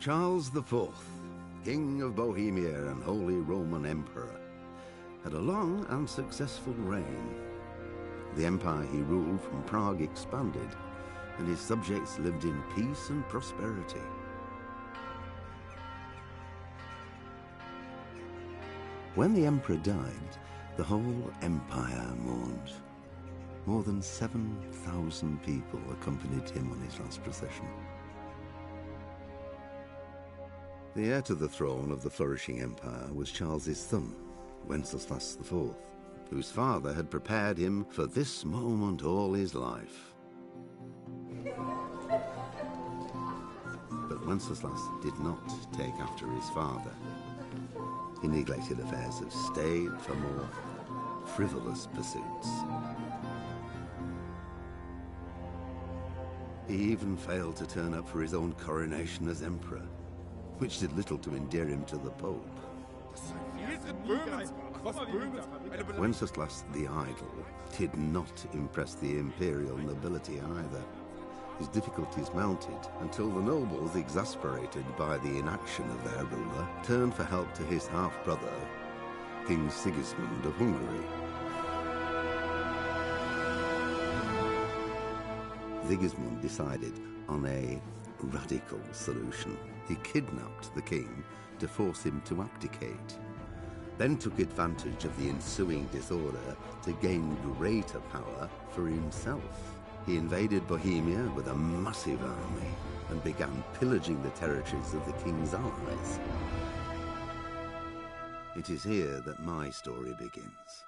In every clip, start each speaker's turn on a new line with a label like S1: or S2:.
S1: Charles IV, King of Bohemia and Holy Roman Emperor, had a long and successful reign. The empire he ruled from Prague expanded, and his subjects lived in peace and prosperity. When the emperor died, the whole empire mourned. More than 7,000 people accompanied him on his last procession. The heir to the throne of the flourishing empire was Charles's son, Wenceslas IV, whose father had prepared him for this moment all his life. But Wenceslas did not take after his father. He neglected affairs of state for more frivolous pursuits. He even failed to turn up for his own coronation as emperor, which did little to endear him to the Pope. Wenceslas the Idle did not impress the imperial nobility either. His difficulties mounted until the nobles, exasperated by the inaction of their ruler, turned for help to his half-brother, King Sigismund of Hungary. Sigismund decided on a radical solution. He kidnapped the king to force him to abdicate, then took advantage of the ensuing disorder to gain greater power for himself. He invaded Bohemia with a massive army and began pillaging the territories of the king's allies. It is here that my story begins.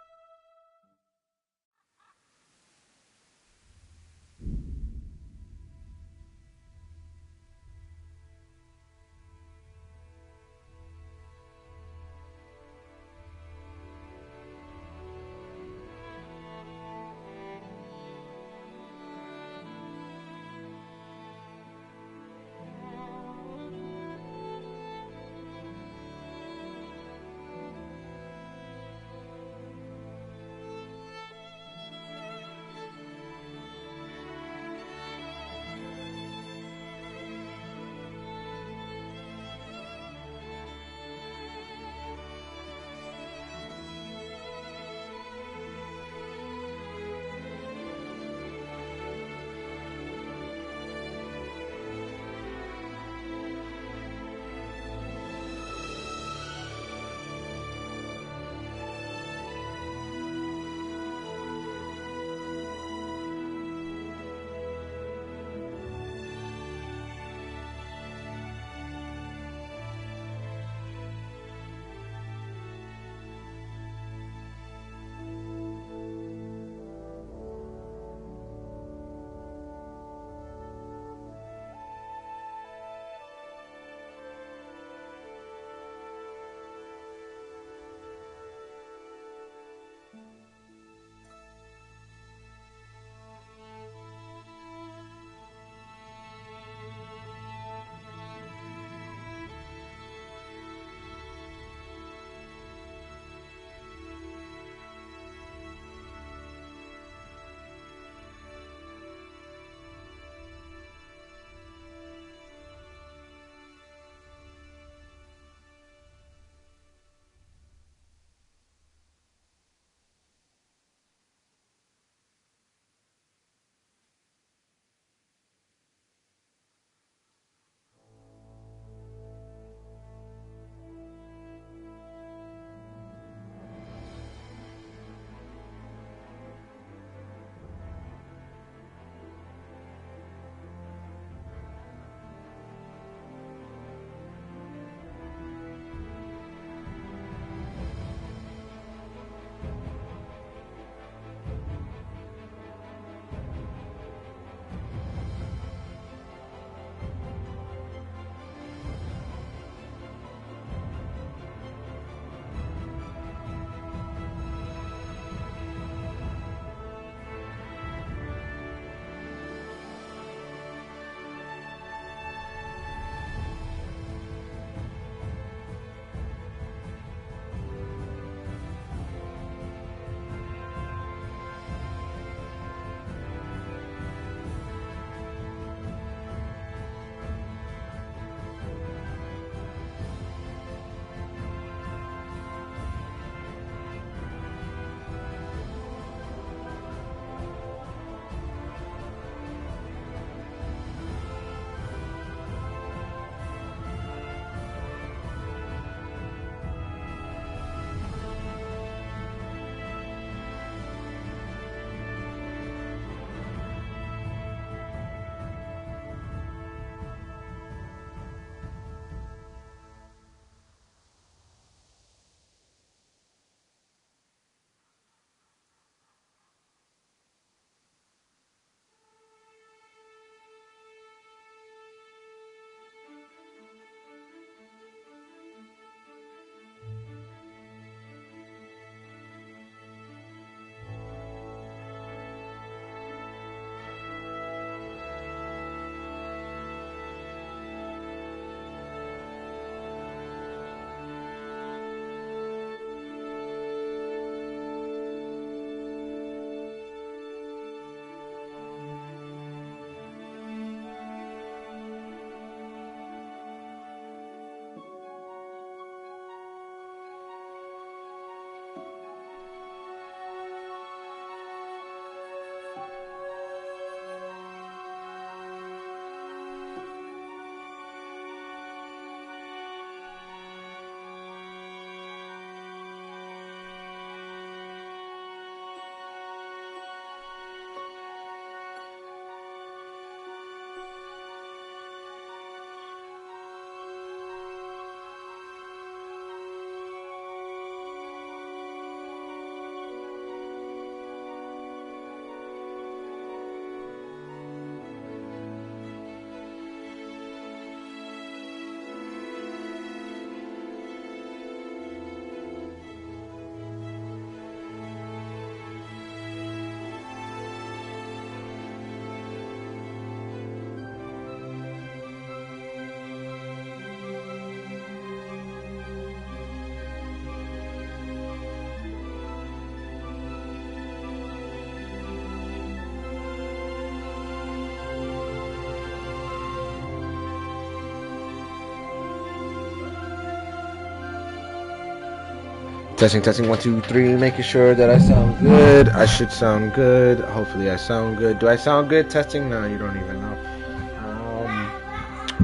S2: Testing, testing, 1, 2, 3, making sure that I sound good. I should sound good. Hopefully I sound good. Do I sound good? Testing? No, you don't even know.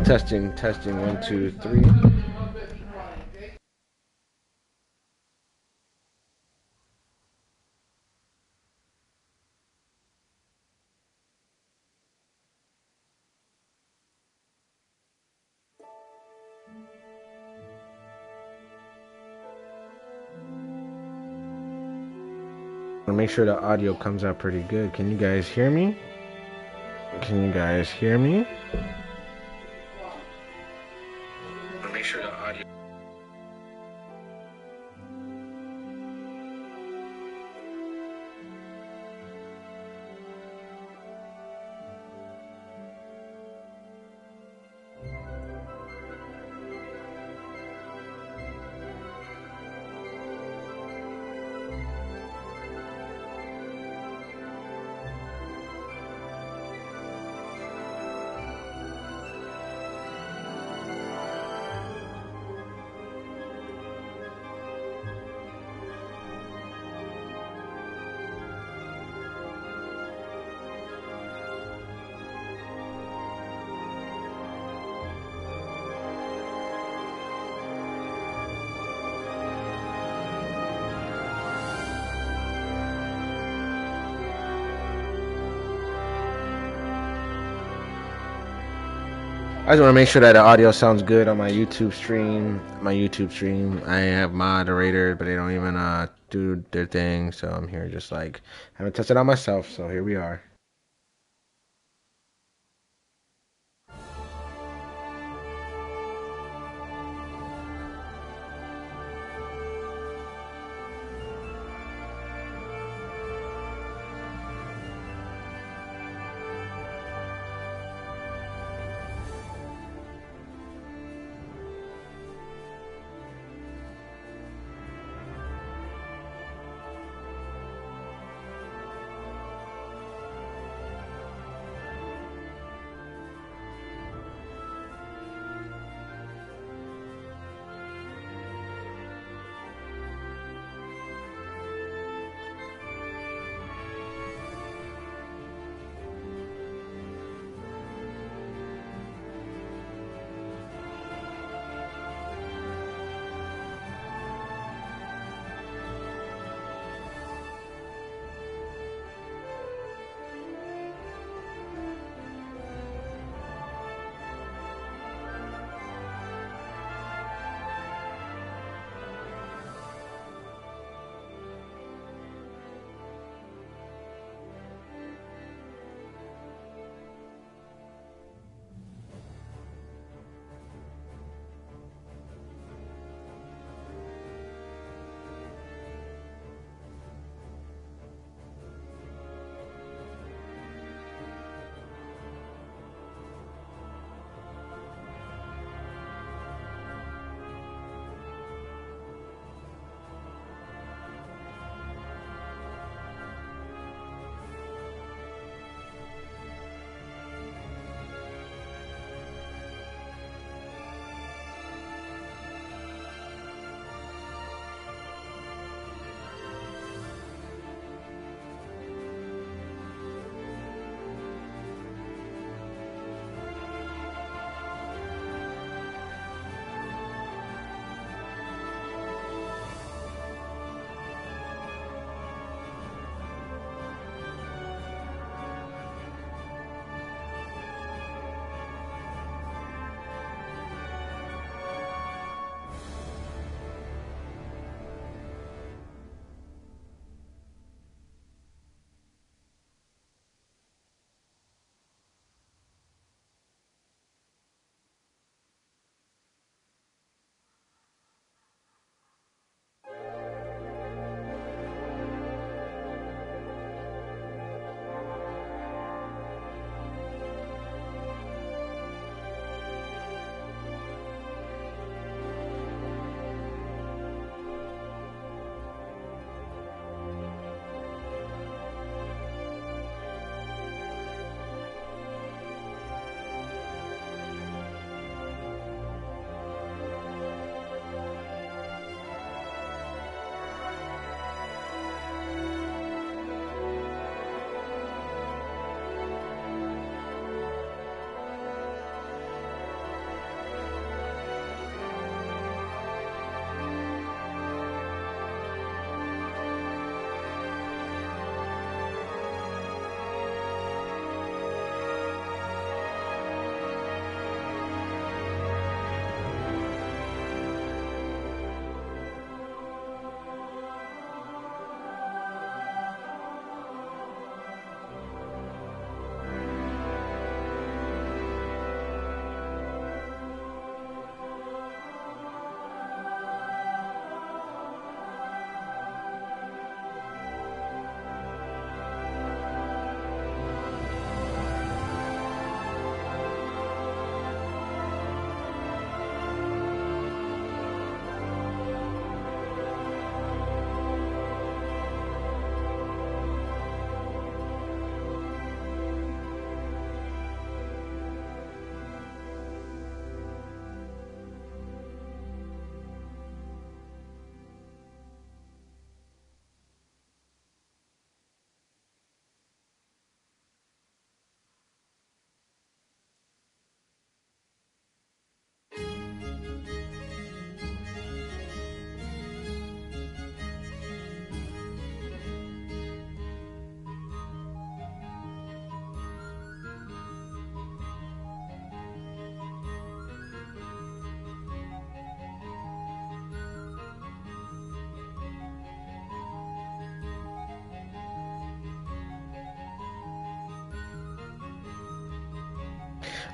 S2: Testing, testing, 1, 2, 3. I'll make sure the audio comes out pretty good. Can you guys hear me? Can you guys hear me? I'll make sure the audio. I just want to make sure that the audio sounds good on my YouTube stream. I have moderators, but they don't even do their thing. So I'm here just like haven't tested out myself. So here we are.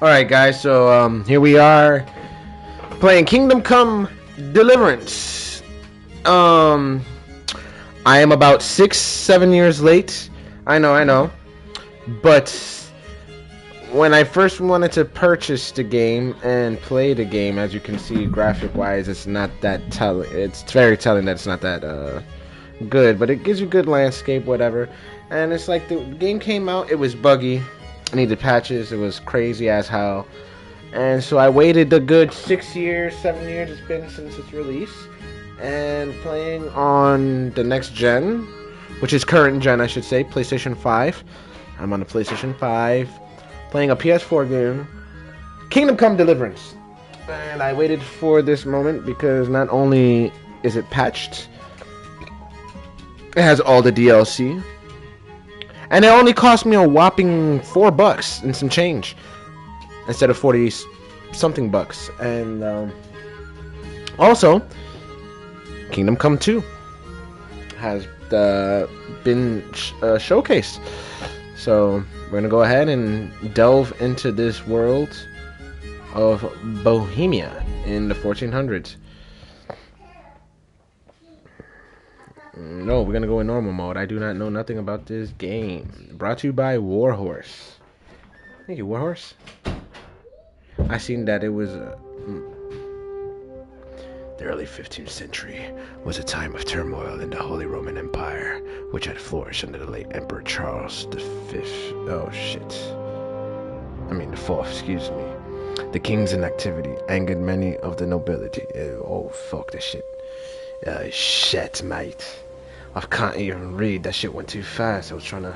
S2: Alright, guys, so here we are playing Kingdom Come Deliverance. I am about 6-7 years late. I know. But when I first wanted to purchase the game and play the game, as you can see, graphic-wise, it's not that telling. It's very telling that it's not that good, but it gives you good landscape, whatever. And it's like the game came out, it was buggy. I needed patches. It was crazy as hell. And so I waited a good 6 years, 7 years it's been since its release. And playing on the next gen, which is current gen, I should say, PlayStation 5. I'm on the PlayStation 5, playing a PS4 game, Kingdom Come Deliverance. And I waited for this moment because not only is it patched, it has all the DLC. And it only cost me a whopping $4 and some change instead of 40 something bucks. And also, Kingdom Come 2 has been showcased. So we're gonna go ahead and delve into this world of Bohemia in the 1400s. No, we're gonna go in normal mode. I do not know nothing about this game. Brought to you by Warhorse. Thank you, Warhorse. I seen that it was the early 15th century was a time of turmoil in the Holy Roman Empire, which had flourished under the late Emperor Charles V. Oh shit. I mean the 4th, excuse me. The king's inactivity angered many of the nobility. Oh fuck this shit. Shit, mate. I can't even read. That shit went too fast. I was trying to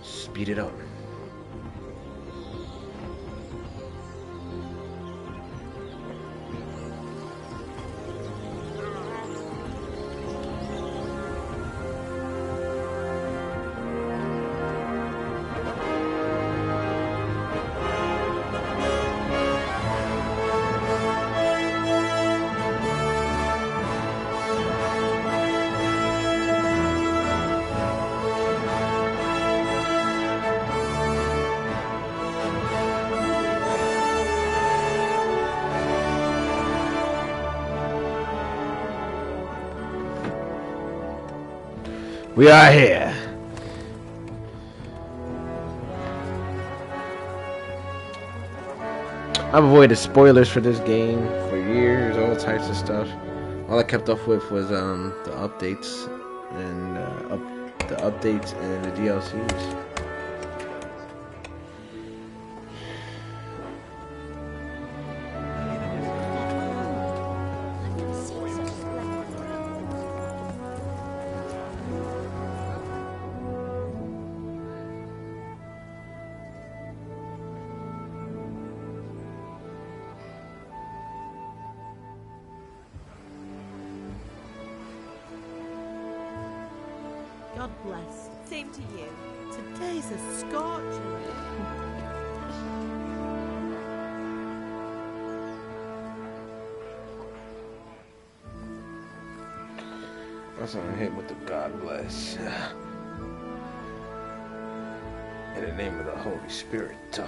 S2: speed it up. We are here. I've avoided spoilers for this game for years, all types of stuff. All I kept up with was the updates and the DLCs.
S3: God bless. Same to you. Today's a scorcher.
S2: That's what I hit with the God bless. In the name of the Holy Spirit.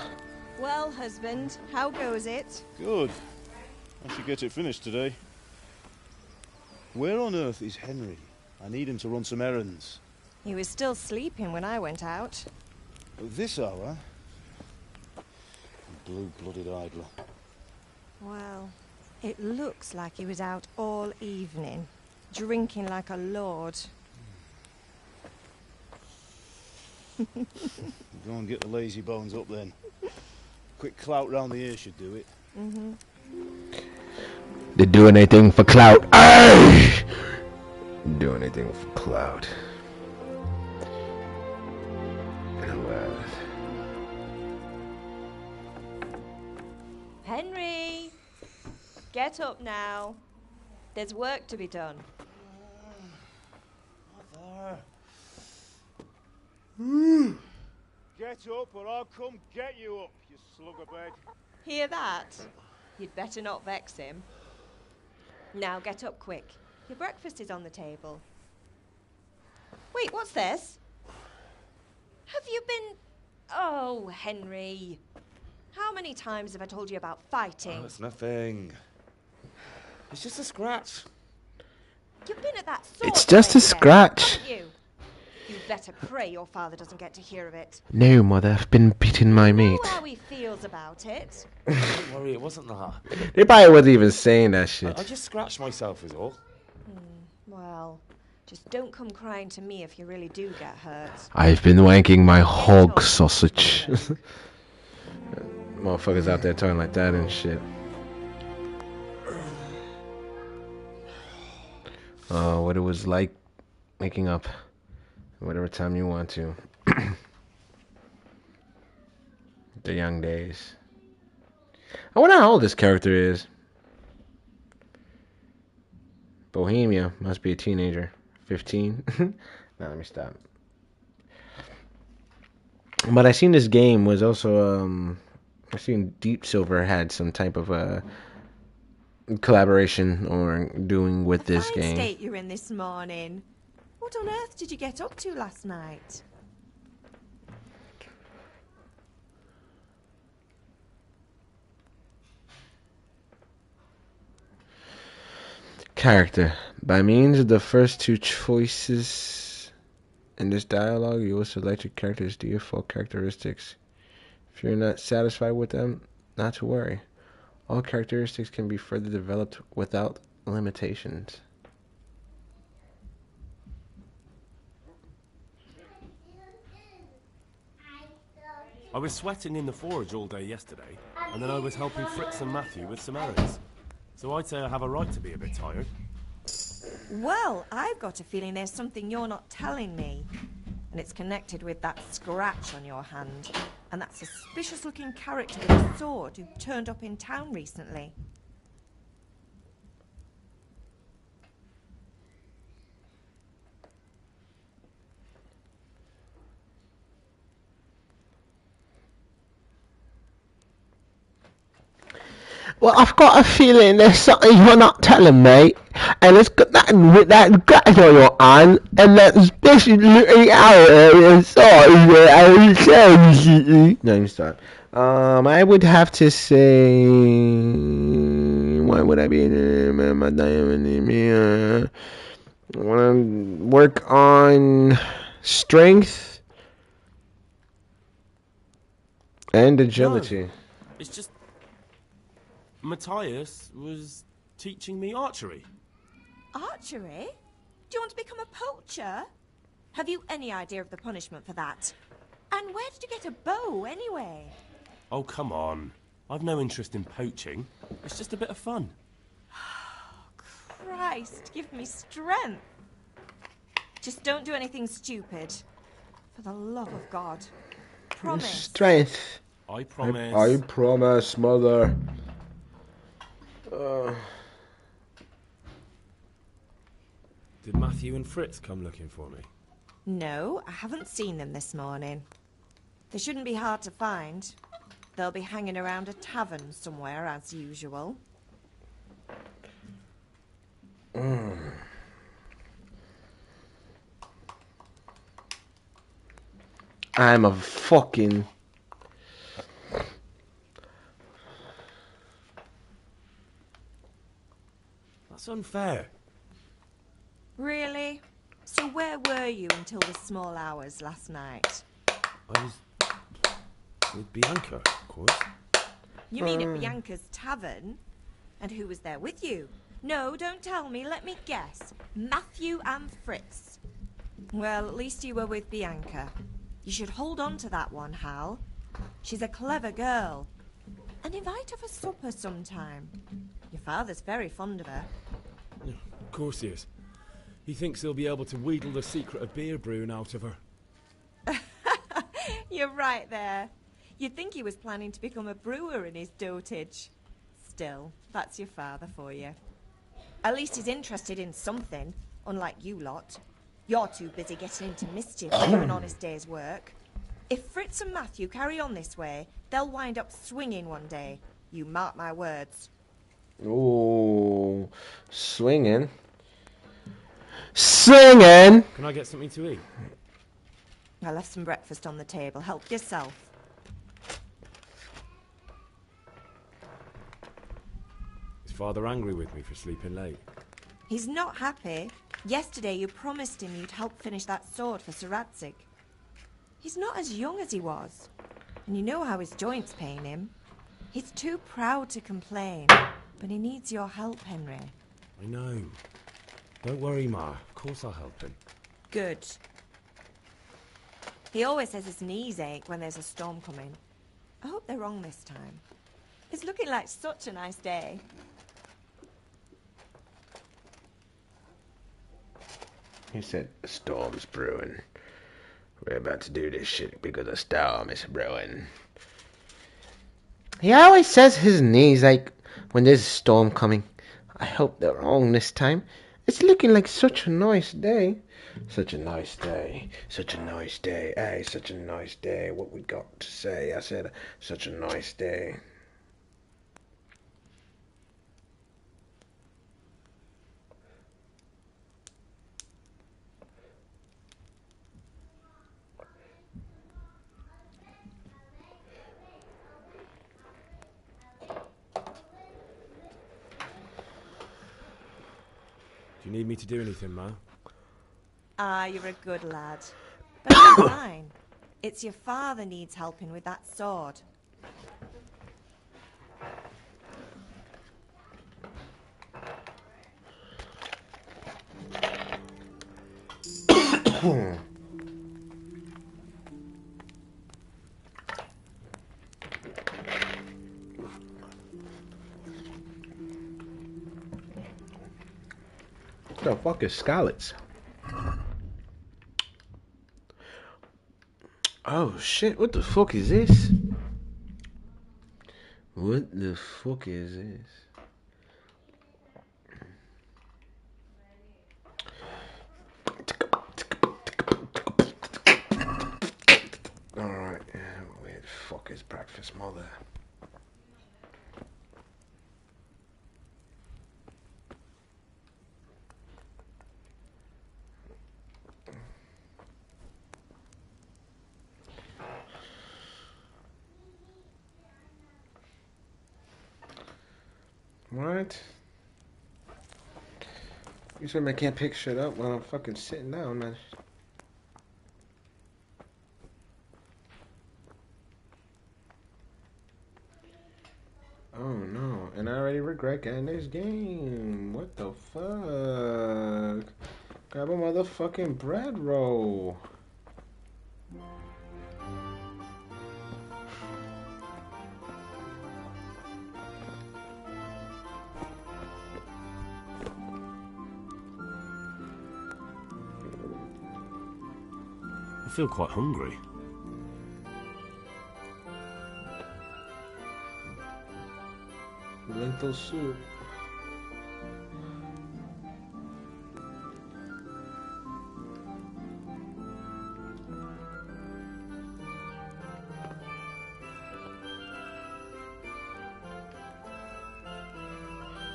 S4: Well, husband, how goes it?
S5: Good. I should get it finished today. Where on earth is Henry? I need him to run some errands.
S4: He was still sleeping when I went out.
S5: At this hour? Blue-blooded idler.
S4: Well, it looks like he was out all evening, drinking like a lord.
S5: Go and get the lazy bones up then. Quick clout round the ear should do it.
S4: Mm-hmm.
S2: They do anything for clout. Ay! Do anything for clout.
S4: Henry! Get up now. There's work to be done.
S5: Get up or I'll come get you up, you slugabag.
S4: Hear that? You'd better not vex him. Now get up quick. Your breakfast is on the table. Wait, what's this? Have you been... Oh, Henry. How many times have I told you about fighting?
S6: Oh, it's nothing. It's just a scratch.
S4: You've been at that sword
S2: It's just a
S4: play again,
S2: scratch.
S4: haven't you? You'd better pray your father doesn't get to hear of it.
S2: No, Mother, I've been beating my meat.
S4: Know how he feels about it.
S6: Don't worry, it wasn't that.
S2: They probably wasn't even saying that shit.
S6: I just scratched myself is all.
S4: Well, just don't come crying to me if you really do get hurt.
S2: I've been wanking my hog sausage. Motherfuckers out there talking like that and shit. What it was like waking up whatever time you want to. The young days. I wonder how old this character is. Bohemia must be a teenager. 15? Now let me stop. But I seen this game was also I seen Deep Silver had some type of collaboration or doing with this
S3: Fine
S2: game.
S3: state you're in this morning. What on earth did you get up to last night?
S2: Character. By means of the first two choices in this dialogue, you will select your character's default characteristics. If you're not satisfied with them, not to worry. All characteristics can be further developed without limitations.
S7: I was sweating in the forge all day yesterday, and then I was helping Fritz and Matthew with some errands. So I'd say I have a right to be a bit tired.
S3: Well, I've got a feeling there's something you're not telling me. And it's connected with that scratch on your hand. And that suspicious-looking character with a sword who turned up in town recently.
S2: Well, I've got a feeling there's something you're not telling me, and it's got that with that scratch on your hand, and that suspicious looking out inside where I was No, you start. I would have to say, what would I be? I want to work on strength and agility.
S7: No, it's just Matthias was teaching me archery.
S3: Archery? Do you want to become a poacher? Have you any idea of the punishment for that? And where did you get a bow, anyway?
S7: Oh, come on. I've no interest in poaching. It's just a bit of fun.
S3: Christ, give me strength. Just don't do anything stupid. For the love of God. Promise.
S2: Strength.
S7: I promise.
S2: I promise, mother.
S7: Did Matthew and Fritz come looking for me?
S3: No, I haven't seen them this morning. They shouldn't be hard to find. They'll be hanging around a tavern somewhere, as usual.
S2: I'm a fucking...
S7: That's unfair.
S3: Really? So where were you until the small hours last night?
S7: I was with Bianca, of course.
S3: You mean at Bianca's tavern? And who was there with you? No, don't tell me. Let me guess. Matthew and Fritz. Well, at least you were with Bianca. You should hold on to that one, Hal. She's a clever girl. And invite her for supper sometime. Your father's very fond of her.
S7: Yeah, of course he is. He thinks he'll be able to wheedle the secret of beer brewing out of her.
S3: You're right there. You'd think he was planning to become a brewer in his dotage. Still, that's your father for you. At least he's interested in something, unlike you lot. You're too busy getting into mischief to do an honest day's work. If Fritz and Matthew carry on this way, they'll wind up swinging one day. You mark my words.
S2: Ooh, swinging. Singing!
S7: Can I get something to eat?
S3: I left some breakfast on the table. Help yourself.
S7: father angry with me for sleeping late?
S3: He's not happy. Yesterday you promised him you'd help finish that sword for Sir Radzik. He's not as young as he was. And you know how his joints pain him. He's too proud to complain, but he needs your help, Henry.
S7: I know. Don't worry, Ma. Of course I'll help him.
S3: Good. He always says his knees ache when there's a storm coming. I hope they're wrong this time. It's looking like such a nice day.
S2: He said, a storm's brewing. We're about to do this shit because a storm is brewing. He always says his knees ache when there's a storm coming. I hope they're wrong this time. It's looking like such a nice day. Such a nice day. Such a nice day. Hey, such a nice day. What we got to say? I said, such a nice day.
S7: Do you need me to do anything, Ma?
S3: Ah, you're a good lad. But I'm fine. It's your father needs helping with that sword.
S2: What the fuck is scallops? Oh shit, what the fuck is this? What the fuck is this? Alright, where the fuck is breakfast, mother? What? You said I can't pick shit up while I'm fucking sitting down, man. Oh no, and I already regret getting this game. What the fuck? Grab a motherfucking bread roll.
S7: I feel quite hungry.
S2: Lentil soup.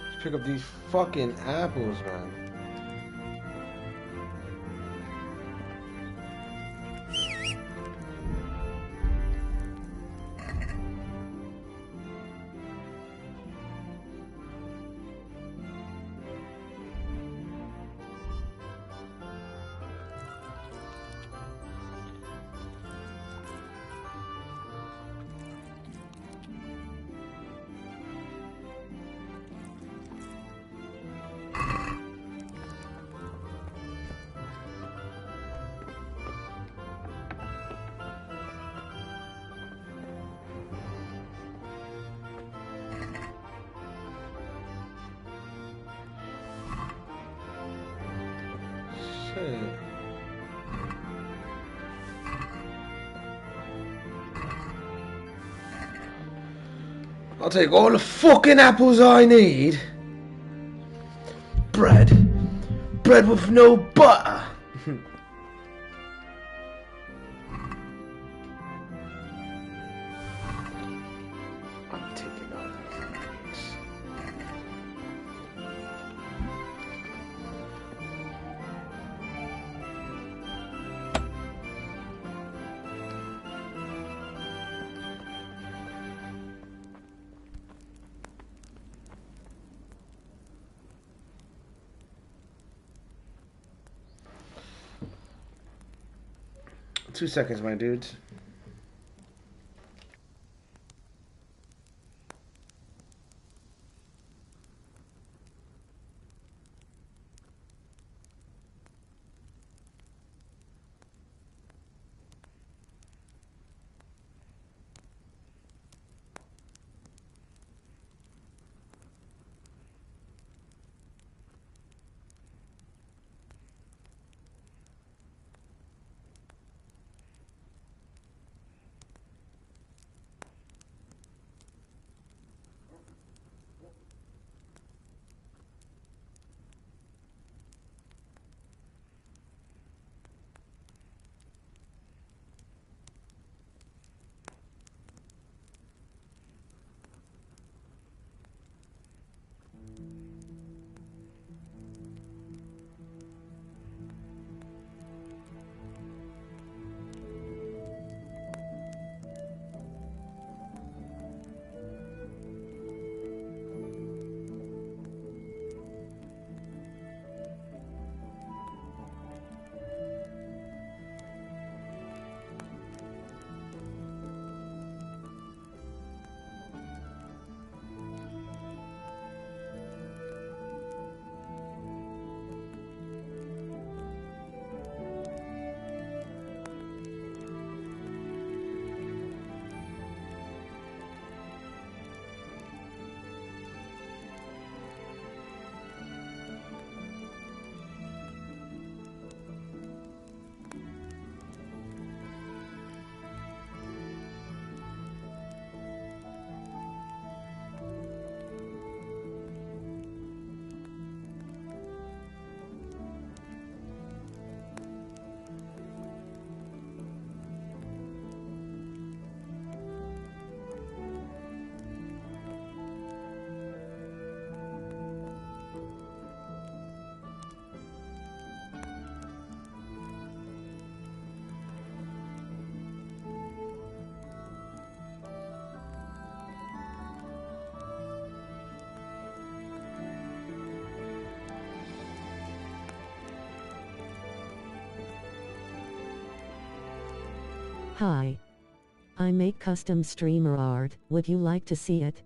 S2: Let's pick up these fucking apples, man. Shit. I'll take all the fucking apples I need. Bread. Bread with no butter. I'm taking all these things. 2 seconds, my dudes.
S8: Hi. I make custom streamer art, would you like to see it?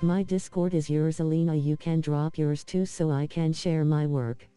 S8: My Discord is yours, Alina. You can drop yours too so I can share my work.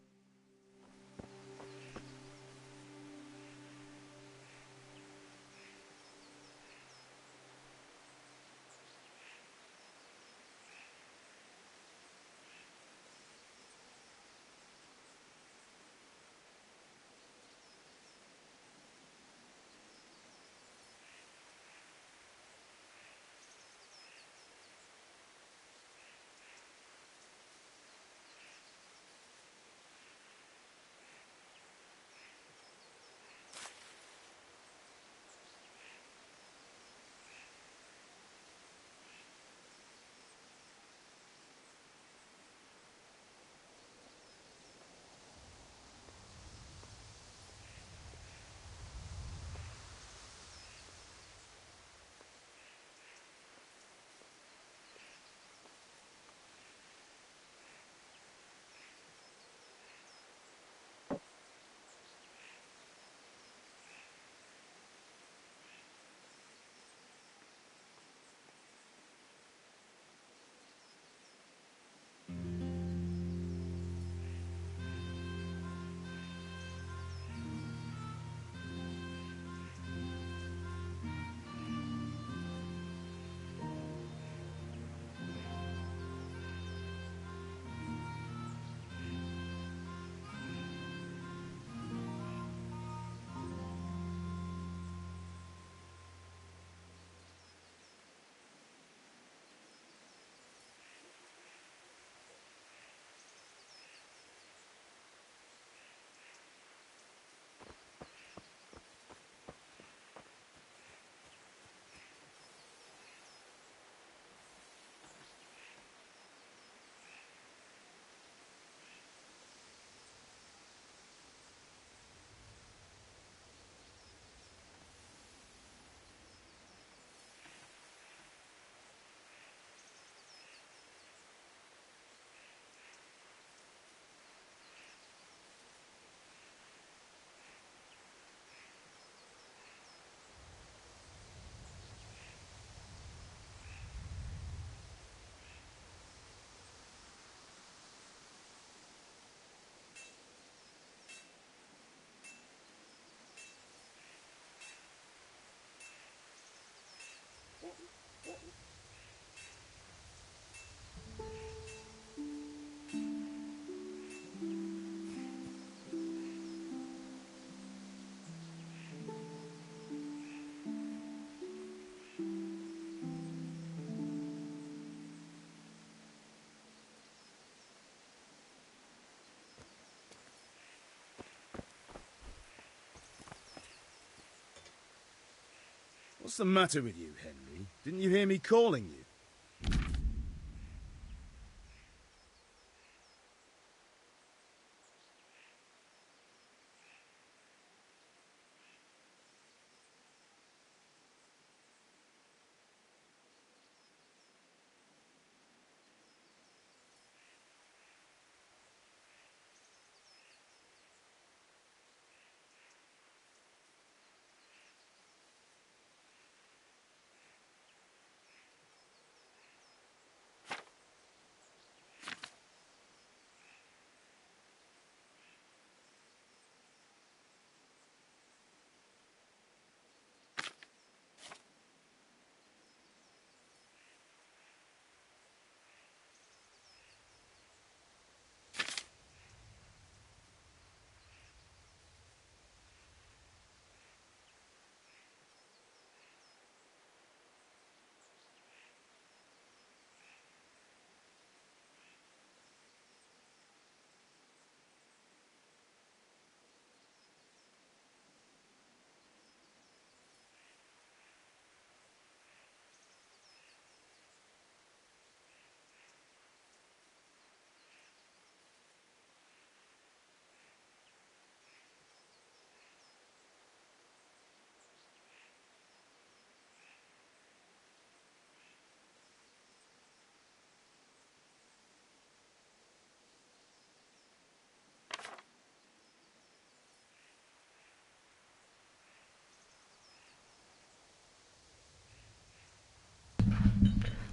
S5: What's the matter with you, Henry? Didn't you hear me calling you?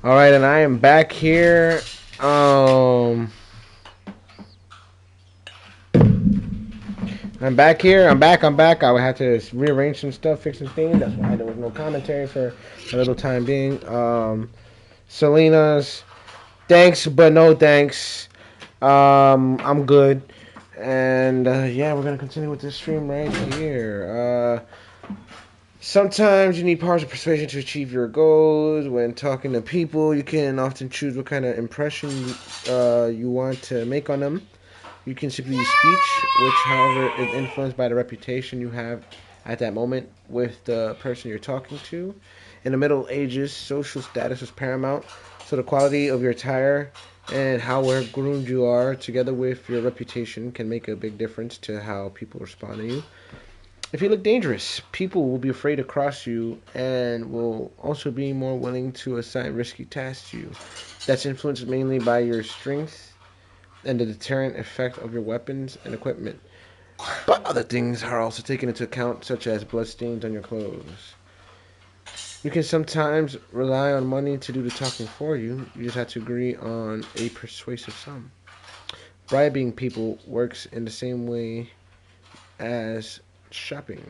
S2: All right, and I am back here. I'm back here. I'm back. I would have to rearrange some stuff, fix some things. That's why there was no commentary for a little time being. Selena's, thanks, but no thanks. I'm good. And yeah, we're going to continue with this stream right here. Sometimes you need powers of persuasion to achieve your goals. When talking to people, you can often choose what kind of impression you want to make on them. You can simply use speech, which, however, is influenced by the reputation you have at that moment with the person you're talking to. In the Middle Ages, social status was paramount, so the quality of your attire and how well-groomed you are, together with your reputation, can make a big difference to how people respond to you. If you look dangerous, people will be afraid to cross you and will also be more willing to assign risky tasks to you. That's influenced mainly by your strength and the deterrent effect of your weapons and equipment. But other things are also taken into account, such as bloodstains on your clothes. You can sometimes rely on money to do the talking for you. You just have to agree on a persuasive sum. Bribing people works in the same way as shopping.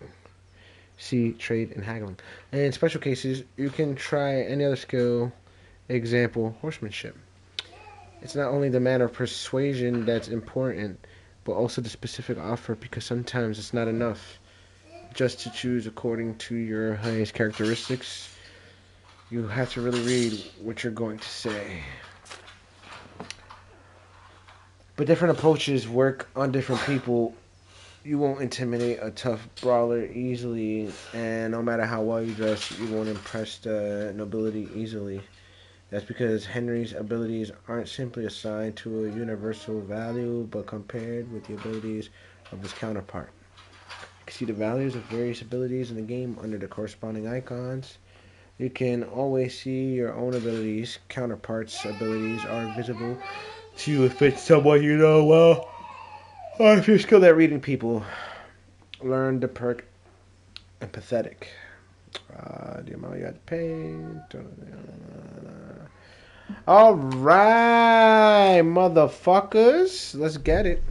S2: See trade and haggling. And in special cases, you can try any other skill, example, horsemanship. It's not only the manner of persuasion that's important, but also the specific offer, because sometimes it's not enough just to choose according to your highest characteristics. You have to really read what you're going to say. But different approaches work on different people. You won't intimidate a tough brawler easily, and no matter how well you dress, you won't impress the nobility easily. That's because Henry's abilities aren't simply assigned to a universal value, but compared with the abilities of his counterpart. You can see the values of various abilities in the game under the corresponding icons. You can always see your own abilities. Counterparts' abilities are visible to you if it's someone you know well, or if you're skilled at reading people. Learn the perk empathetic. The amount you have to pay. Alright, motherfuckers. Let's get it.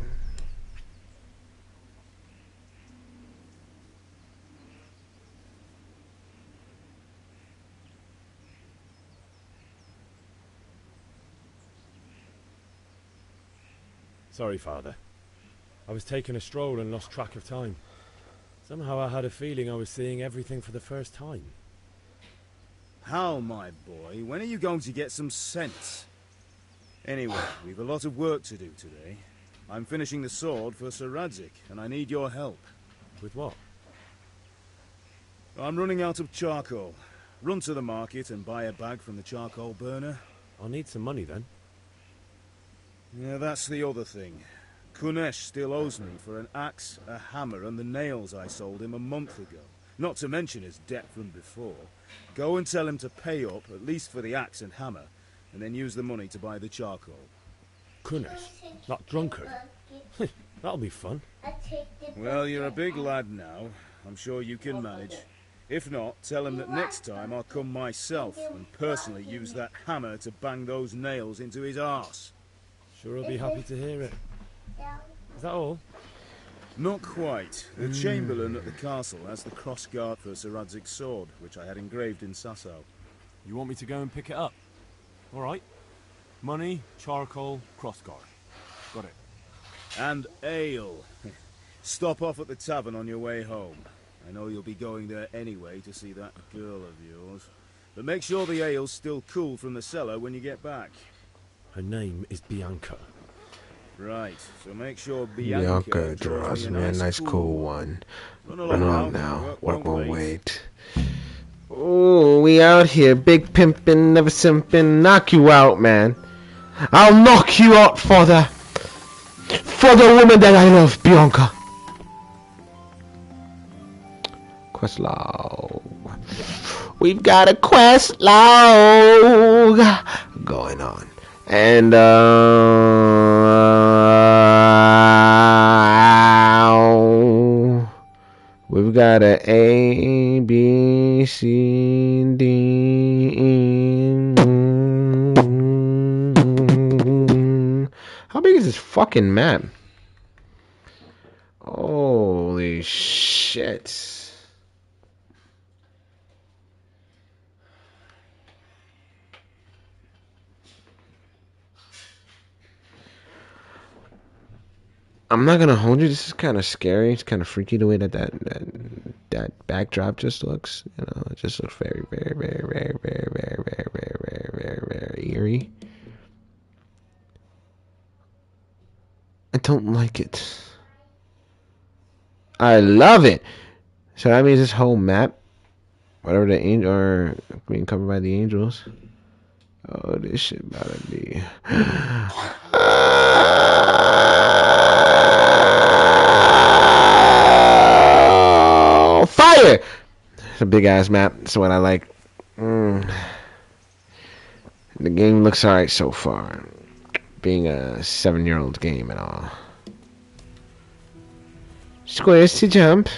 S7: Sorry, Father. I was taking a stroll and lost track of time. Somehow I had a feeling I was seeing everything for the first time.
S5: How, my boy? When are you going to get some sense? Anyway, we've a lot of work to do today. I'm finishing the sword for Sir Radzik, and I need your help.
S7: With what?
S5: I'm running out of charcoal. Run to the market and buy a bag from the charcoal burner.
S7: I'll need some money then.
S5: Yeah, that's the other thing. Kunesh still owes me for an axe, a hammer, and the nails I sold him a month ago. Not to mention his debt from before. Go and tell him to pay up, at least for the axe and hammer, and then use the money to buy the charcoal.
S7: Kunesh? That drunkard? That'll be fun.
S5: Well, you're a big lad now. I'm sure you can manage. If not, tell him that next time I'll come myself and personally use that hammer to bang those nails into his arse.
S7: Sure, I'll be happy to hear it. Is that all?
S5: Not quite. The Chamberlain at the castle has the crossguard for Sir Radzik's sword, which I had engraved in Sasau.
S7: You want me to go and pick it up? All right. Money, charcoal, crossguard. Got it.
S5: And ale. Stop off at the tavern on your way home. I know you'll be going there anyway to see that girl of yours. But make sure the ale's still cool from the cellar when you get back.
S7: Her name is Bianca.
S5: Right, so make sure Bianca
S2: draws me a nice cool one. Run along now, work won't wait. Ooh, we out here, big pimpin', never simpin', knock you out, man. I'll knock you out for the woman that I love, Bianca. Quest log. We've got a quest log going on. And we've got a A, B, C, D, E. big is this fucking map? Holy shit. I'm not gonna hold you. This is kind of scary. It's kind of freaky the way that backdrop just looks. You know, it just looks very, very, very, very, very, very, very, very, very, very, very eerie. I don't like it. I love it. So that means this whole map, whatever the angel are being covered by the angels. Oh, this shit about to be. Fire! It's a big ass map. That's what I like. The game looks alright so far. Being a 7-year-old game and all. Squares to jump.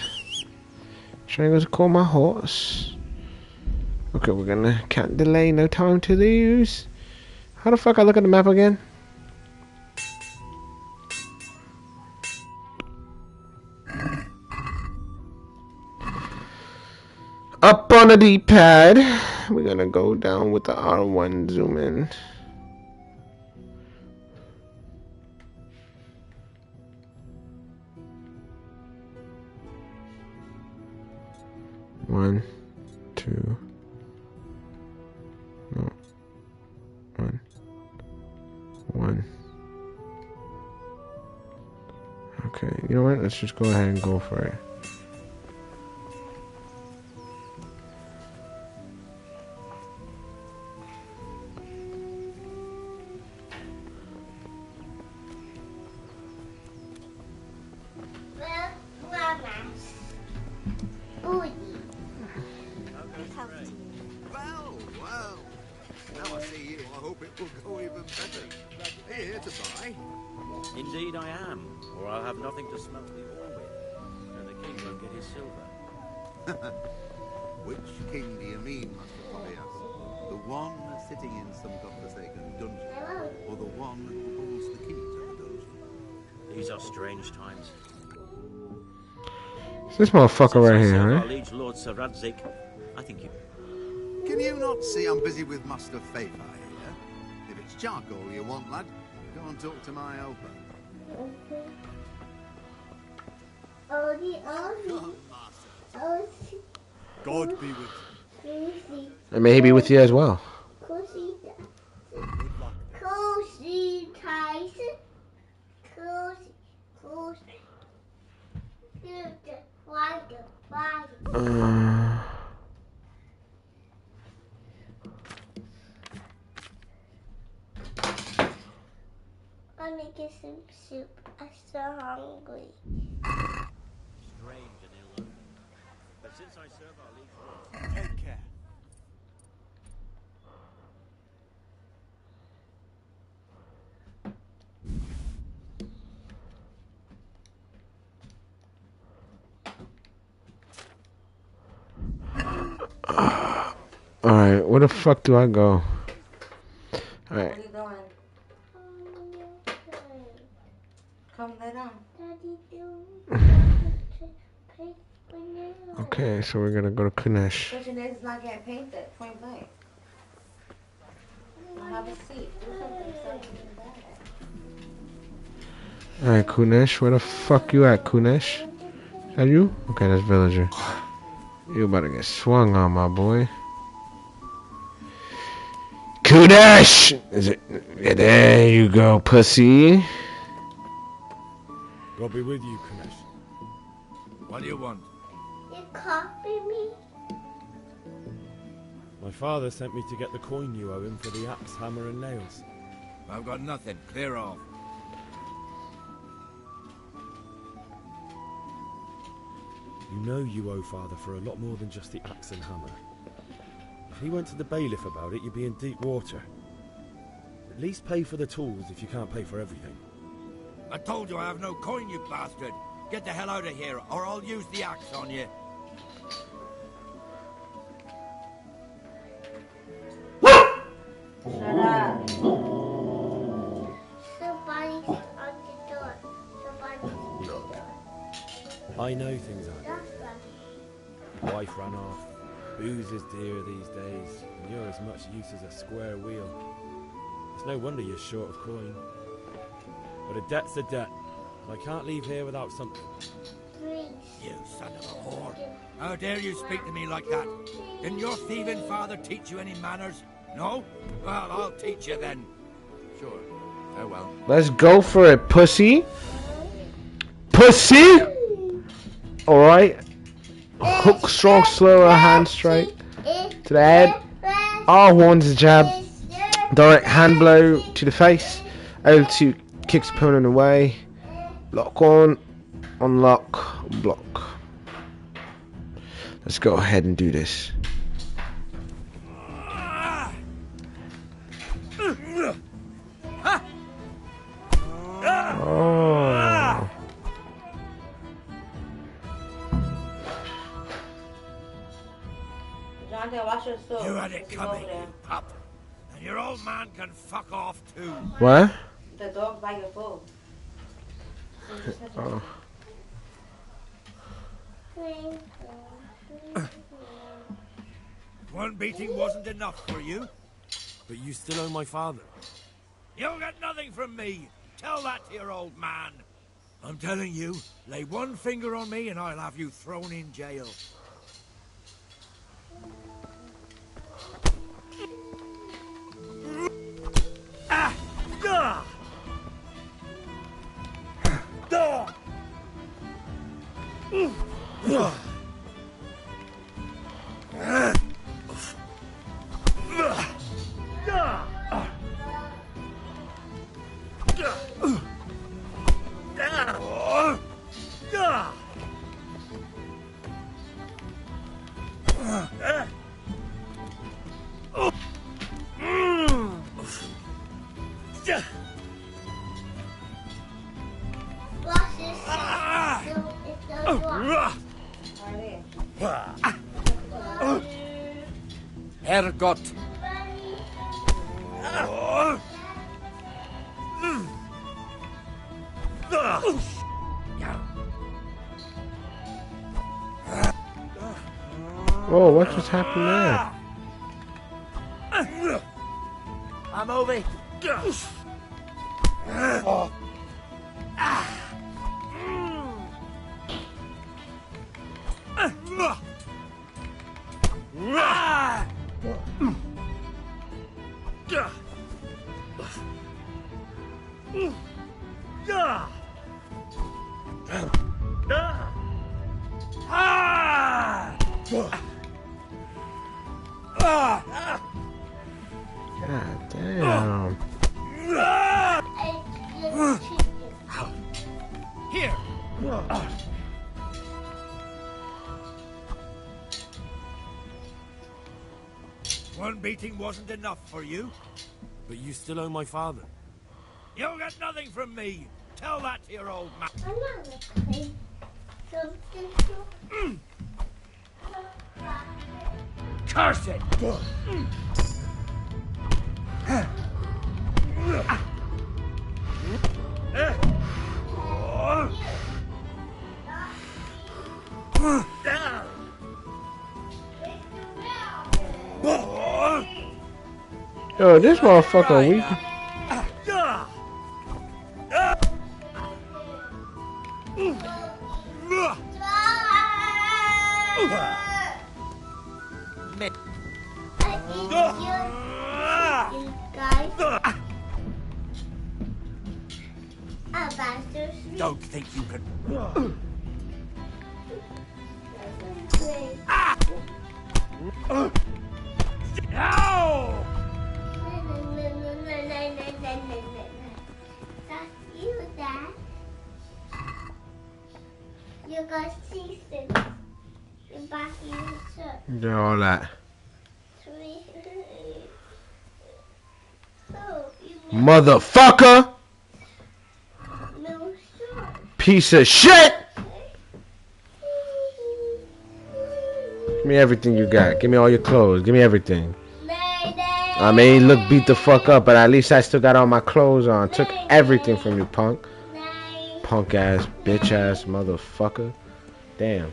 S2: Triangles to call my horse. Okay, we're gonna can't delay, no time to lose. How the fuck I look at the map again? Up on the D-pad. We're gonna go down with the R1 zoom in. One, two, no, one. Okay, you know what? Let's just go ahead and go for it.
S9: Indeed I am, or I'll have nothing to smelt the ore with, and the king won't get his silver.
S1: Which king do you mean, Master Tobias? The one sitting in some godforsaken dungeon, or the one who holds the key to the dungeon?
S9: These are strange times.
S2: It's this motherfucker right here,
S9: Our
S2: right?
S9: liege Lord Th3KarazyK, I think you...
S1: Can you not see I'm busy with Master Faith here? If it's charcoal you want, lad, go and talk to my helper.
S5: God be with you.
S2: And may he be with you as well.
S10: Let me get some soup. I'm so hungry.
S9: Strange and ill-omened. But since I serve our liege Lord...
S5: Take care.
S2: Alright, where the fuck do I go? Alright.
S10: Where are you going? Come lay down.
S2: Okay, so we're gonna go to Kunesh.
S10: But your nails not getting painted, point blank. Have a seat. Do something
S2: Alright, Kunesh, where the fuck you at, Kunesh? Is that you? Okay, that's Villager. You about to get swung on, my boy. Kunesh! Is it? Yeah, there you go, pussy.
S5: God be with you, Kunesh.
S6: What do you want?
S10: You copy me?
S5: My father sent me to get the coin you owe him for the axe, hammer and nails.
S6: I've got nothing. Clear off.
S5: You know you owe father for a lot more than just the axe and hammer. If he went to the bailiff about it, you'd be in deep water. At least pay for the tools if you can't pay for everything.
S6: I told you I have no coin, you bastard. Get the hell out of here, or I'll use the axe on you.
S10: Shut up. Somebody's
S11: I know things aren't. Wife ran off. Booze is dear these days, and you're as much use as a square wheel. It's no wonder you're short of coin. But a debt's a debt, and I can't leave here without something.
S6: You son of a whore. How dare you speak to me like that? Didn't your thieving father teach you any manners? No? Well, I'll teach you then. Sure. Farewell.
S2: Let's go for it, pussy. Pussy! Alright. Hook, strong, slower, hand strike to the head. R1's a jab. Direct hand blow to the face. L2 kicks opponent away. Lock on. Unlock. Block. Let's go ahead and do this. Oh.
S6: You had it coming, you pup. And your old man can fuck off too.
S2: What?
S12: The dog by your phone.
S2: Oh.
S6: One beating wasn't enough for you.
S7: But you still owe my father.
S6: You'll get nothing from me. Tell that to your old man. I'm telling you, lay one finger on me and I'll have you thrown in jail. Herrgott.
S2: Oh, what just happened there?
S6: I'm over. Oh.
S2: God damn.
S6: Here. One beating wasn't enough for you.
S7: But you still owe my father.
S6: You'll get nothing from me. Tell that to your old man. Curse it!
S2: Yo, this motherfucker weak.
S6: Don't think you can. Ow!
S10: That's you, Dad. You got seasons. Your back in your shirt.
S2: Do all that. Motherfucker! Piece of shit! Give me everything you got. Give me all your clothes. Give me everything. I may look beat the fuck up, but at least I still got all my clothes on. Took everything from you, punk. Punk ass, bitch ass, motherfucker. Damn.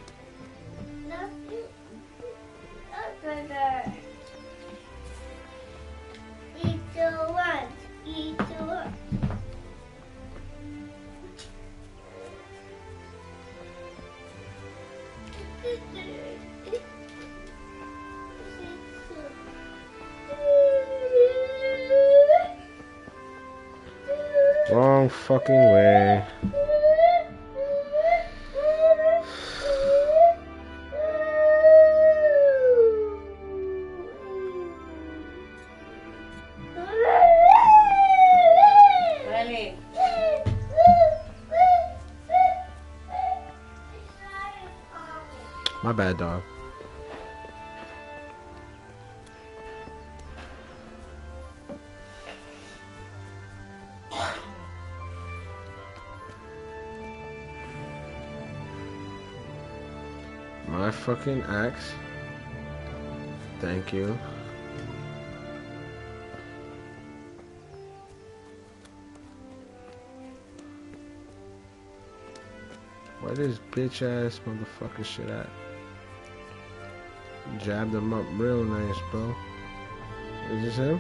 S2: Wrong fucking way.
S12: Riley.
S2: My bad, dog. My fucking axe. Thank you. Where this bitch ass motherfucker shit at? Jabbed him up real nice, bro. Is this him?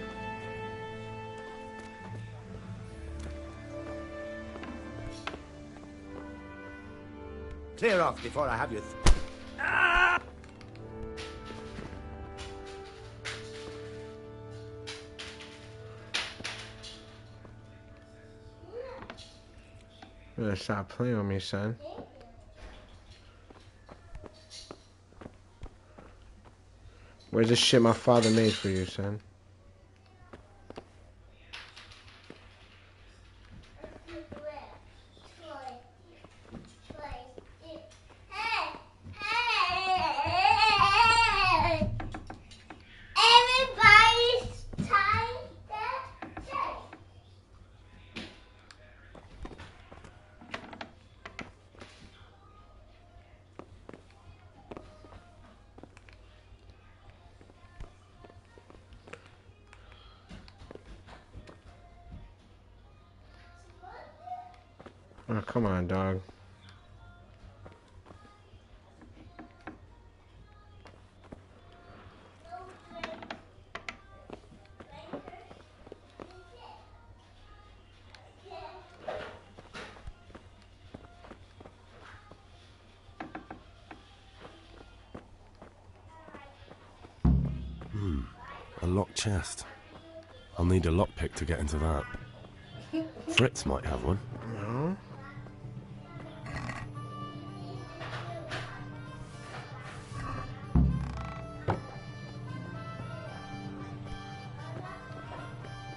S6: Clear off before I have you.
S2: You better stop playing with me, son. Where's the shit my father made for you, son? Oh, come on, dog.
S7: A locked chest. I'll need a lockpick to get into that. Fritz might have one.
S2: No.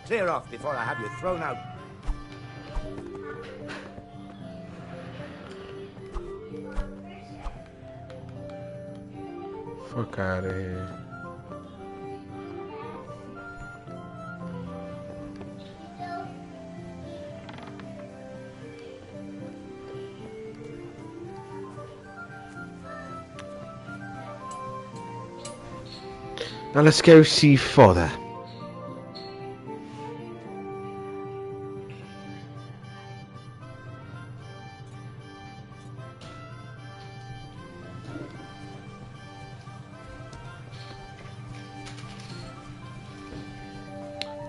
S6: Clear off before I have you thrown out.
S2: Fuck out of here. Now let's go see father.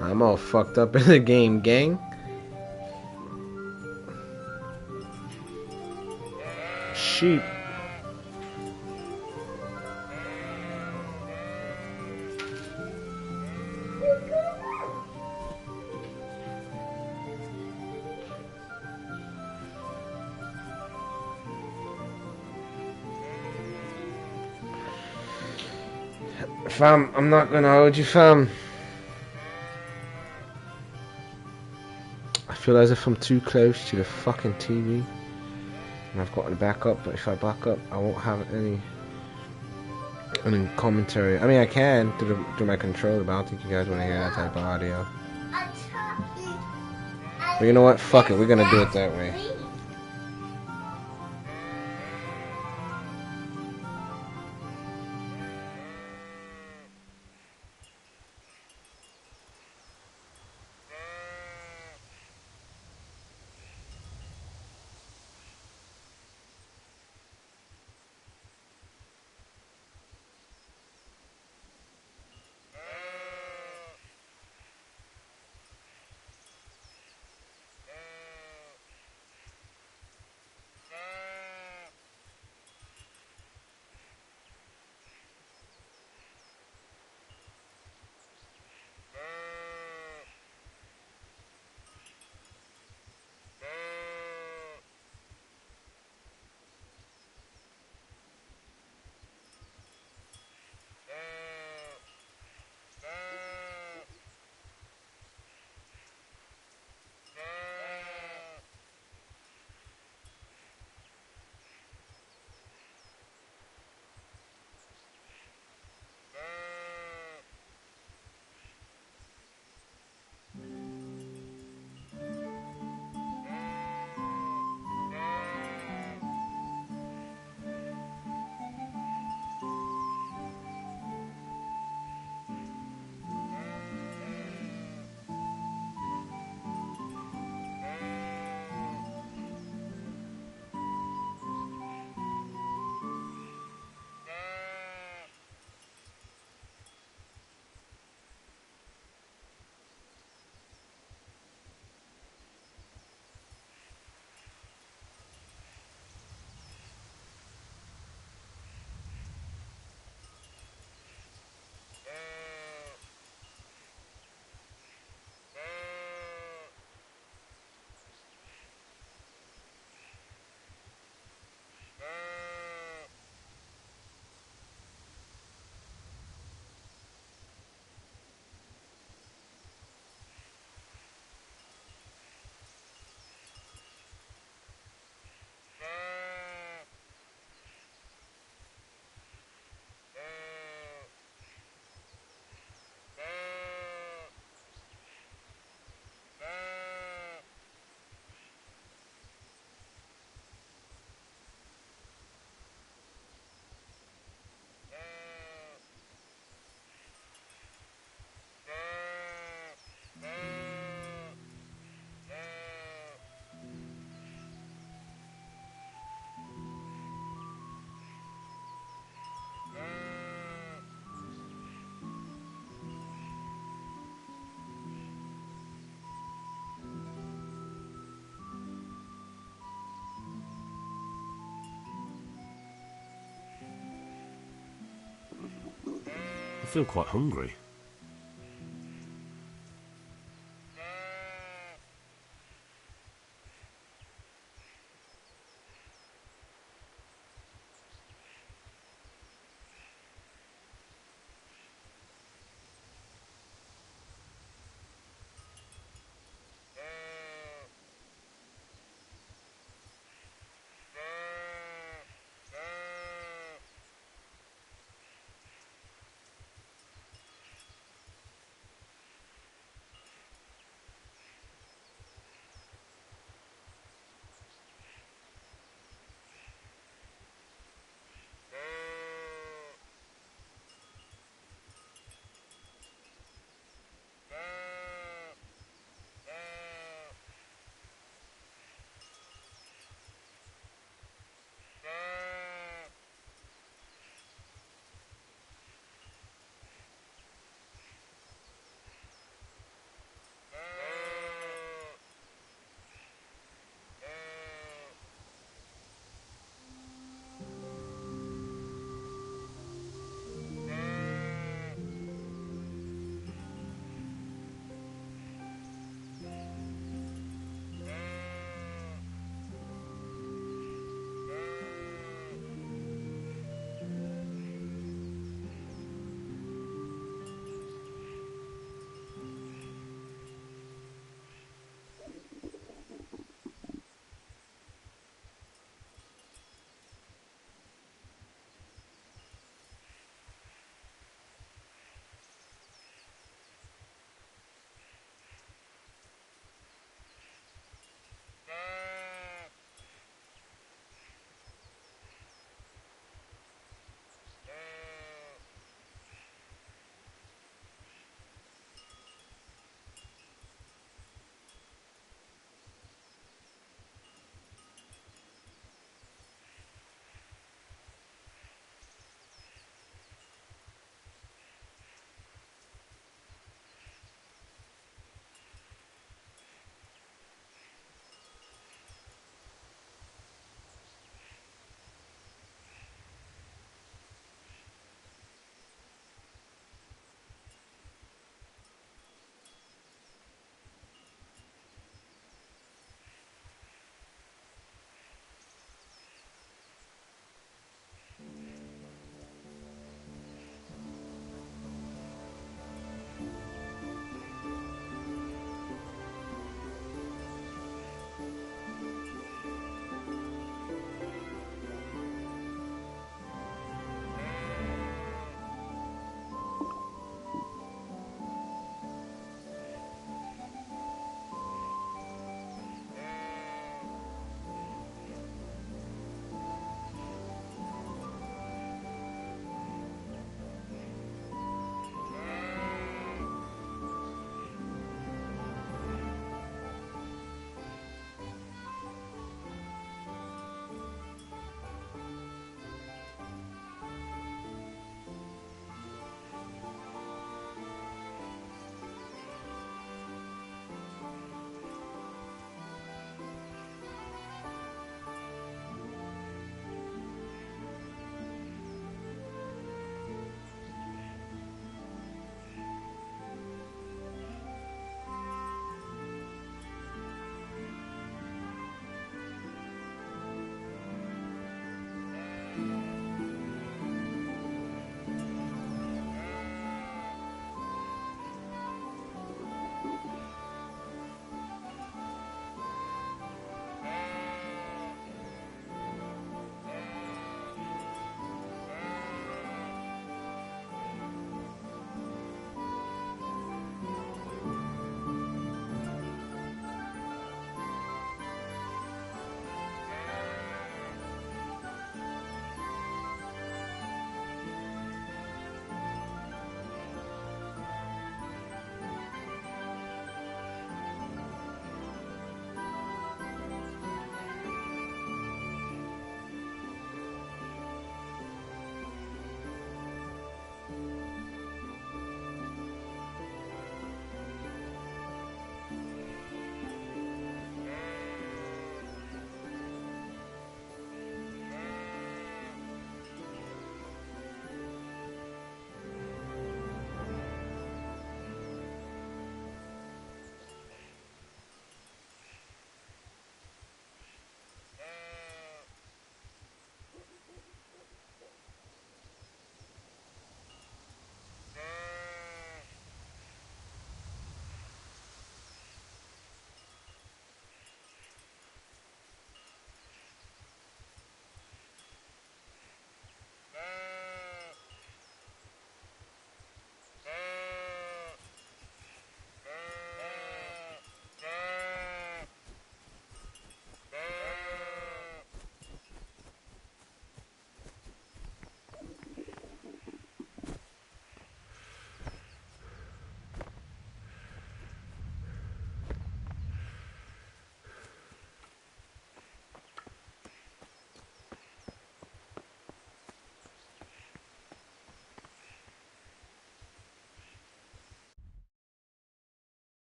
S2: I'm all fucked up in the game, gang. Sheep. Fam, I'm not gonna hold you, fam. I feel as if I'm too close to the fucking TV. And I've got to back up, but if I back up, I won't have any commentary. I mean, I can through my controller, but I don't think you guys want to hear that type of audio. But you know what? Fuck it, we're gonna do it that way.
S7: I feel quite hungry.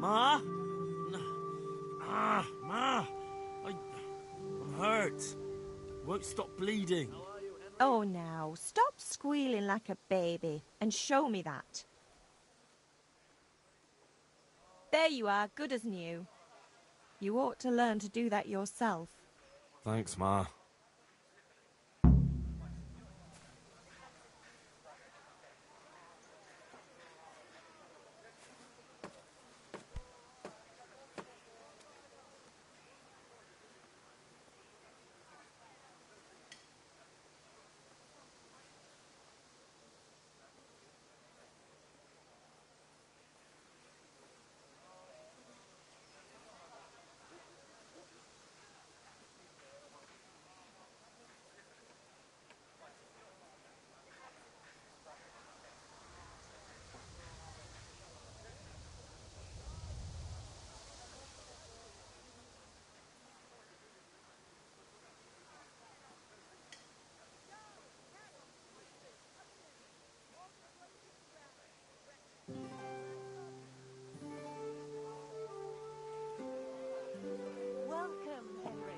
S7: Ma? Ma! I'm hurt. Won't stop bleeding.
S3: Oh, now, stop squealing like a baby and show me that. There you are, good as new. You ought to learn to do that yourself.
S7: Thanks, Ma.
S3: Welcome, Henry.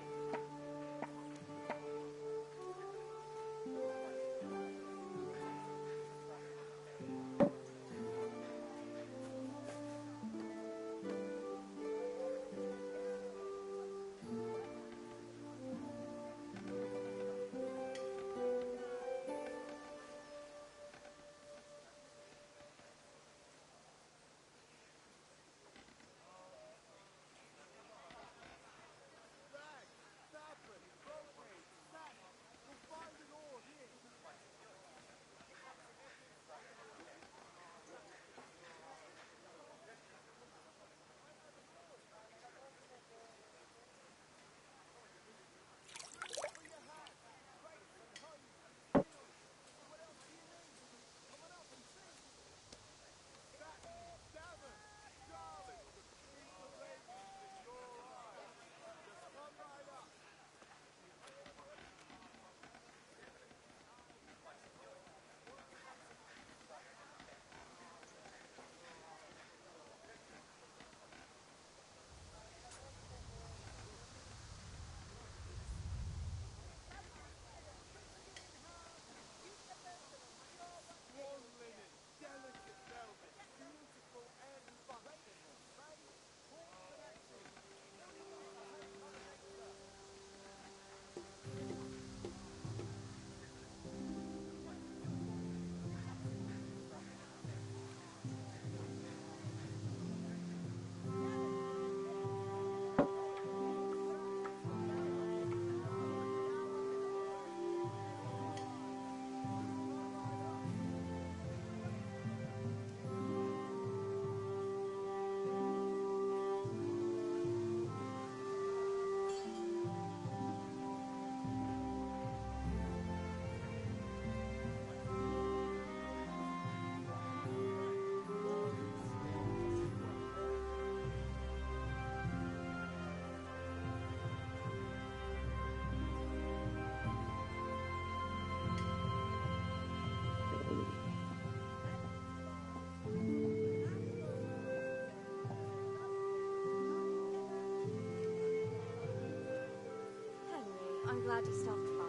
S4: I'm glad you stopped by.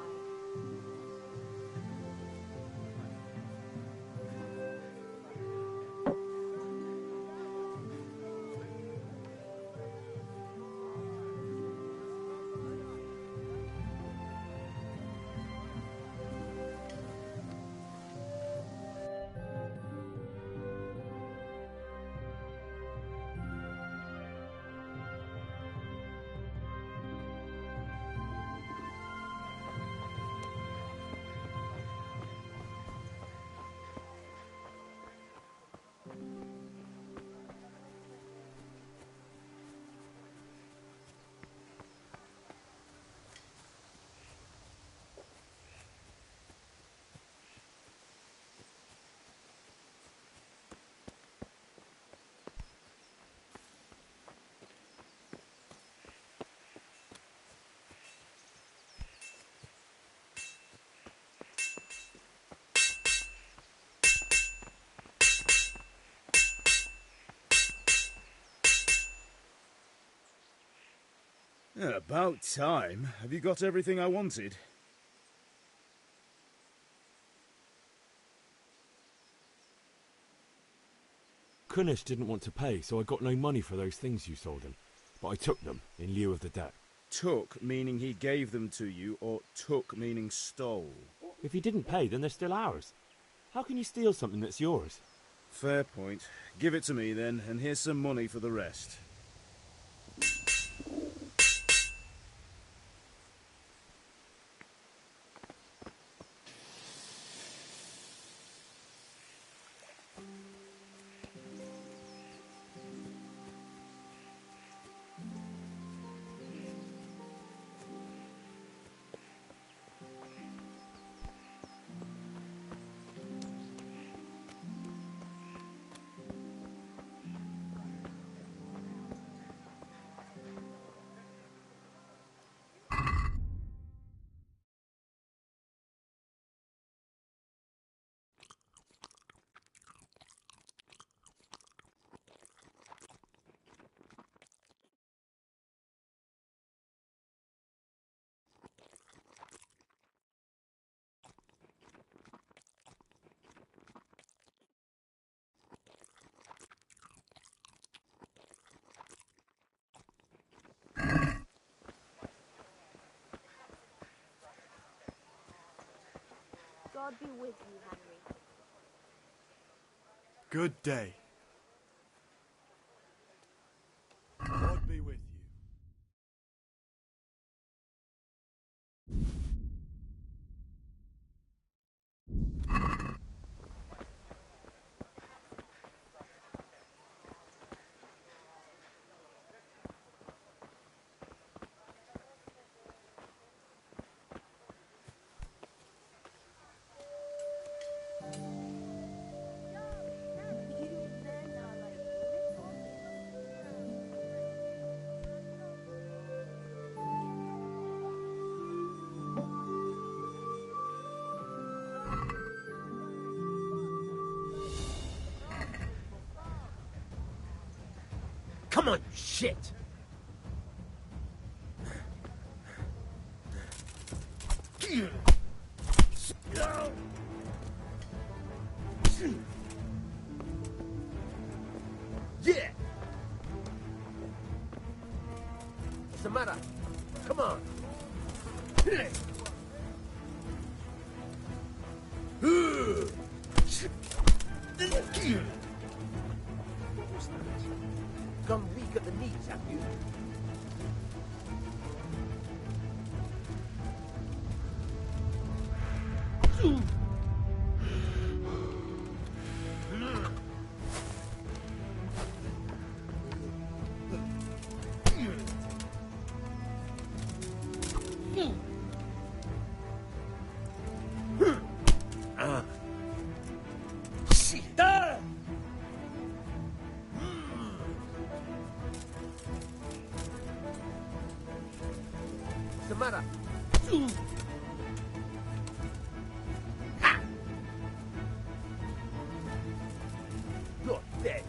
S5: Yeah, about time. Have you got everything I wanted?
S11: Kunesh didn't want to pay, so I got no money for those things you sold him. But I took them in lieu of the debt.
S5: Took meaning he gave them to you, or took meaning stole?
S11: If he didn't pay, then they're still ours. How can you steal something that's yours?
S5: Fair point. Give it to me then, and here's some money for the rest.
S13: God be with you, Henry.
S14: Good day. God be with you.
S6: Come on, you shit! Yeah! What's the matter? Come on! What was that? Gone weak at the knees, have you? What's the matter? Ha! You're dead.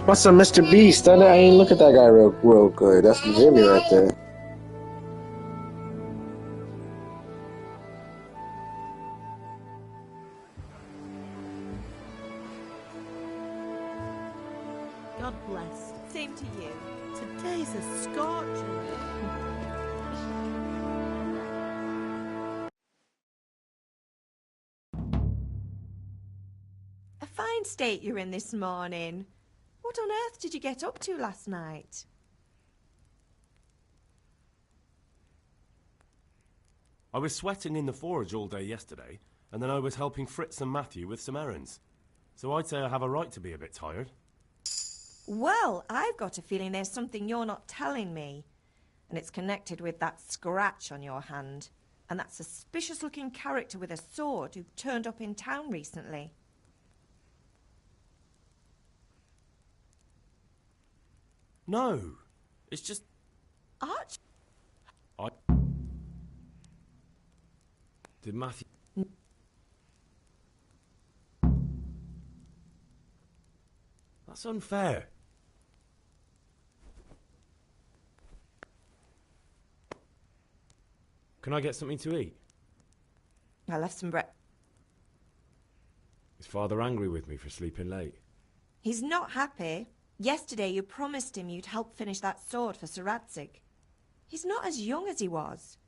S2: What's up, Mr. Beast? I ain't look at that guy real good. That's Jimmy right there.
S13: God bless.
S3: Same to you.
S13: Today's a scorcher.
S3: A fine state you're in this morning. What on earth did you get up to last night?
S7: I was sweating in the forge all day yesterday, and then I was helping Fritz and Matthew with some errands. So I'd say I have a right to be a bit tired.
S3: Well, I've got a feeling there's something you're not telling me. And it's connected with that scratch on your hand. And that suspicious-looking character with a sword who turned up in town recently.
S7: No, it's just...
S3: Arch?
S11: Did Matthew... That's unfair. Can I get something to eat?
S3: I left some bread.
S11: Is Father angry with me for sleeping late?
S3: He's not happy. Yesterday you promised him you'd help finish that sword for Th3KarazyK. He's not as young as he was.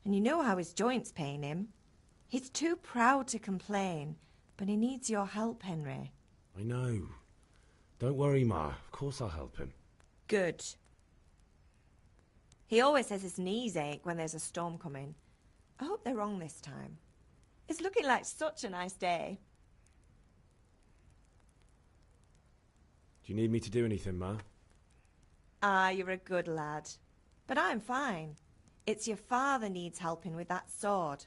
S3: And you know how his joints pain him. He's too proud to complain, but he needs your help, Henry.
S11: I know. Don't worry, Ma. Of course I'll help him.
S3: Good. He always says his knees ache when there's a storm coming. I hope they're wrong this time. It's looking like such a nice day.
S11: Do you need me to do anything, Ma?
S3: Ah, you're a good lad. But I'm fine. It's your father needs helping with that sword.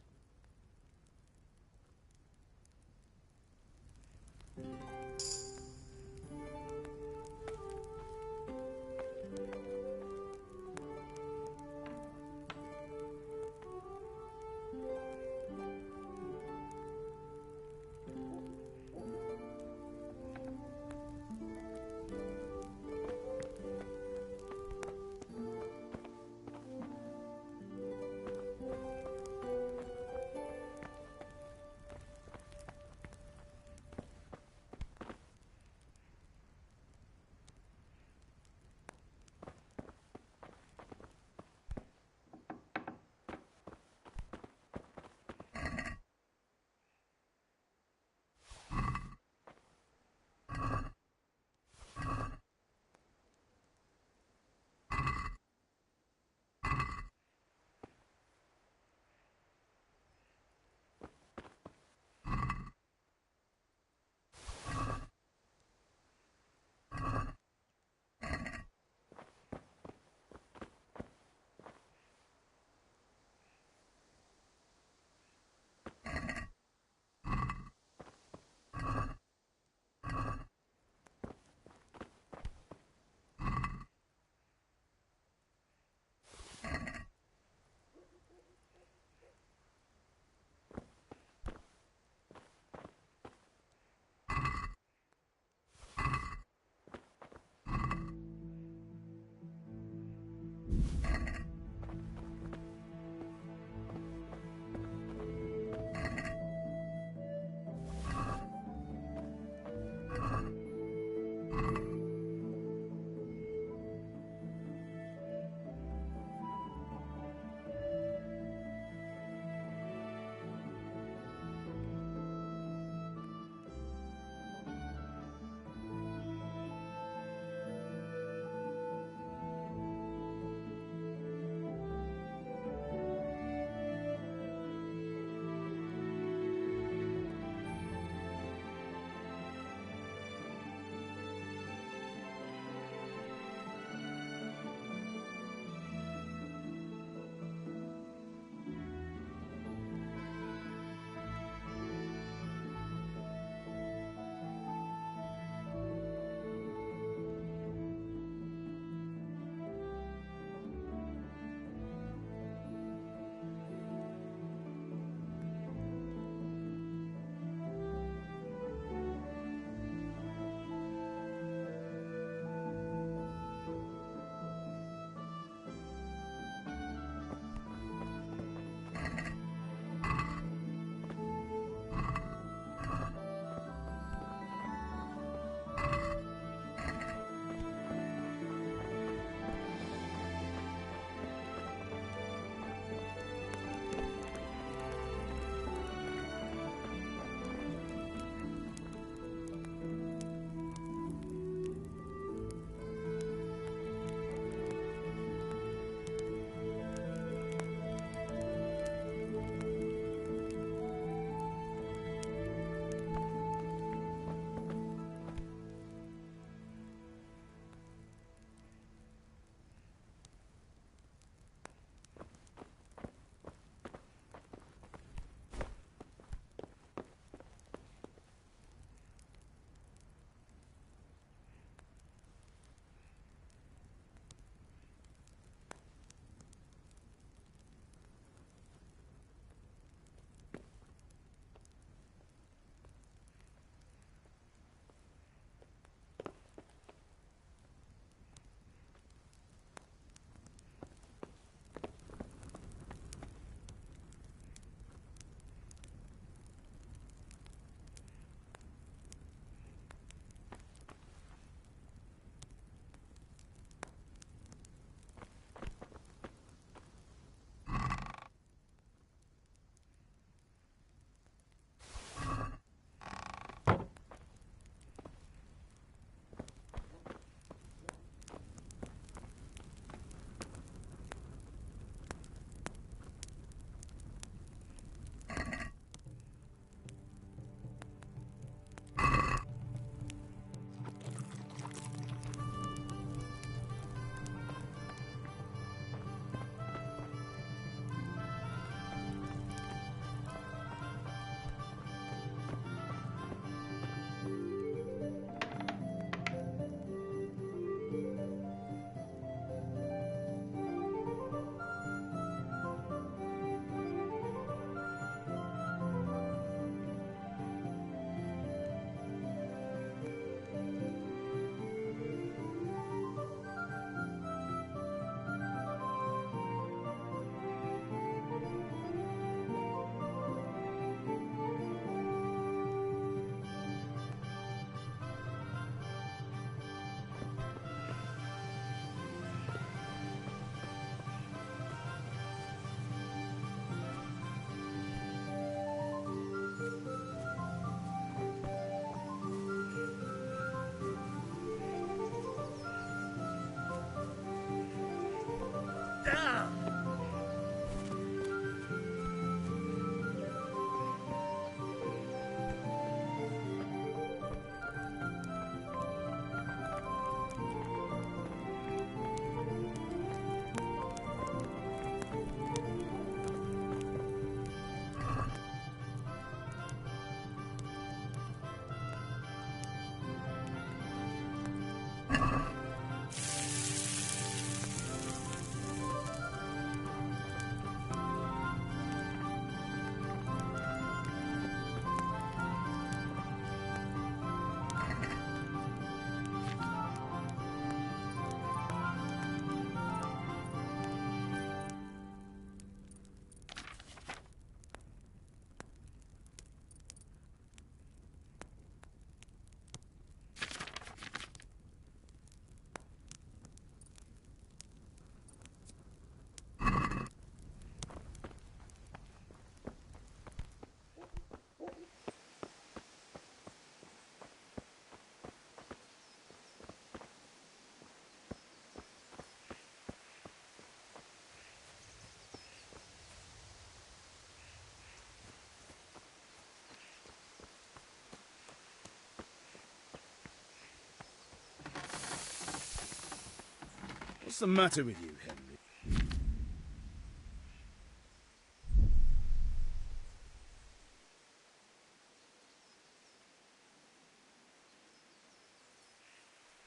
S5: What's the matter with you, Henry?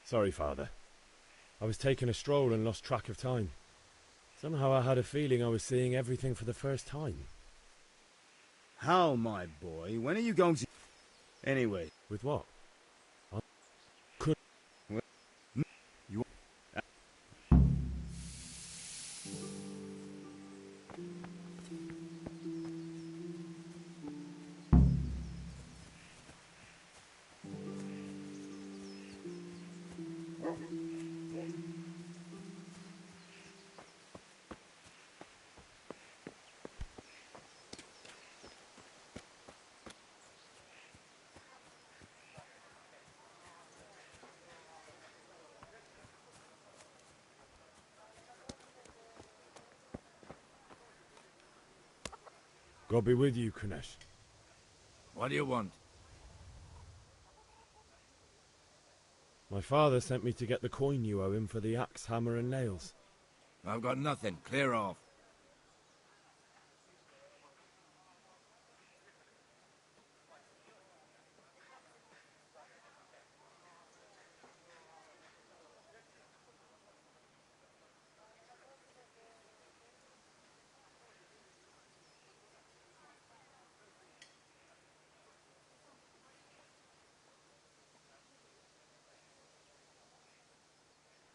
S11: Sorry, Father. I was taking a stroll and lost track of time. Somehow I had a feeling I was seeing everything for the first time.
S5: Hal, my boy, when are you going to... Anyway.
S11: With what?
S5: You...
S11: God be with you, Kunesh.
S6: What do you want?
S11: My father sent me to get the coin you owe him for the axe, hammer and nails.
S6: I've got nothing. Clear off.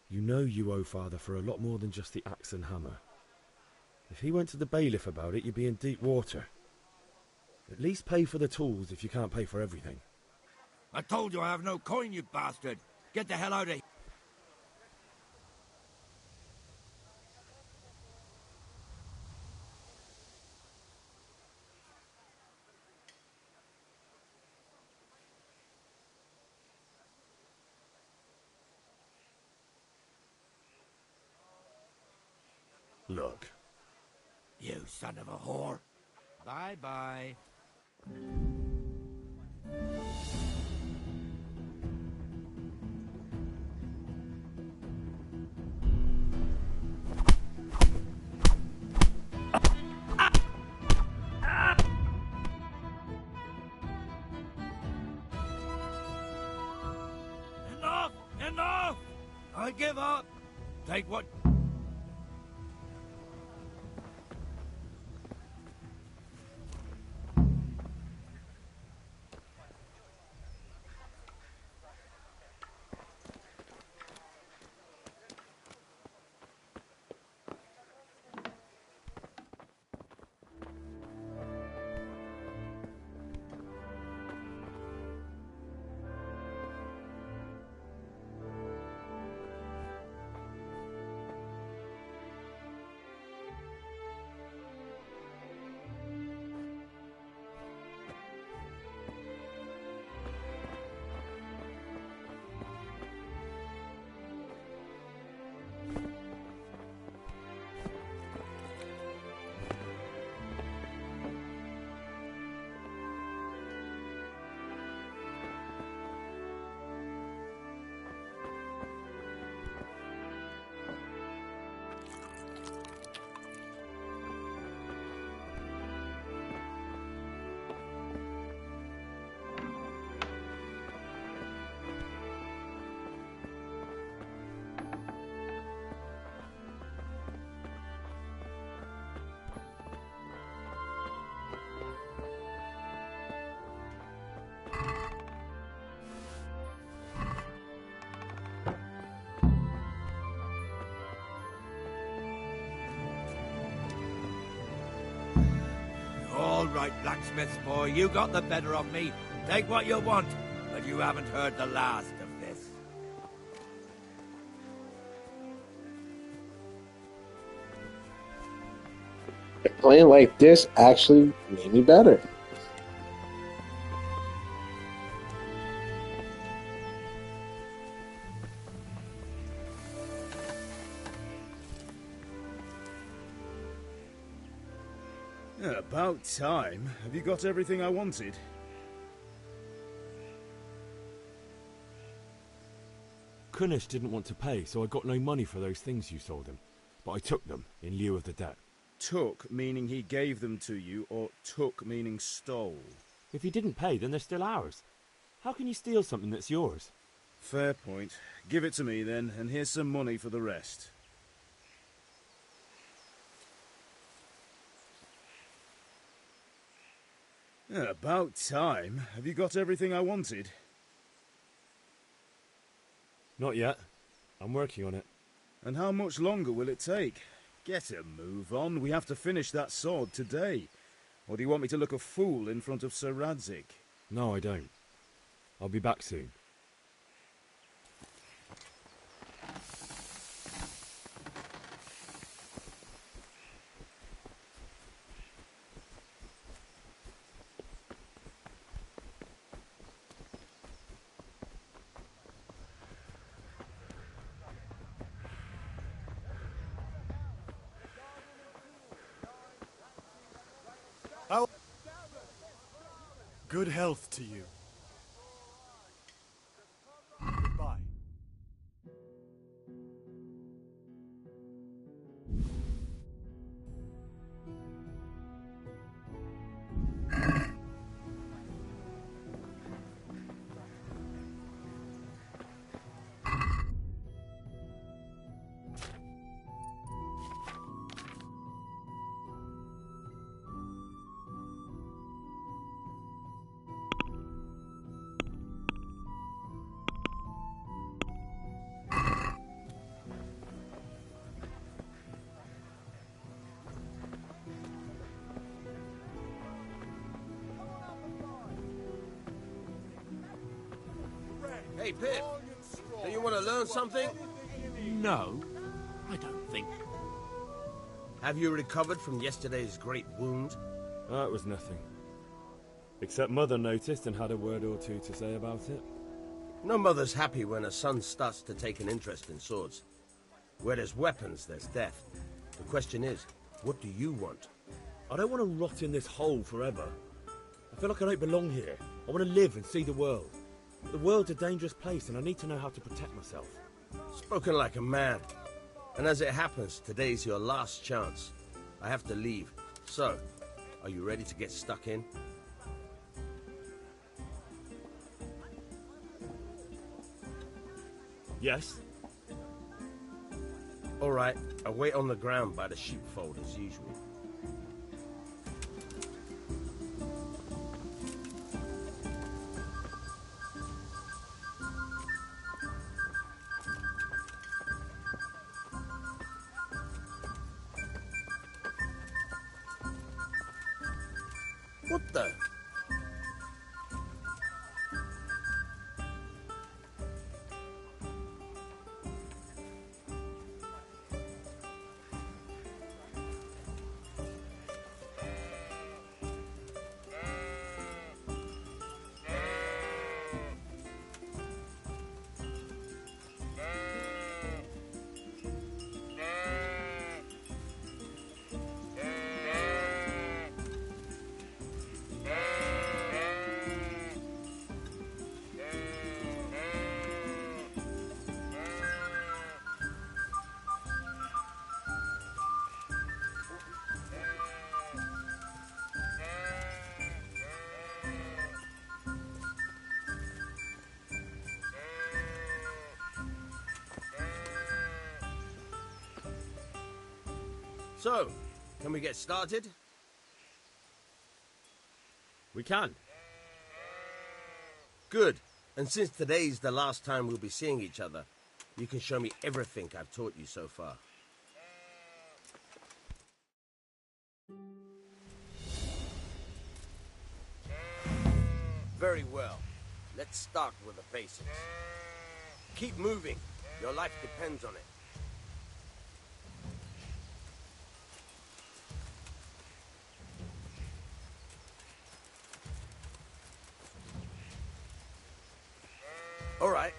S11: You know you owe Father for a lot more than just the axe and hammer. If he went to the bailiff about it, you'd be in deep water. At least pay for the tools if you can't pay for everything.
S6: I told you I have no coin, you bastard! Get the hell out of here!
S7: Look.
S6: You son of a whore! Bye-bye. Enough! Enough! I give up! Take what... All right, blacksmith's boy, you got the better of me. Take what you want, but you haven't heard the last of this.
S2: Playing like this actually made me better.
S5: About time. Have you got everything I wanted?
S11: Kunish didn't want to pay, so I got no money for those things you sold him. But I took them in lieu of the debt.
S5: Took, meaning he gave them to you, or took, meaning stole?
S11: If he didn't pay, then they're still ours. How can you steal something that's yours?
S5: Fair point. Give it to me then, and here's some money for the rest. About time. Have you got everything I wanted?
S11: Not yet. I'm working on it.
S5: And how much longer will it take? Get a move on. We have to finish that sword today. Or do you want me to look a fool in front of Sir Radzik?
S11: No, I don't. I'll be back soon.
S14: Good health to you. Goodbye.
S15: Hey, Pip, do you want to learn something?
S9: No, I don't think.
S15: Have you recovered from yesterday's great wound?
S11: It was nothing. Except Mother noticed and had a word or two to say about it.
S15: No mother's happy when a son starts to take an interest in swords. Where there's weapons, there's death. The question is, what do you want?
S9: I don't want to rot in this hole forever. I feel like I don't belong here. I want to live and see the world. The world's a dangerous place and I need to know how to protect myself.
S15: Spoken like a man. And as it happens, today's your last chance. I have to leave. So, are you ready to get stuck in?
S9: Yes.
S15: All right, I'll wait on the ground by the sheepfold as usual. What the? So, can we get started?
S9: We can.
S15: Good. And since today's the last time we'll be seeing each other, you can show me everything I've taught you so far. Very well. Let's start with the basics. Keep moving. Your life depends on it.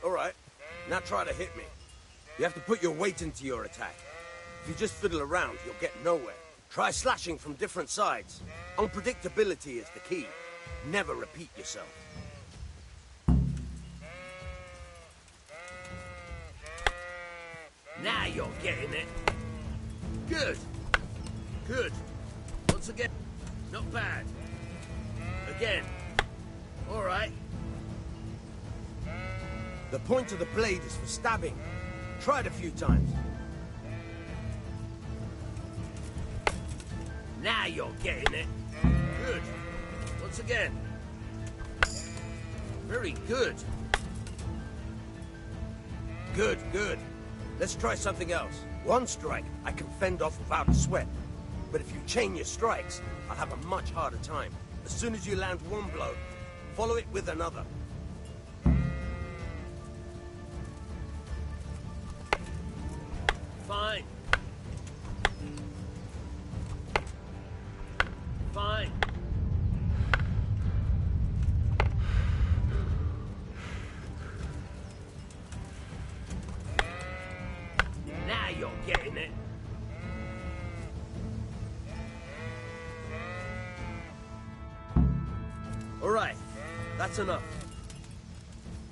S15: All right. Now try to hit me. You have to put your weight into your attack. If you just fiddle around, you'll get nowhere. Try slashing from different sides. Unpredictability is the key. Never repeat yourself. Now you're getting it. Good. Good. Once again. Not bad. Again. All right. The point of the blade is for stabbing. Try it a few times. Now you're getting it. Good. Once again. Very good. Good, good. Let's try something else. One strike, I can fend off without a sweat. But if you chain your strikes, I'll have a much harder time. As soon as you land one blow, follow it with another. Fine. Fine. Now you're getting it. All right, that's enough.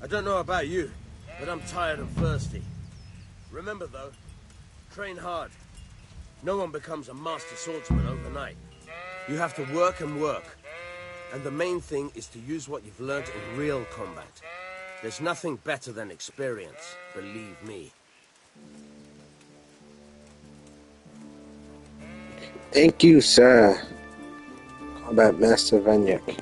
S15: I don't know about you, but I'm tired and thirsty. Remember though, train hard. No one becomes a master swordsman overnight. You have to work and work. And the main thing is to use what you've learned in real combat. There's nothing better than experience, believe me.
S2: Thank you, sir. Combat Master Vanyek.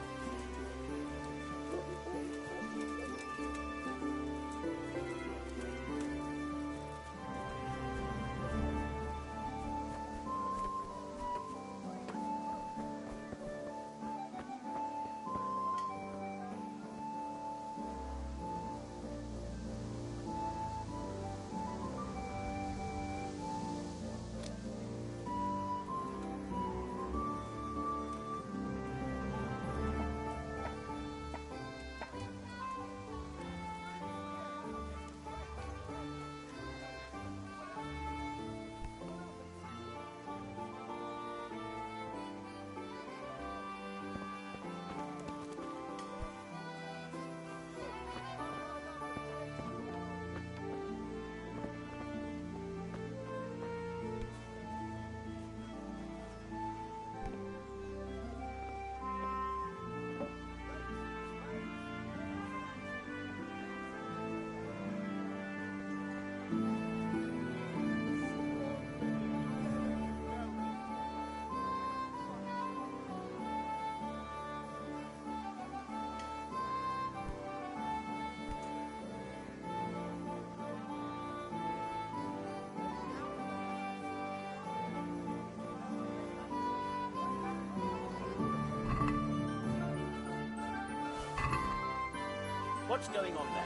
S16: What's going on there?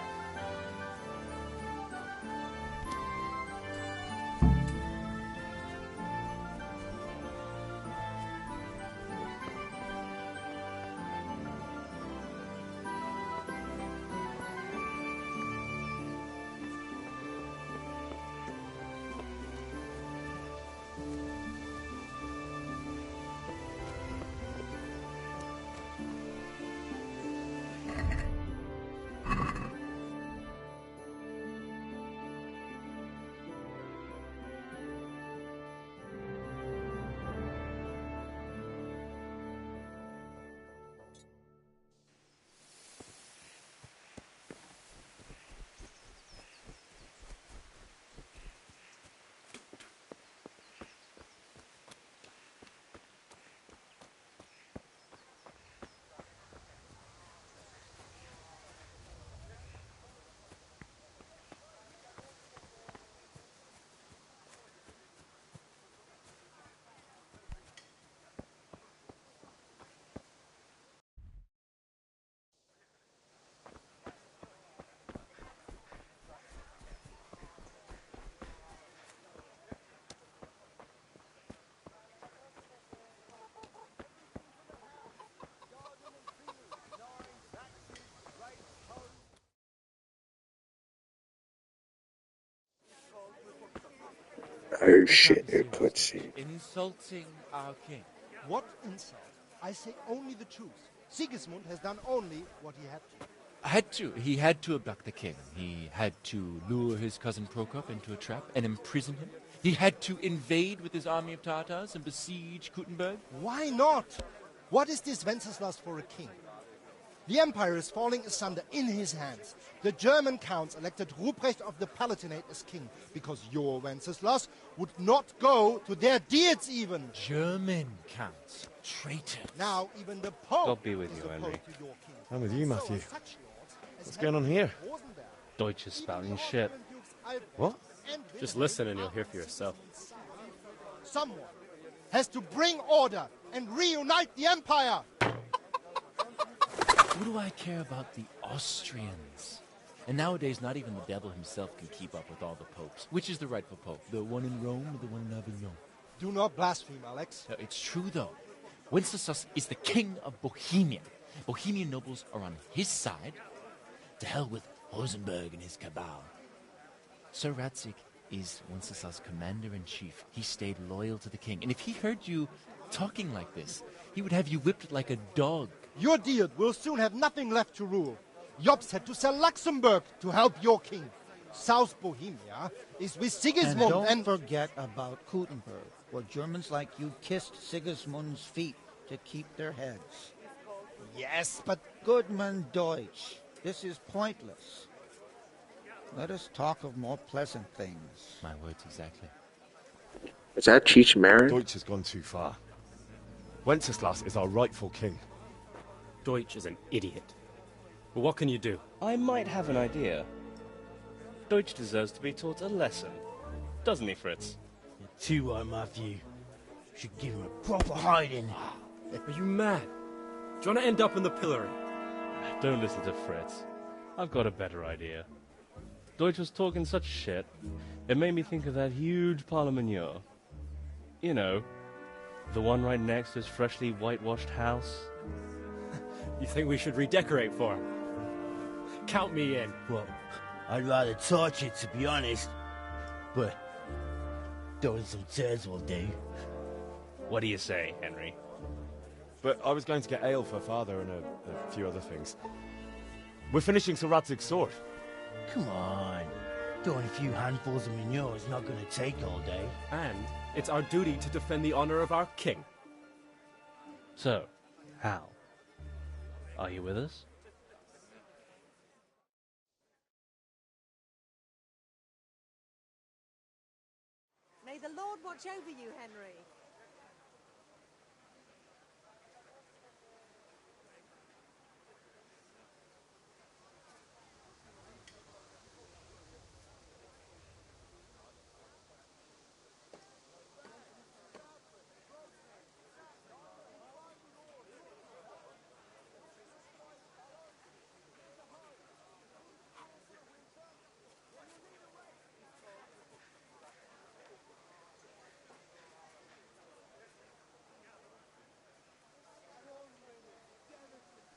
S2: Oh shit, a cutscene.
S17: Insulting our king.
S18: What insult? I say only the truth. Sigismund has done only what he had to.
S17: He had to abduct the king. He had to lure his cousin Prokop into a trap and imprison him. He had to invade with his army of Tatars and besiege Kuttenberg.
S18: Why not? What is this Wenceslas for a king? The empire is falling asunder in his hands. The German counts elected Ruprecht of the Palatinate as king because your Wenceslas would not go to their deeds even.
S17: German counts. Traitors.
S18: Now even the Pope
S11: God be with
S18: is
S11: you,
S18: opposed
S11: Henry.
S18: to your king.
S11: I'm with you, Matthew.
S18: So such lords as
S11: What's going on here?
S18: Rosenberg,
S11: Deutsch is spouting shit.
S18: What?
S11: Just listen and you'll hear for yourself.
S18: Someone has to bring order and reunite the empire.
S17: What do I care about the Austrians? And nowadays, not even the devil himself can keep up with all the popes. Which is the rightful pope? The one in Rome or the one in Avignon?
S18: Do not blaspheme, Alex.
S17: No, it's true, though. Wenceslas is the king of Bohemia. Bohemian nobles are on his side. To hell with Rosenberg and his cabal. Sir Radzik is Wenceslas' commander-in-chief. He stayed loyal to the king. And if he heard you talking like this, he would have you whipped like a dog.
S18: Your deal will soon have nothing left to rule. Jobst had to sell Luxembourg to help your king. South Bohemia is with Sigismund
S19: and don't forget about Kuttenberg, where Germans like you kissed Sigismund's feet to keep their heads.
S18: Yes, but...
S19: Goodman Deutsch, this is pointless. Let us talk of more pleasant things.
S17: My words exactly.
S2: Is that Cheech Marin?
S11: Deutsch has gone too far. Wenceslas is our rightful king.
S20: Deutsch is an idiot. But what can you do?
S21: I might have an idea. Deutsch deserves to be taught a lesson. Doesn't he, Fritz?
S6: You're too right, Matthew. Should give him a proper hiding.
S20: Are you mad? Do you want to end up in the pillory?
S21: Don't listen to Fritz. I've got a better idea. Deutsch was talking such shit, it made me think of that huge Parlement. You know, the one right next to his freshly whitewashed house.
S20: You think we should redecorate for him? Count me in.
S6: Well, I'd rather torch it, to be honest. But throwing some tears will do.
S21: What do you say, Henry?
S11: But I was going to get ale for father and a few other things. We're finishing Sir Radzig's sword.
S6: Come on. Throwing a few handfuls of manure is not going to take all day.
S20: And it's our duty to defend the honor of our king.
S21: So, Hal, are you with us?
S13: May the Lord watch over you, Henry.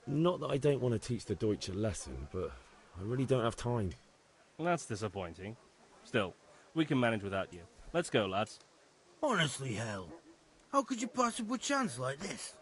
S11: Not that I don't want to teach the Deutsch a lesson, but I really don't have time.
S21: Well, that's disappointing. Still, we can manage without you. Let's go, lads.
S6: Honestly, Hal, how could you possibly chance like this?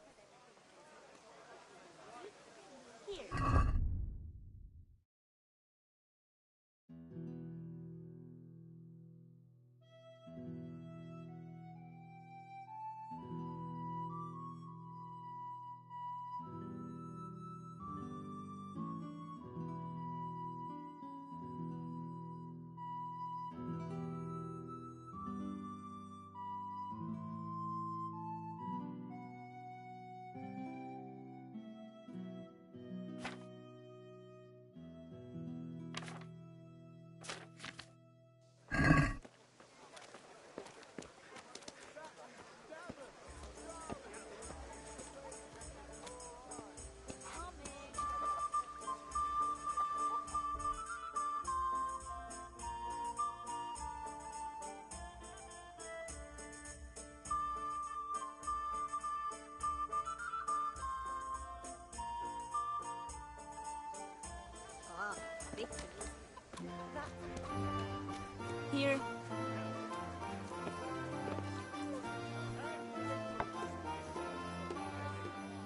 S3: Here.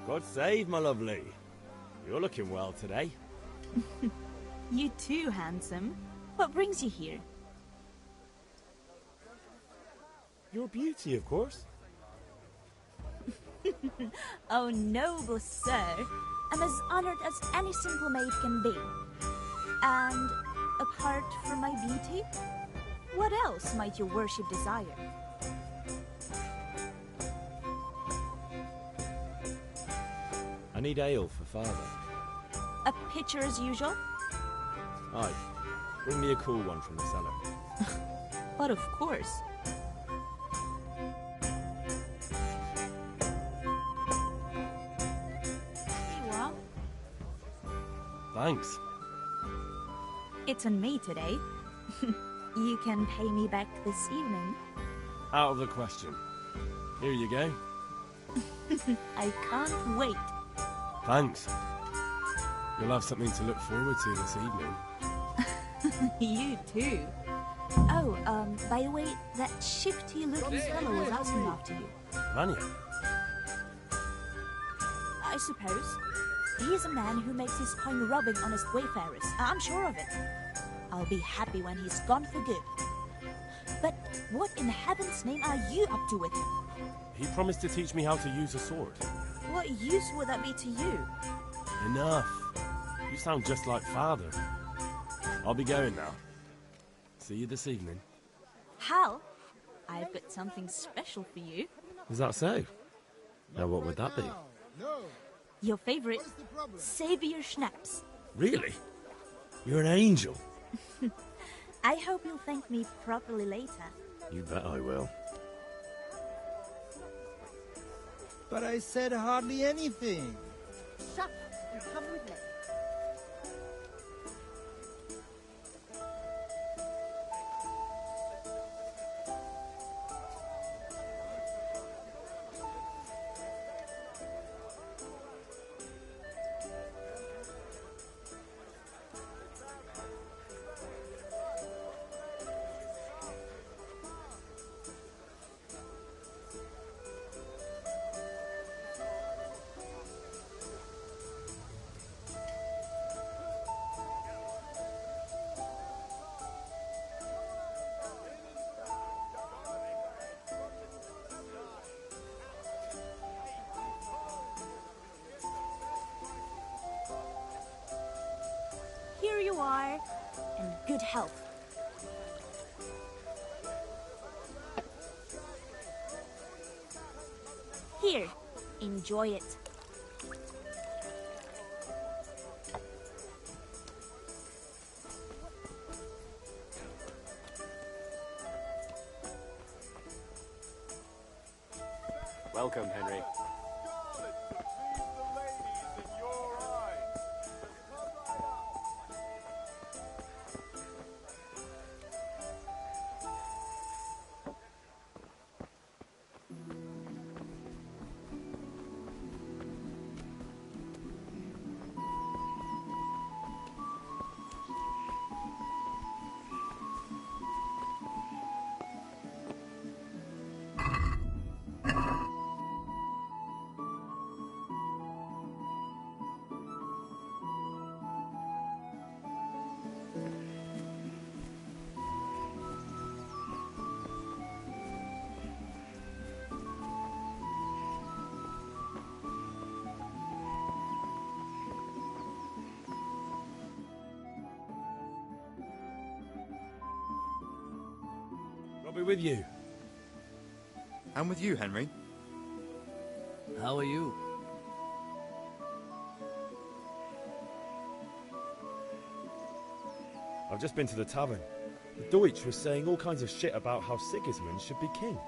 S11: God save, my lovely. You're looking well today.
S8: You too, handsome. What brings you here?
S9: Your beauty, of course.
S8: Oh, noble sir. I'm as honored as any simple maid can be. And apart from my beauty, what else might your worship desire?
S9: I need ale for father.
S8: A pitcher as usual?
S9: Aye. Bring me a cool one from the cellar.
S8: But of course. Here you are.
S7: Thanks.
S8: It's on me today. You can pay me back this evening.
S7: Out of the question. Here you go.
S8: I can't wait.
S7: Thanks. You'll have something to look forward to this evening.
S8: You too. Oh, by the way, that shifty-looking fellow was asking after you.
S7: Vanya?
S8: I suppose. He's a man who makes his coin robbing honest wayfarers. I'm sure of it. I'll be happy when he's gone for good. But what in heaven's name are you up to with him?
S7: He promised to teach me how to use a sword.
S8: What use would that be to you?
S7: Enough. You sound just like father. I'll be going now. See you this evening.
S8: Hal, I've got something special for you.
S9: Is that so? Now what would that be?
S8: Your favorite Savior Schnapps.
S9: Really? You're an angel.
S8: I hope you'll thank me properly later.
S9: You bet I will.
S19: But I said hardly anything.
S13: Shut up and come with me.
S8: Here you are, and good health. Here, enjoy it.
S20: Welcome, Henry.
S9: I'll be with you.
S22: And with you, Henry.
S23: How are you?
S9: I've just been to the tavern. The Deutsch was saying all kinds of shit about how Sigismund should be king.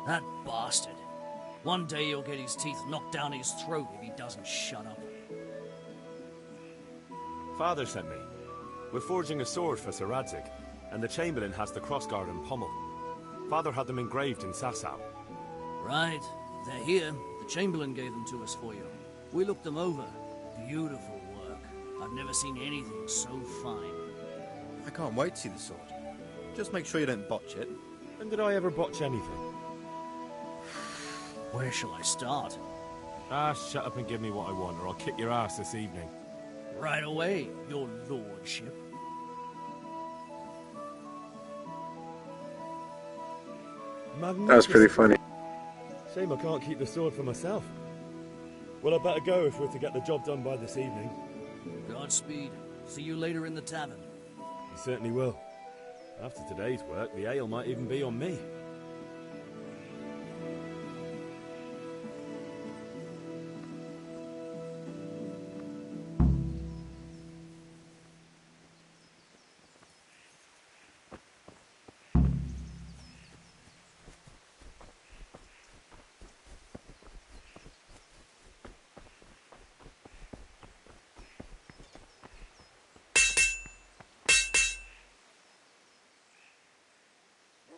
S23: That bastard. One day he'll get his teeth knocked down his throat if he doesn't shut up.
S7: Father sent me. We're forging a sword for Sir Radzik, and the Chamberlain has the crossguard and pommel. Father had them engraved in Sasau.
S23: Right. They're here. The Chamberlain gave them to us for you. We looked them over. Beautiful work. I've never seen anything so fine.
S22: I can't wait to see the sword. Just make sure you don't botch it.
S9: When did I ever botch anything?
S23: Where shall I start?
S7: Shut up and give me what I want, or I'll kick your ass this evening.
S23: Right away, your lordship.
S2: That was pretty funny.
S9: Shame I can't keep the sword for myself. Well, I better go if we're to get the job done by this evening.
S23: Godspeed. See you later in the tavern.
S9: You certainly will. After today's work, the ale might even be on me.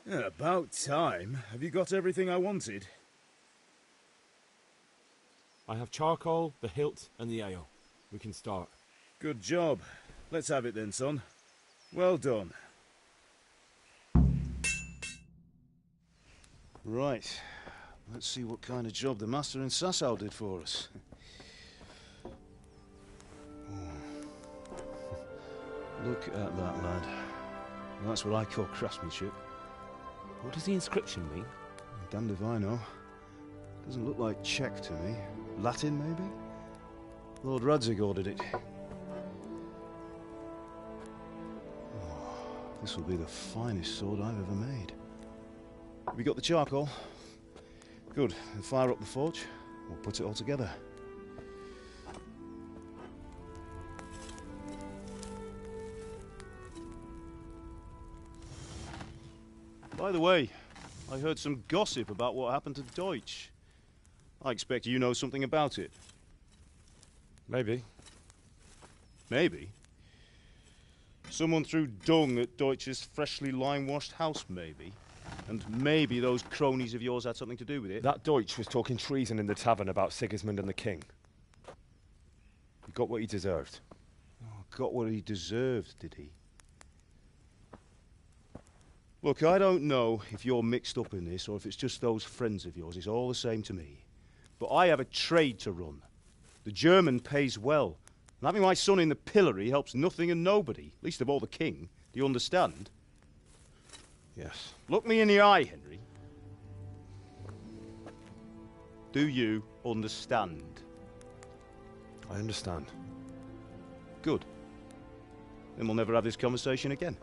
S5: Yeah, about time. Have you got everything I wanted?
S9: I have charcoal, the hilt, and the ale. We can start.
S5: Good job. Let's have it then, son. Well done. Right. Let's see what kind of job the master in Sasau did for us. Look at that, lad. That's what I call craftsmanship.
S9: What does the inscription mean?
S5: Damned if I know. Doesn't look like Czech to me. Latin, maybe? Lord Radzig ordered it. Oh, this will be the finest sword I've ever made. Have you got the charcoal? Good. Then fire up the forge. We'll put it all together. By the way, I heard some gossip about what happened to Deutsch. I expect you know something about it.
S9: Maybe.
S5: Maybe? Someone threw dung at Deutsch's freshly lime-washed house, maybe? And maybe those cronies of yours had something to do with it?
S9: That Deutsch was talking treason in the tavern about Sigismund and the king. He got what he deserved.
S5: Oh, got what he deserved, did he? Look, I don't know if you're mixed up in this or if it's just those friends of yours. It's all the same to me. But I have a trade to run. The German pays well. And having my son in the pillory helps nothing and nobody, least of all the king. Do you understand?
S9: Yes.
S5: Look me in the eye, Henry. Do you understand?
S9: I understand.
S5: Good. Then we'll never have this conversation again.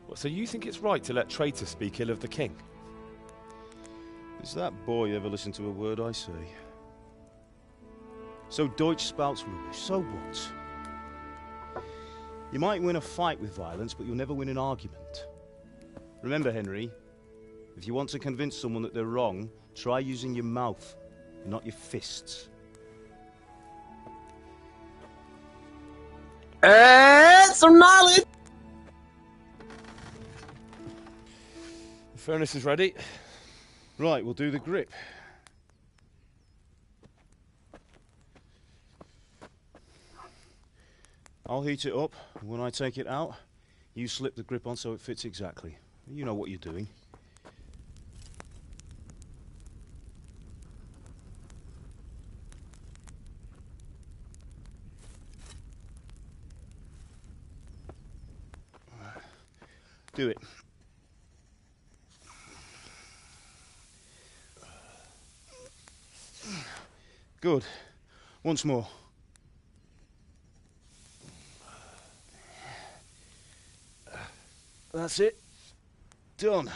S9: What, so you think it's right to let traitors speak ill of the king?
S5: Does that boy ever listen to a word I say? So Deutsch spouts rubbish, so what? You might win a fight with violence, but you'll never win an argument. Remember, Henry, if you want to convince someone that they're wrong, try using your mouth, and not your fists.
S2: Some knowledge!
S9: The furnace is ready.
S5: Right, we'll do the grip. I'll heat it up, and when I take it out, you slip the grip on so it fits exactly. You know what you're doing. Do it. Good. Once more. That's it. Done.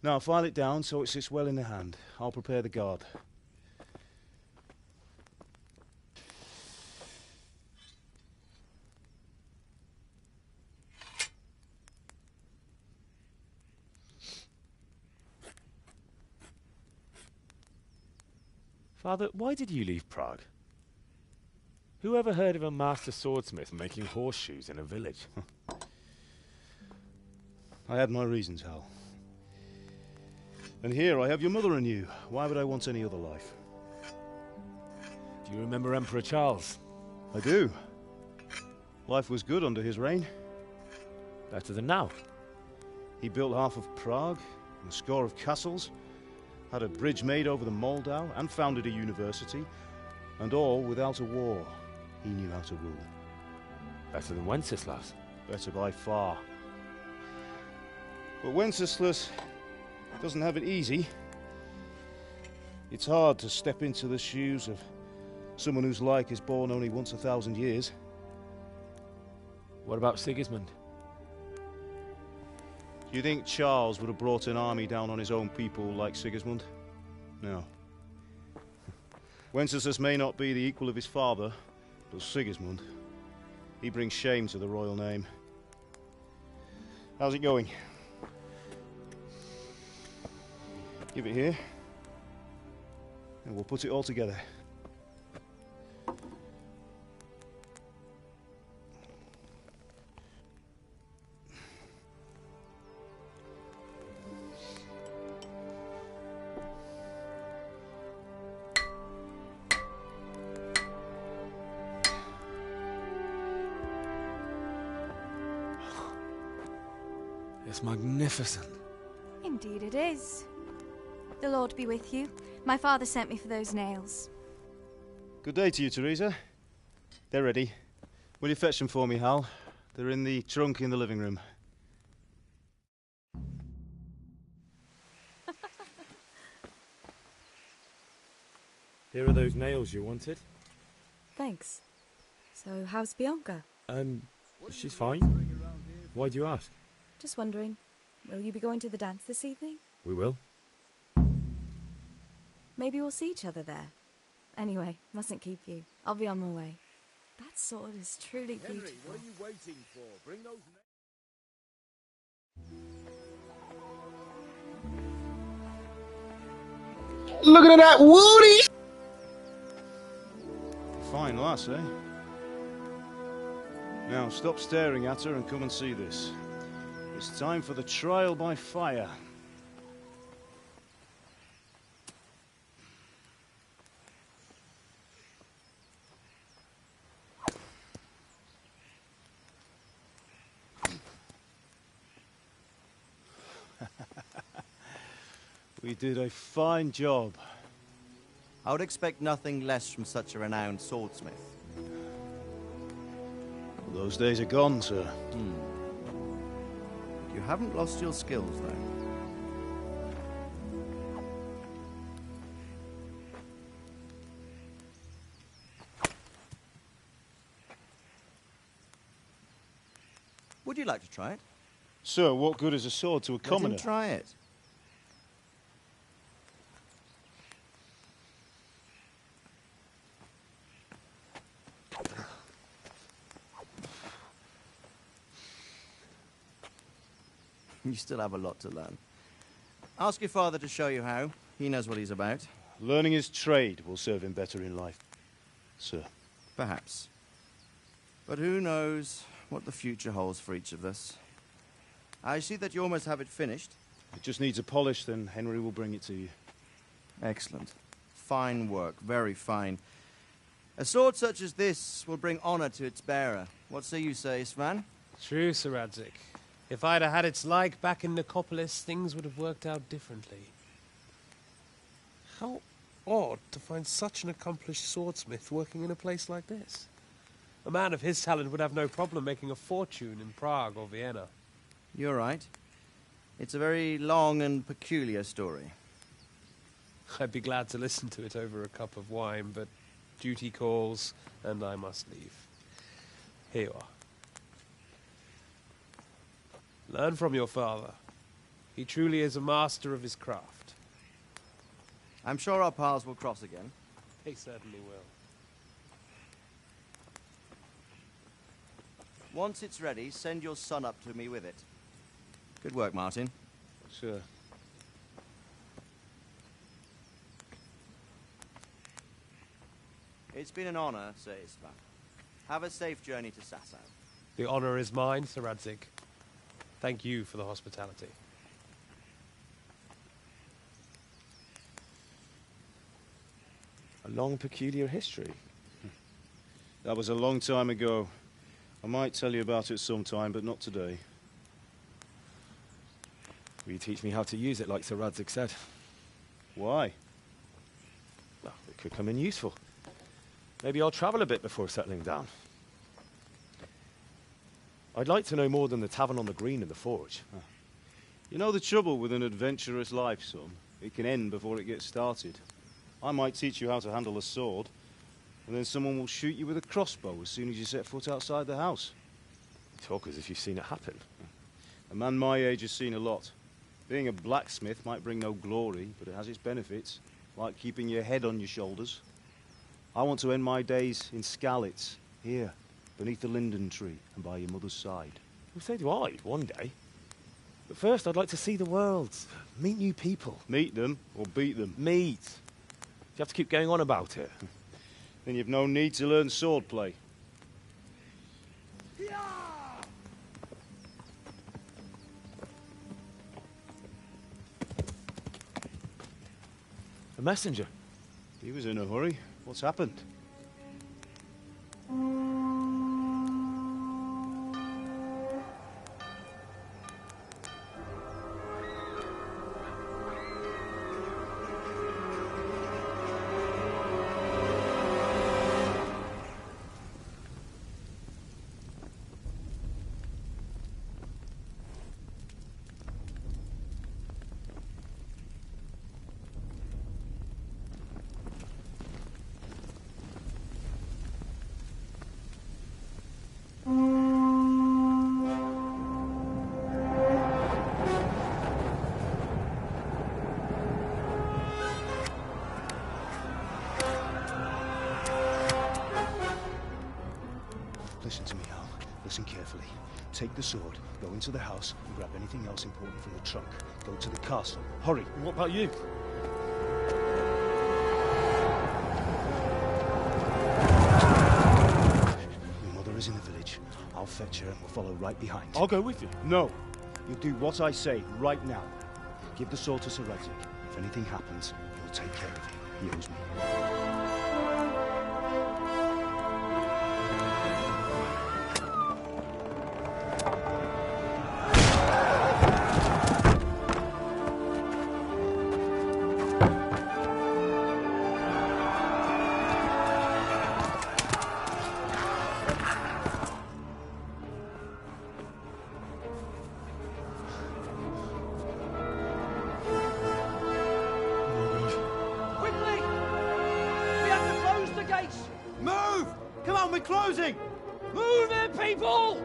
S5: Now file it down so it sits well in the hand. I'll prepare the guard.
S9: Father, why did you leave Prague? Who ever heard of a master swordsmith making horseshoes in a village?
S5: I had my reasons, Hal. And here I have your mother and you. Why would I want any other life?
S9: Do you remember Emperor Charles?
S5: I do. Life was good under his reign.
S9: Better than now.
S5: He built half of Prague, and a score of castles, had a bridge made over the Moldau, and founded a university. And all without a war. He knew how to rule.
S11: Better than Wenceslas.
S5: Better by far. But Wenceslas doesn't have it easy. It's hard to step into the shoes of someone whose like is born only once 1,000 years.
S11: What about Sigismund?
S5: Do you think Charles would have brought an army down on his own people like Sigismund? No. Wenceslas may not be the equal of his father, but Sigismund, he brings shame to the royal name. How's it going? Give it here, and we'll put it all together.
S11: It's magnificent.
S1: Indeed it is. The Lord be with you. My father sent me for those nails.
S5: Good day to you, Teresa. They're ready. Will you fetch them for me, Hal? They're in the trunk in the living room.
S11: Here are those nails you wanted.
S10: Thanks. So, how's Bianca?
S11: She's fine. Why do you ask?
S10: Just wondering, will you be going to the dance this evening?
S11: We will.
S10: Maybe we'll see each other there. Anyway, mustn't keep you. I'll be on my way. That sword is truly
S5: Henry,
S10: beautiful.
S5: what are you waiting for? Bring those
S2: Looking at that Woody!
S5: Fine lass, eh? Now, stop staring at her and come and see this. It's time for the trial by fire. We did a fine job.
S22: I would expect nothing less from such a renowned swordsmith.
S5: Well, those days are gone, sir.
S22: You haven't lost your skills, though. Would you like to try it?
S5: Sir, what good is a sword to a commoner?
S22: Let him try it. You still have a lot to learn. Ask your father to show you how. He knows what he's about.
S5: Learning his trade will serve him better in life, sir.
S22: Perhaps. But who knows what the future holds for each of us. I see that you almost have it finished.
S5: It just needs a polish, then Henry will bring it to you.
S22: Excellent. Fine work, very fine. A sword such as this will bring honor to its bearer. What say you, Svan?
S12: True, Sir Radzik. If I'd have had its like back in Nicopolis, things would have worked out differently. How odd to find such an accomplished swordsmith working in a place like this. A man of his talent would have no problem making a fortune in Prague or Vienna.
S22: You're right. It's a very long and peculiar story.
S12: I'd be glad to listen to it over a cup of wine, but duty calls, and I must leave. Here you are. Learn from your father. He truly is a master of his craft.
S22: I'm sure our paths will cross again.
S12: He certainly will.
S22: Once it's ready, send your son up to me with it. Good work, Martin.
S5: Sir.
S22: It's been an honor, Sir Isvan. Have a safe journey to Sasau.
S12: The honor is mine, Sir Radzik. Thank you for the hospitality.
S11: A long, peculiar history.
S5: That was a long time ago. I might tell you about it sometime, but not today.
S11: Will you teach me how to use it, like Sir Radzik said?
S5: Why?
S11: Well, it could come in useful. Maybe I'll travel a bit before settling down. I'd like to know more than the tavern on the green and the forge.
S5: You know the trouble with an adventurous life, son? It can end before it gets started. I might teach you how to handle a sword, and then someone will shoot you with a crossbow as soon as you set foot outside the house.
S11: You talk as if you've seen it happen.
S5: A man my age has seen a lot. Being a blacksmith might bring no glory, but it has its benefits, like keeping your head on your shoulders. I want to end my days in Skalitz, here, beneath the linden tree and by your mother's side.
S11: Well, so do I, one day. But first, I'd like to see the world, meet new people.
S5: Meet them or beat them?
S11: Meet. You have to keep going on about it.
S5: Then you've no need to learn swordplay.
S11: A messenger.
S5: He was in a hurry. What's happened? Listen to me, Hal. Listen carefully. Take the sword, go into the house, and grab anything else important from the trunk. Go to the castle. Hurry.
S11: And what about you?
S5: Your mother is in the village. I'll fetch her and we'll follow right behind.
S11: I'll go with you.
S5: No. You'll do what I say right now. Give the sword to Th3K. If anything happens, he'll take care of you. He owes me.
S22: Move! Come on, we're closing!
S23: Move it, people!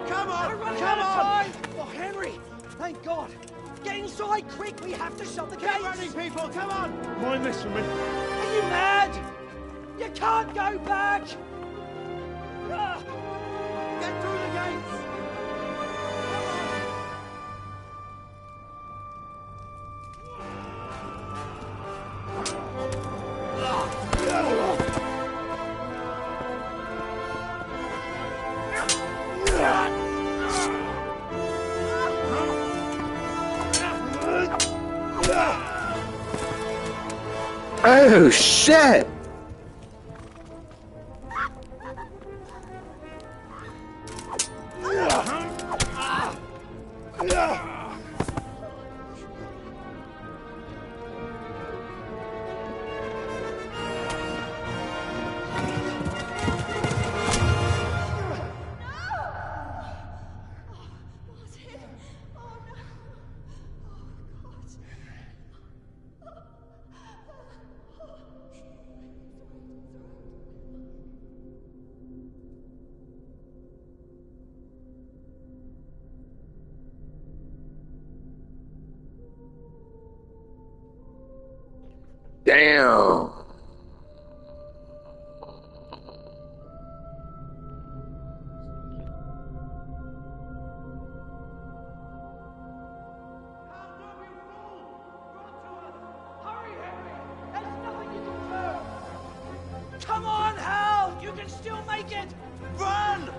S22: Come on!
S23: We're running
S22: Come
S23: out of
S22: on!
S23: time! Oh, Henry! Thank God! Get inside, quick! We have to shut the gates!
S22: Keep running, people! Come on!
S11: Mind this for me.
S23: Are you mad? You can't go back! Ah.
S22: Get through the gates!
S2: Oh shit! Damn.
S23: Come on, Hal! You can still make it!
S22: Run!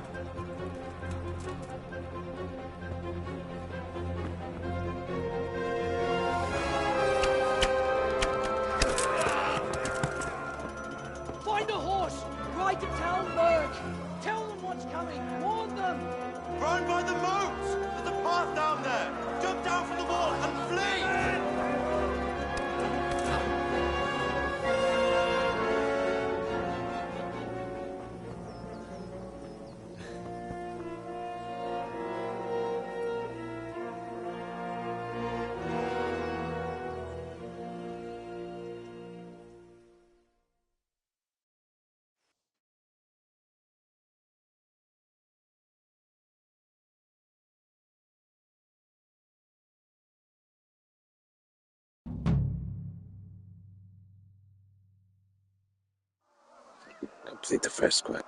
S23: Find a horse! Ride to Talmberg! Tell them what's coming! Warn them!
S22: Run by the moat! There's a path down there! Jump down from the wall and flee!
S2: complete the first quest.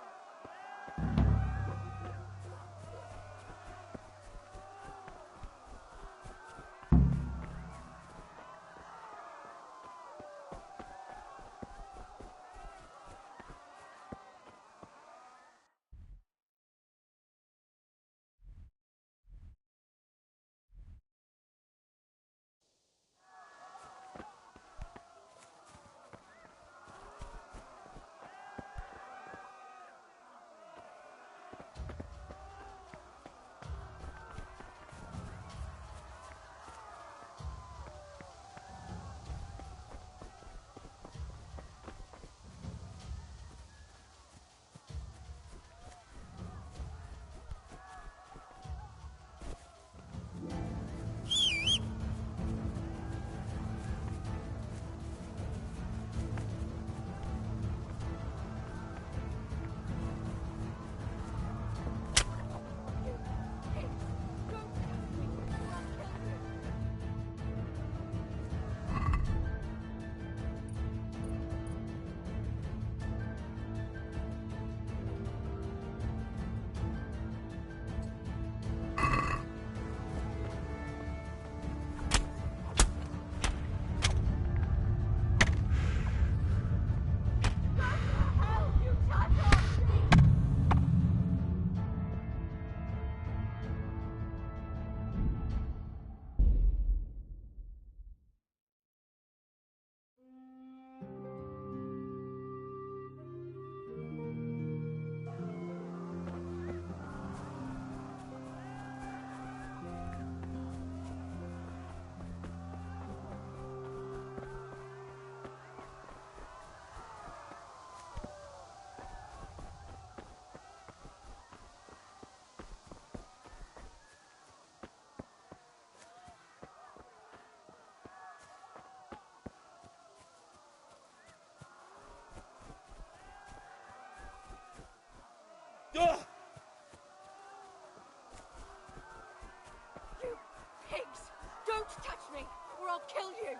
S4: You pigs! Don't touch me, or I'll kill you!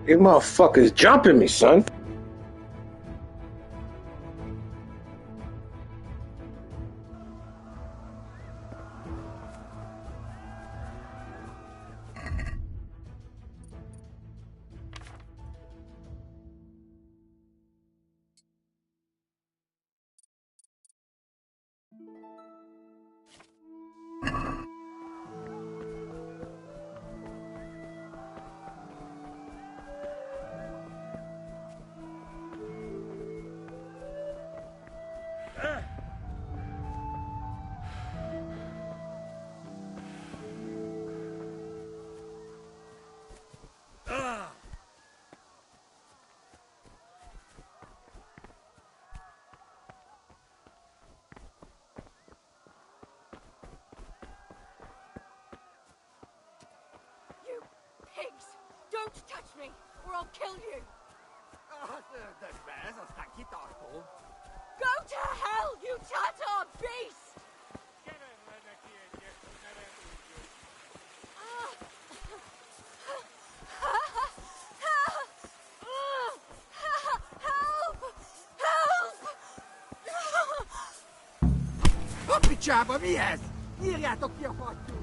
S2: You motherfuckers jumping me, son.
S4: Don't touch me, or I'll kill you! Go to hell, you Tatar beast!
S6: picsába, mi ez? Írjátok ki a fattyút!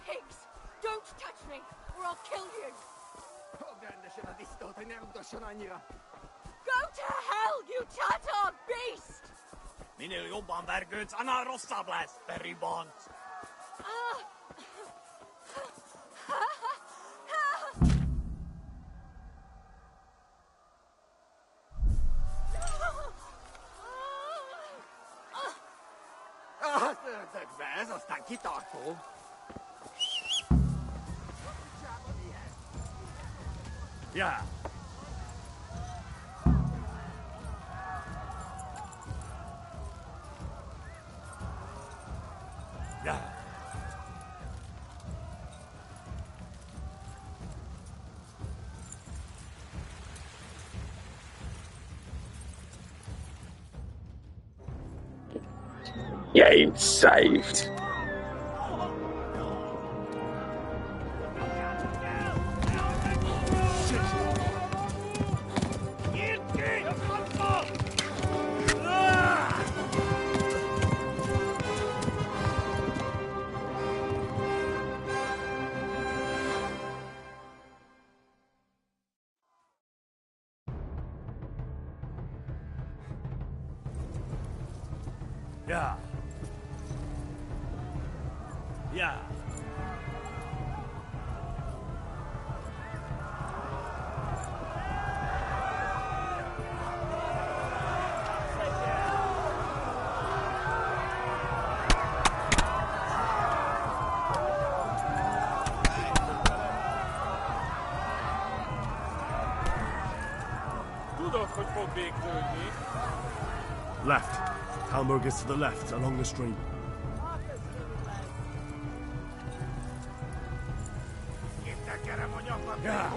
S4: Pigs! Don't touch me, or I'll kill you! Go to hell, you Tatar beast!
S14: Minul jobban vergődsz, annál rosszabb lesz, Feribont!
S6: Szördök be, ez aztán kitartó!
S14: Ja! Ja!
S15: You ain't saved.
S14: Ja! Ja!
S21: Tudod, hogy fog végződni?
S7: Left. Talmberg is to the left, along the stream.
S14: Ja!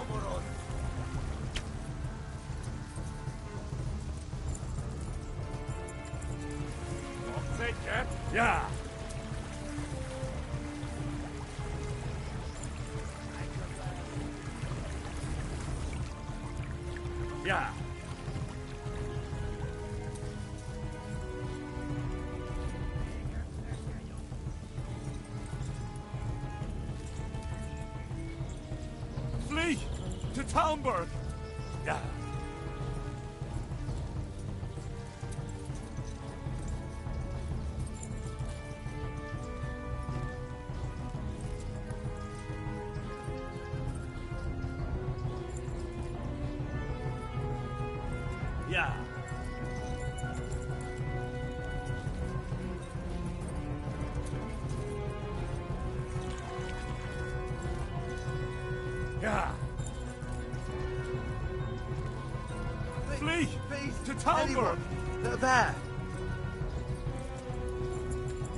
S21: Kapsz egyet?
S14: Ja! Ja!
S7: Flee! To Talmberg!
S14: Ja! Ja! Ja!
S7: Flee! To Talmberg!
S6: There!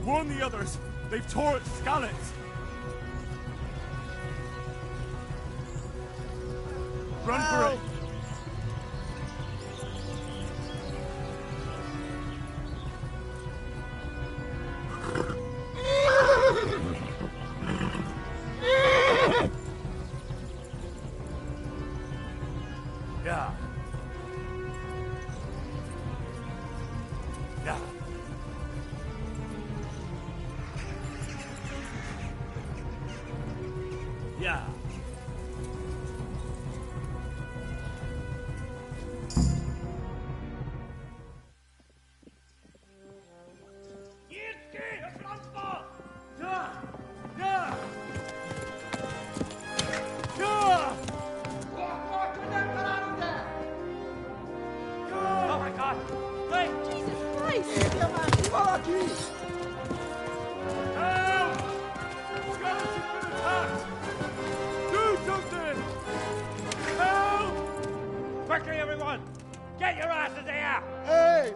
S7: Warn the others! They've tore its scallops! Run for it!
S14: Ja! Ja!
S6: Help! Skeleton's been attacked! Do something! Help!
S14: Quickly, everyone! Get your asses here!
S6: Hey!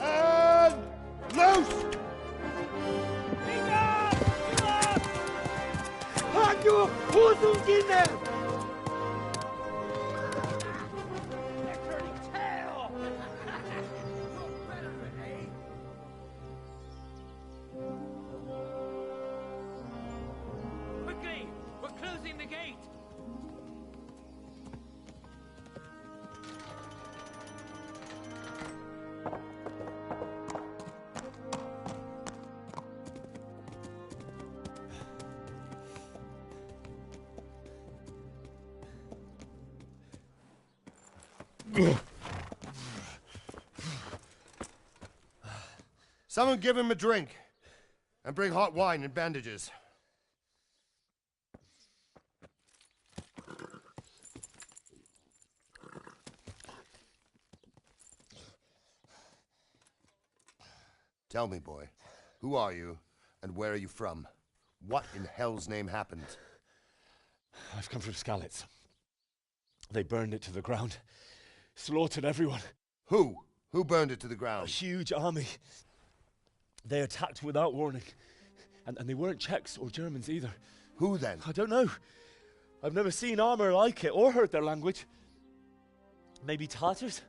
S6: And loose!
S14: Hanyo! Who's in there? They're turning tail! Quickly! We're closing the gate!
S16: Someone give him a drink. And bring hot wine and bandages. Tell me, boy, who are you and where are you from? What in hell's name happened?
S9: I've come from Skalitz. They burned it to the ground. Slaughtered everyone.
S16: Who? Who burned it to the ground?
S9: A huge army. They attacked without warning. And they weren't Czechs or Germans either.
S16: Who then?
S9: I don't know. I've never seen armor like it or heard their language. Maybe Tatars?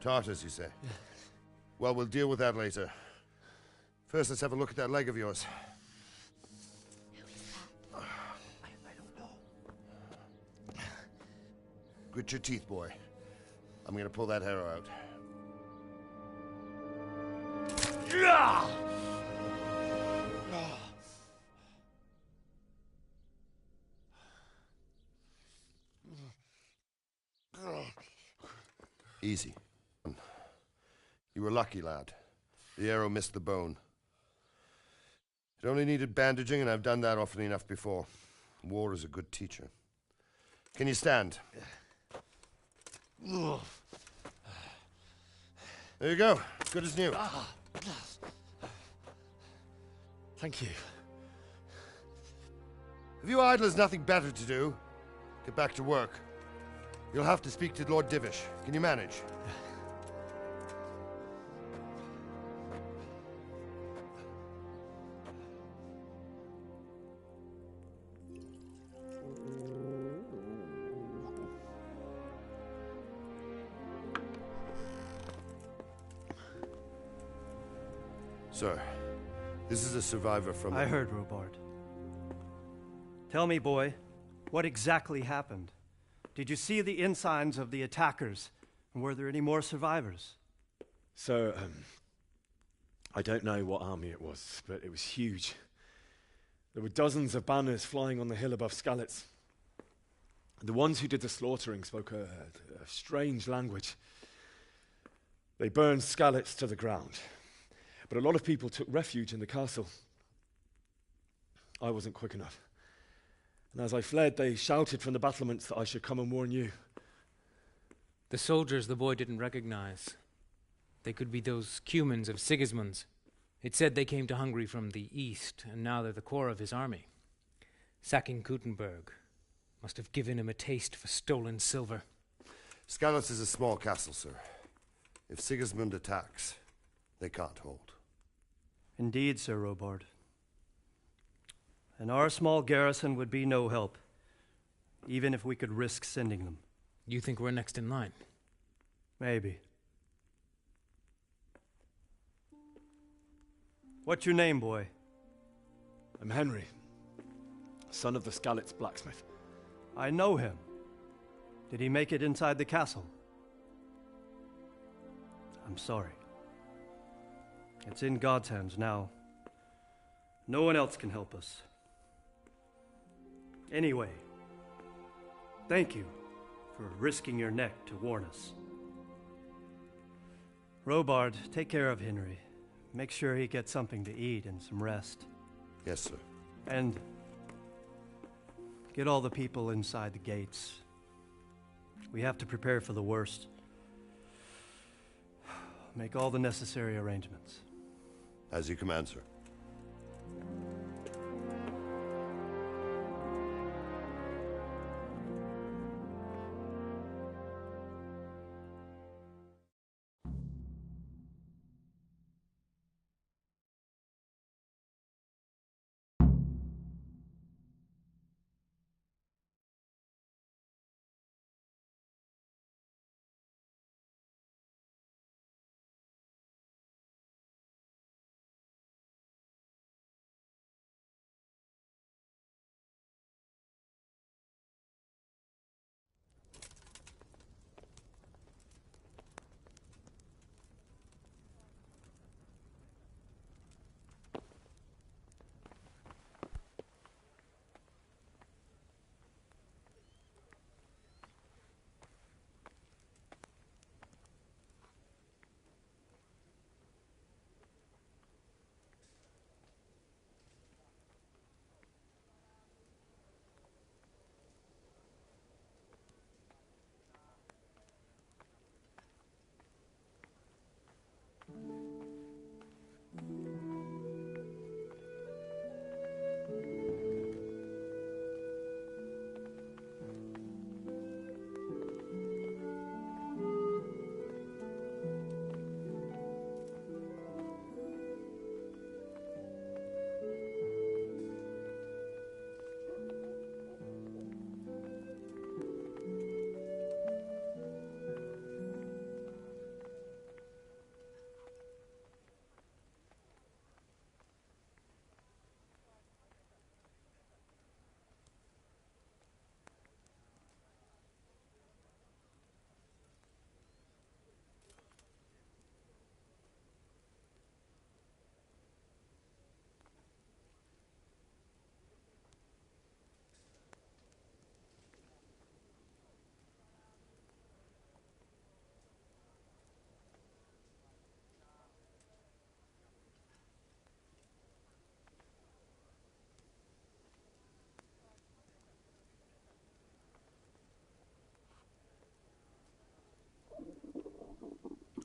S16: Tartars, you say? Yeah. Well, we'll deal with that later. First, let's have a look at that leg of yours. I don't know. Grit your teeth, boy. I'm gonna pull that arrow out. Easy. You were lucky, lad. The arrow missed the bone. It only needed bandaging, and I've done that often enough before. War is a good teacher. Can you stand? There you go. Good as new.
S9: Thank you.
S16: If you idlers nothing better to do, get back to work. You'll have to speak to Lord Divish. Can you manage? Sir, this is a survivor from...
S17: I heard, Robard. Tell me, boy, what exactly happened? Did you see the ensigns of the attackers? And were there any more survivors?
S9: So, I don't know what army it was, but it was huge. There were dozens of banners flying on the hill above Skalitz. The ones who did the slaughtering spoke a strange language. They burned Skalitz to the ground. But a lot of people took refuge in the castle. I wasn't quick enough. And as I fled, they shouted from the battlements that I should come and warn you.
S18: The soldiers the boy didn't recognize. They could be those Cumans of Sigismund's. It said they came to Hungary from the east, and now they're the core of his army. Sacking Gutenberg must have given him a taste for stolen silver.
S16: Skalitz is a small castle, sir. If Sigismund attacks, they can't hold.
S17: Indeed, Sir Robard. And our small garrison would be no help, even if we could risk sending them.
S18: You think we're next in line?
S17: Maybe. What's your name, boy?
S9: I'm Henry, son of the Skalitz blacksmith.
S17: I know him. Did he make it inside the castle? I'm sorry. It's in God's hands now. No one else can help us. Anyway, thank you for risking your neck to warn us. Robard, take care of Henry. Make sure he gets something to eat and some rest.
S16: Yes, sir.
S17: And get all the people inside the gates. We have to prepare for the worst. Make all the necessary arrangements.
S16: As you command, sir.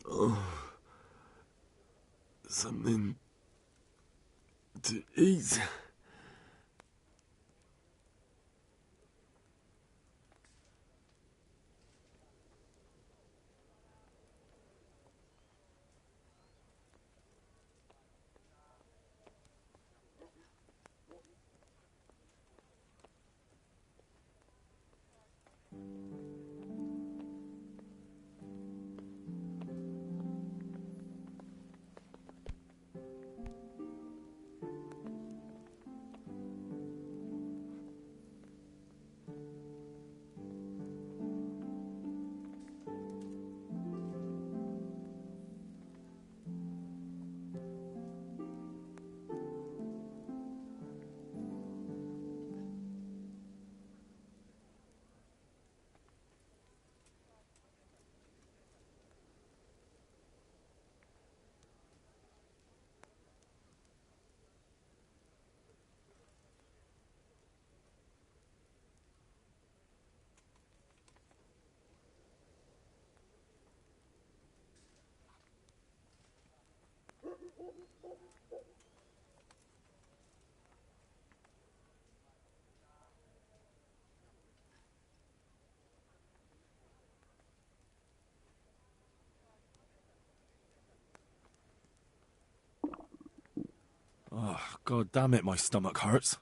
S3: Oh, something to eat. Oh, God damn it, my stomach hurts.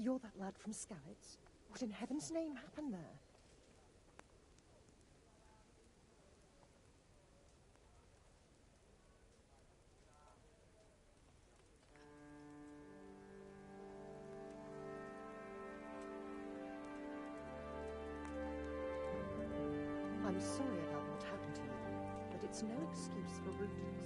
S8: You're that lad from Skalitz? What in heaven's name happened there? I'm sorry about what happened to you, but it's no excuse for rudeness.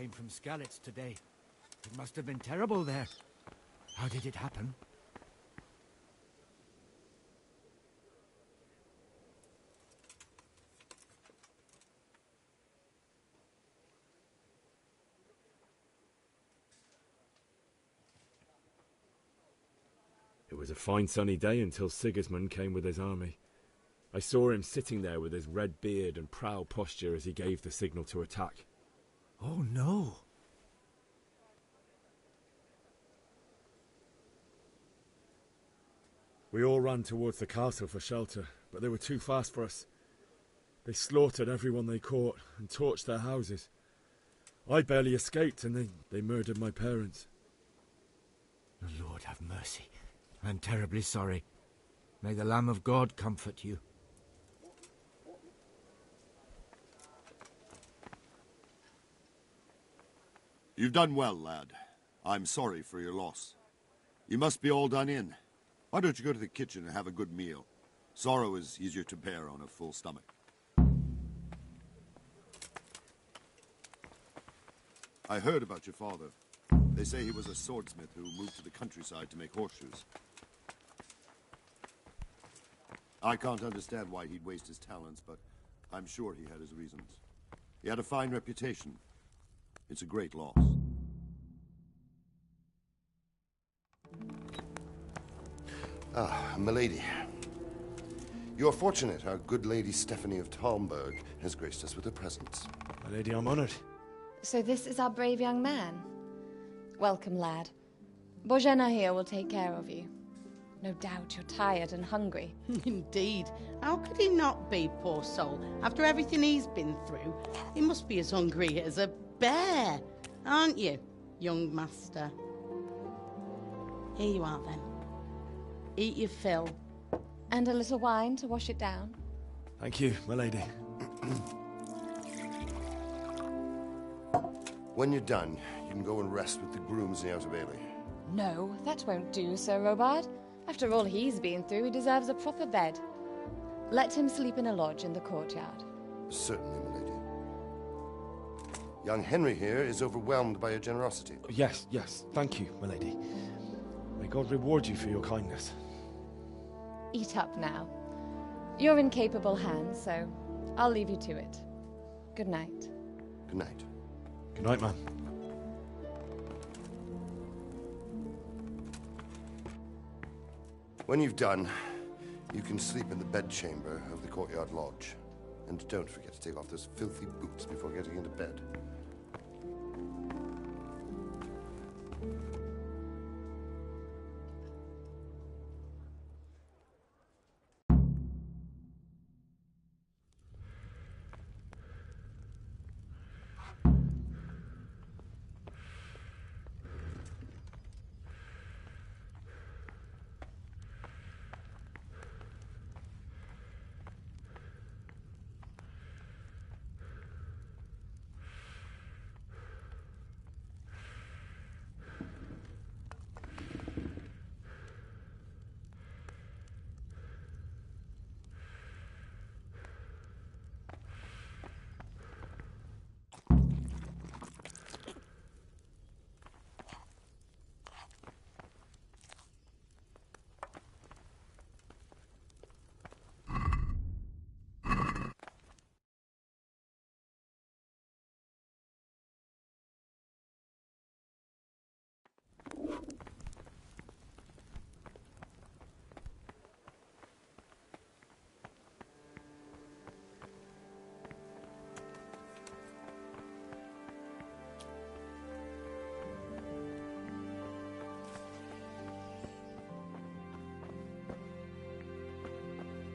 S6: came from Skalitz today. It must have been terrible there. How did it happen?
S11: It was a fine sunny day until Sigismund came with his army. I saw him sitting there with his red beard and proud posture as he gave the signal to attack.
S6: Oh no!
S11: We all ran towards the castle for shelter, but they were too fast for us. They slaughtered everyone they caught and torched their houses. I barely escaped and they murdered my parents.
S6: The Lord have mercy. I'm terribly sorry. May the Lamb of God comfort you.
S13: You've done well, lad. I'm sorry for your loss. You must be all done in. Why don't you go to the kitchen and have a good meal? Sorrow is easier to bear on a full stomach. I heard about your father. They say he was a swordsmith who moved to the countryside to make horseshoes. I can't understand why he'd waste his talents, but I'm sure he had his reasons. He had a fine reputation. It's a great loss.
S16: Ah, milady. You're fortunate our good lady Stephanie of Talmberg has graced us with her presence.
S11: My lady, I'm honored.
S10: So this is our brave young man. Welcome, lad. Bozhena here will take care of you. No doubt you're tired and hungry.
S19: Indeed. How could he not be, poor soul? After everything he's been through, he must be as hungry as a bear, aren't you, young master? Here you are, then. Eat your fill.
S10: And a little wine to wash it down.
S11: Thank you, my lady.
S16: When you're done, you can go and rest with the grooms in the Outer Bailey.
S10: No, that won't do, Sir Robard. After all he's been through, he deserves a proper bed. Let him sleep in a lodge in the courtyard.
S16: Certainly, my lady. Young Henry here is overwhelmed by your generosity.
S11: Yes, yes. Thank you, my lady. May God reward you for your kindness.
S10: Eat up now. You're in capable hands, so I'll leave you to it. Good night.
S16: Good night.
S11: Good night, ma'am.
S16: When you've done, you can sleep in the bedchamber of the courtyard lodge. And don't forget to take off those filthy boots before getting into bed.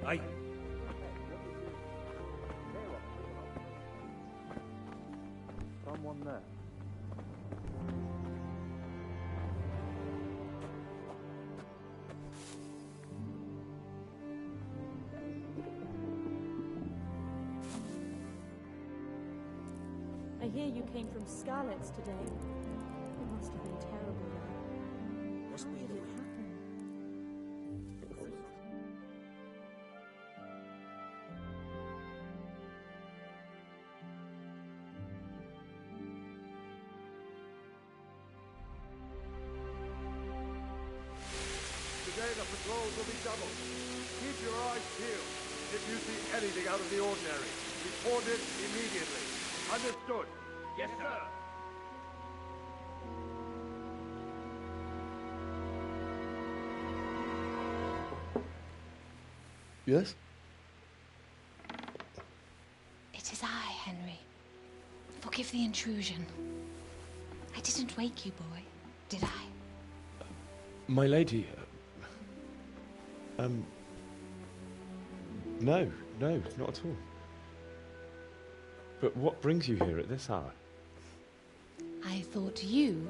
S6: Aye.
S20: Someone there.
S24: I hear you came from Skalitz today. It must have been terrible there. How did it happen?
S1: The patrols will be doubled. Keep your eyes peeled. If you see anything out of the ordinary, report it immediately. Understood?
S14: Yes, sir.
S9: Yes?
S10: It is I, Henry. Forgive the intrusion. I didn't wake you, boy, did I?
S9: My lady, no, not at all. But what brings you here at this hour?
S10: I thought you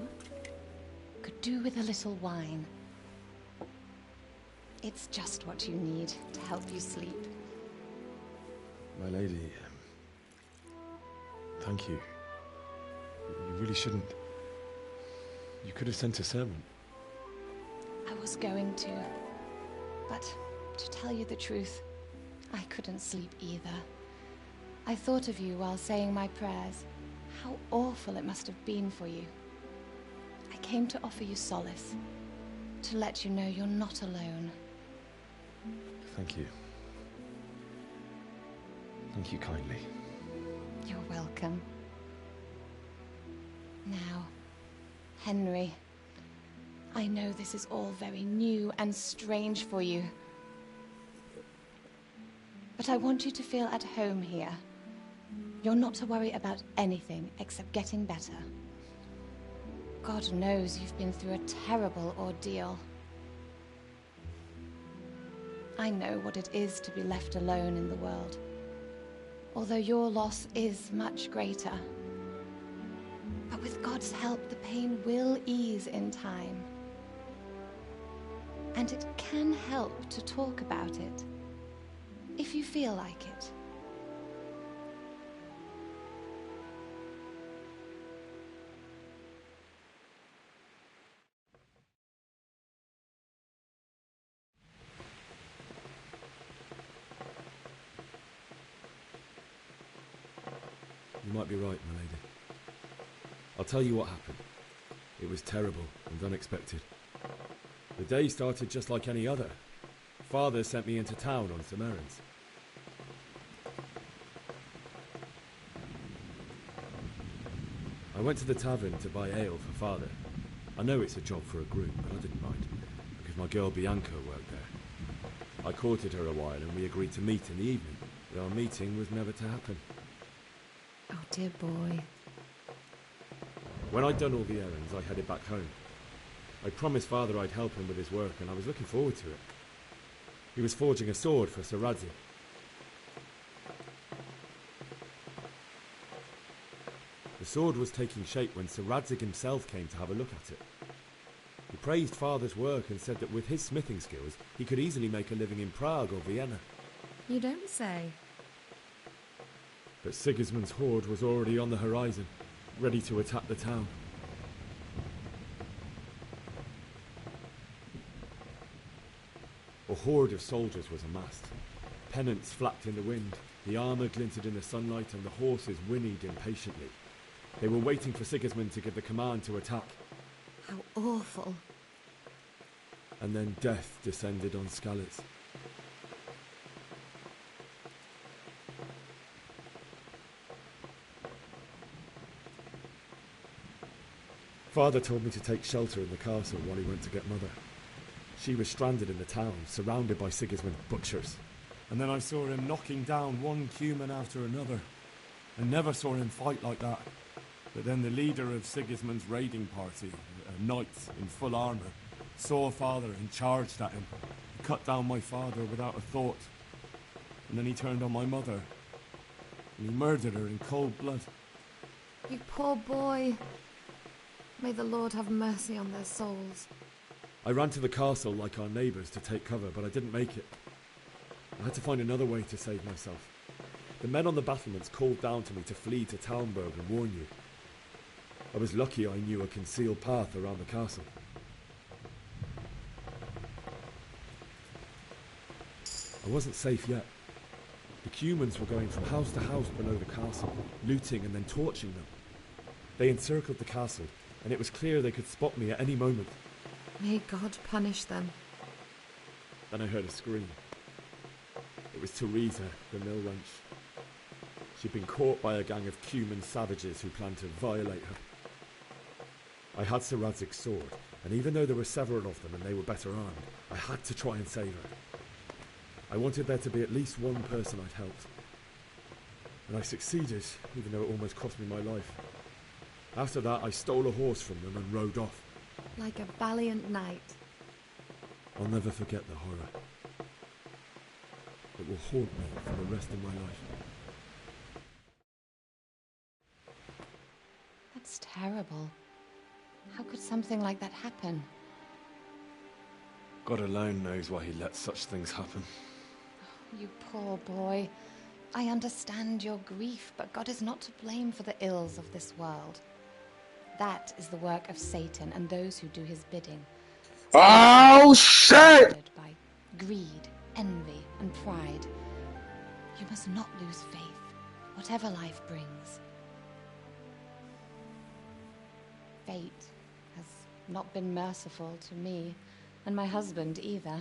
S10: could do with a little wine. It's just what you need to help you sleep.
S9: My lady, thank you. You really shouldn't. You could have sent a servant.
S10: I was going to, but to tell you the truth, I couldn't sleep either. I thought of you while saying my prayers. How awful it must have been for you. I came to offer you solace, to let you know you're not alone.
S9: Thank you. Thank you kindly.
S10: You're welcome. Now, Henry, I know this is all very new and strange for you, but I want you to feel at home here. You're not to worry about anything except getting better. God knows you've been through a terrible ordeal. I know what it is to be left alone in the world, although your loss is much greater. But with God's help, the pain will ease in time. And it can help to talk about it, if you feel like it.
S11: You might be right, my lady. I'll tell you what happened. It was terrible and unexpected. The day started just like any other. Father sent me into town on some errands. I went to the tavern to buy ale for Father. I know it's a job for a groom, but I didn't mind, because my girl Bianca worked there. I courted her a while and we agreed to meet in the evening, but our meeting was never to happen.
S10: Oh, dear boy.
S11: When I'd done all the errands, I headed back home. I promised Father I'd help him with his work, and I was looking forward to it. He was forging a sword for Th3KarazyK. The sword was taking shape when Th3KarazyK himself came to have a look at it. He praised Father's work and said that with his smithing skills, he could easily make a living in Prague or Vienna.
S5: You don't say.
S11: But Sigismund's horde was already on the horizon, ready to attack the town. A horde of soldiers was amassed. Pennants flapped in the wind, the armour glinted in the sunlight, and the horses whinnied impatiently. They were waiting for Sigismund to give the command to attack.
S5: How awful.
S11: And then death descended on Skalitz. Father told me to take shelter in the castle while he went to get Mother. She was stranded in the town, surrounded by Sigismund's butchers. And then I saw him knocking down one human after another. I never saw him fight like that. But then the leader of Sigismund's raiding party, a knight in full armour, saw Father and charged at him. He cut down my father without a thought. And then he turned on my mother. And he murdered her in cold blood.
S5: You poor boy. May the Lord have mercy on their souls.
S11: I ran to the castle like our neighbours to take cover, but I didn't make it. I had to find another way to save myself. The men on the battlements called down to me to flee to Talmberg and warn you. I was lucky I knew a concealed path around the castle. I wasn't safe yet. The Cumans were going from house to house below the castle, looting and then torching them. They encircled the castle, and it was clear they could spot me at any moment.
S5: May God punish them.
S3: and I heard a scream. It was Teresa, the mill wench. She'd been caught by a gang of Cuman savages who planned to violate her. I had KarazyK's sword, and even though there were several of them and they were better armed, I had to try and save her. I wanted there to be at least one person I'd helped. And I succeeded, even though it almost cost me my life. After that, I stole a horse from them and rode off.
S5: Like a valiant knight.
S3: I'll never forget the horror. It will haunt me for the rest of my life.
S10: That's terrible. How could something like that happen?
S3: God alone knows why he lets such things happen.
S10: You poor boy. I understand your grief, but God is not to blame for the ills of this world. That is the work of Satan and those who do his bidding.
S15: Oh, shit!
S10: By greed, envy, and pride. You must not lose faith, whatever life brings. Fate has not been merciful to me, and my husband either.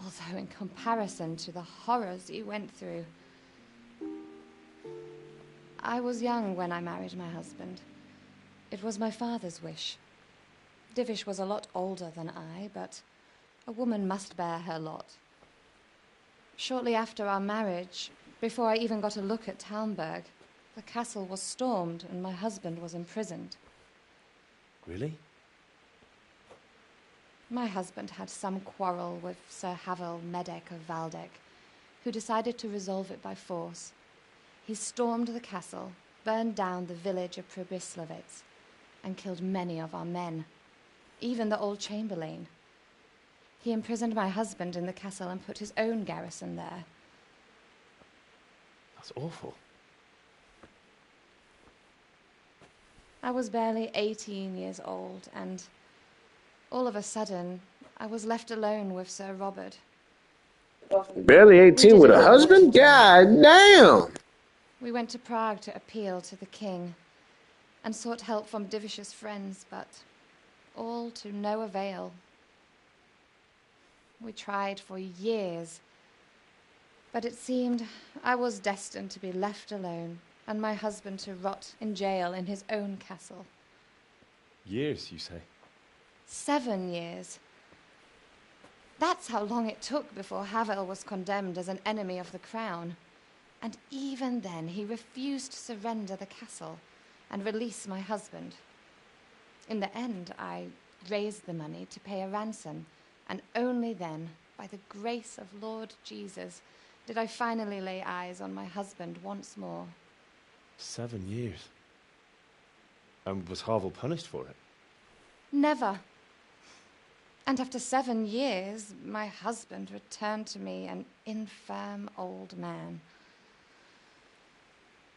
S10: Although in comparison to the horrors you went through. I was young when I married my husband. It was my father's wish. Divish was a lot older than I, but a woman must bear her lot. Shortly after our marriage, before I even got a look at Talmberg, the castle was stormed and my husband was imprisoned.
S3: Really?
S10: My husband had some quarrel with Sir Havel Medek of Valdek, who decided to resolve it by force. He stormed the castle, burned down the village of Probislavitz, and killed many of our men, even the old chamberlain. He imprisoned my husband in the castle and put his own garrison there.
S3: That's awful.
S10: I was barely 18 years old, and all of a sudden, I was left alone with Sir Robert.
S15: Barely 18 with a husband? God damn!
S10: We went to Prague to appeal to the king and sought help from Divish's friends, but all to no avail. We tried for years, but it seemed I was destined to be left alone and my husband to rot in jail in his own castle.
S3: Years, you say?
S10: 7 years. That's how long it took before Havel was condemned as an enemy of the crown. And even then, he refused to surrender the castle and release my husband. In the end, I raised the money to pay a ransom, and only then, by the grace of Lord Jesus, did I finally lay eyes on my husband once more.
S3: 7 years? And was Havel punished for it?
S10: Never. And after 7 years, my husband returned to me an infirm old man.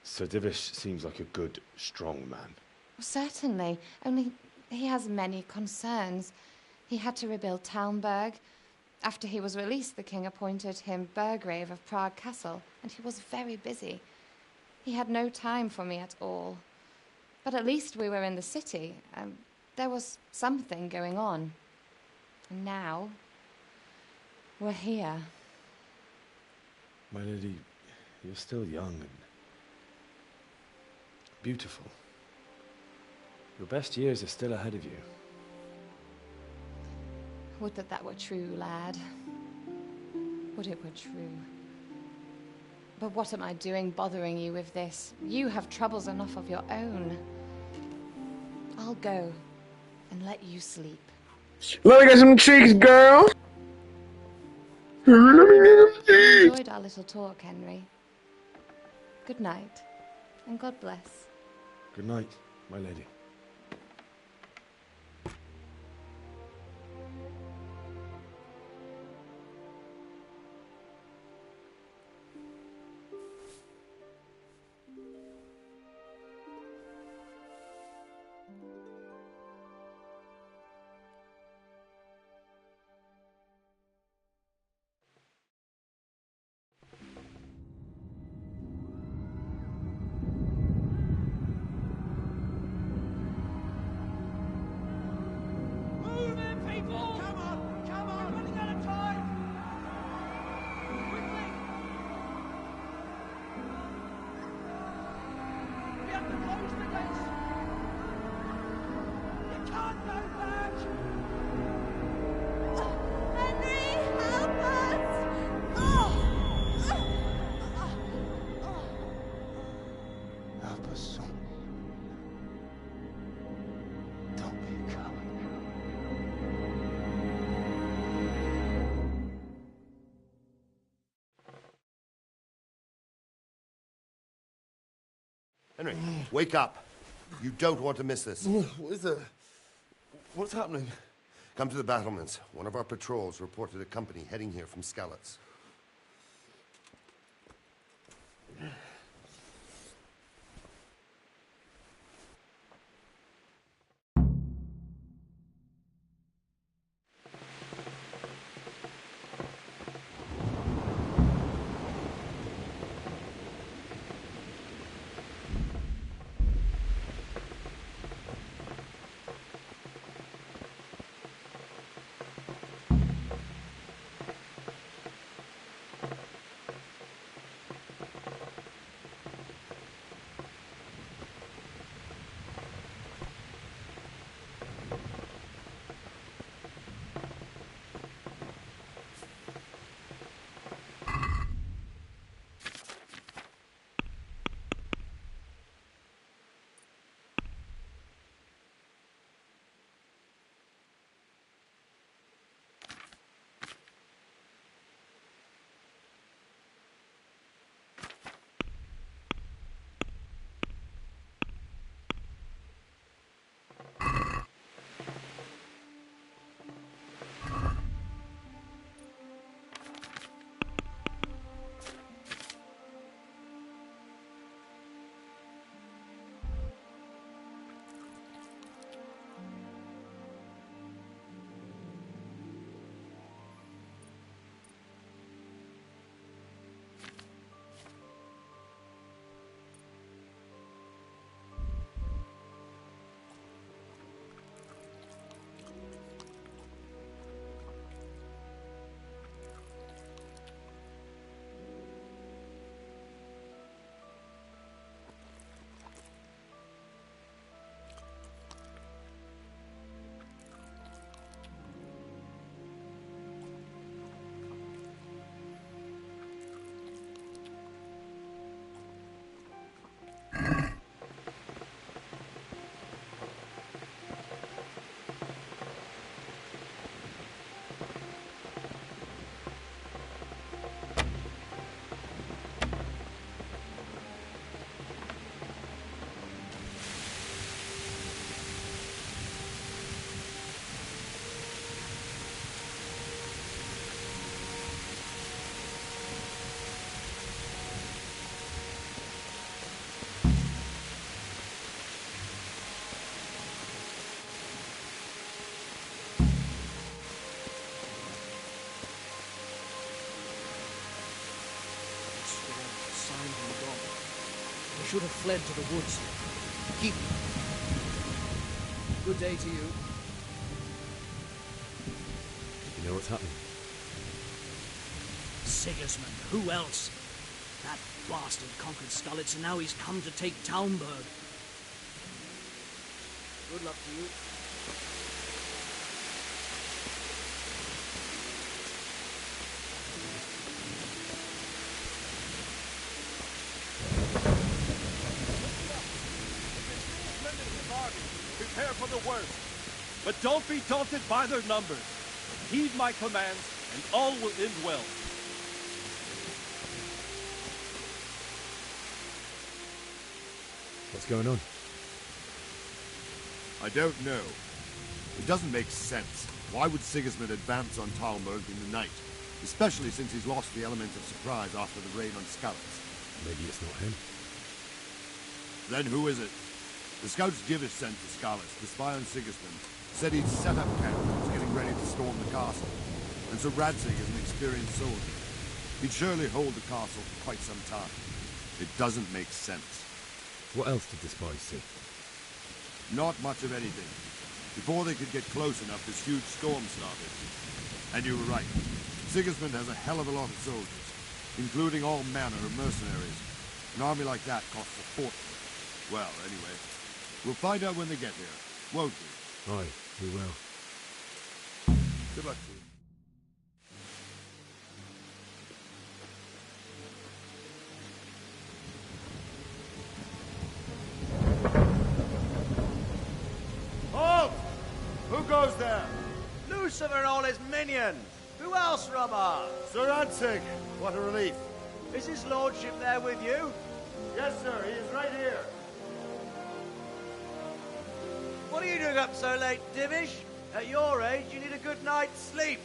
S3: Sir Divish seems like a good, strong man.
S10: Certainly, only he has many concerns. He had to rebuild Talmberg. After he was released, the king appointed him Burgrave of Prague Castle, and he was very busy. He had no time for me at all. But at least we were in the city. There was something going on. And now, we're here.
S3: My lady, you're still young and beautiful. Your best years are still ahead of you.
S10: Would that that were true, lad. Would it were true. But what am I doing bothering you with this? You have troubles enough of your own. I'll go and let you sleep.
S15: Let me get some cheeks, girl. Let me get some cheeks.
S10: Enjoyed our little talk, Henry. Good night, and God bless.
S3: Good night, my lady.
S14: Come on! Come on! We're running out of time!
S16: Henry, wake up. You don't want to miss this.
S15: What is it? What's happening?
S16: Come to the battlements. One of our patrols reported a company heading here from Skalitz.
S2: Should have fled to the woods. Keep. Good day to you.
S3: You know what's happening?
S2: Sigismund, who else? That bastard conquered Skalitz, and now he's come to take Talmberg. Good luck to you.
S1: Prepare for the worst. But don't be daunted by their numbers. Heed my commands, and all will end well.
S3: What's going on?
S13: I don't know. It doesn't make sense. Why would Sigismund advance on Talmberg in the night? Especially since he's lost the element of surprise after the raid on Skalitz.
S3: Maybe it's not him.
S13: Then who is it? The scouts Divish sent to Skalitz to spy on Sigismund said he'd set up camp and was getting ready to storm the castle. And so Radzig is an experienced soldier. He'd surely hold the castle for quite some time. It doesn't make sense.
S3: What else did the spies see?
S13: Not much of anything. Before they could get close enough, this huge storm started. And you were right. Sigismund has a hell of a lot of soldiers, including all manner of mercenaries. An army like that costs a fortune. Well, anyway, we'll find out when they get here, won't we?
S3: Aye, we will.
S13: Good luck to you.
S1: Halt!
S16: Who goes there?
S4: Lucifer and all his minions. Who else, Robber?
S16: Sir Ansig. What a relief.
S4: Is his lordship there with you?
S16: Yes, sir. He is right here.
S4: What are you doing up so late, Divish? At your age, you need a good night's sleep.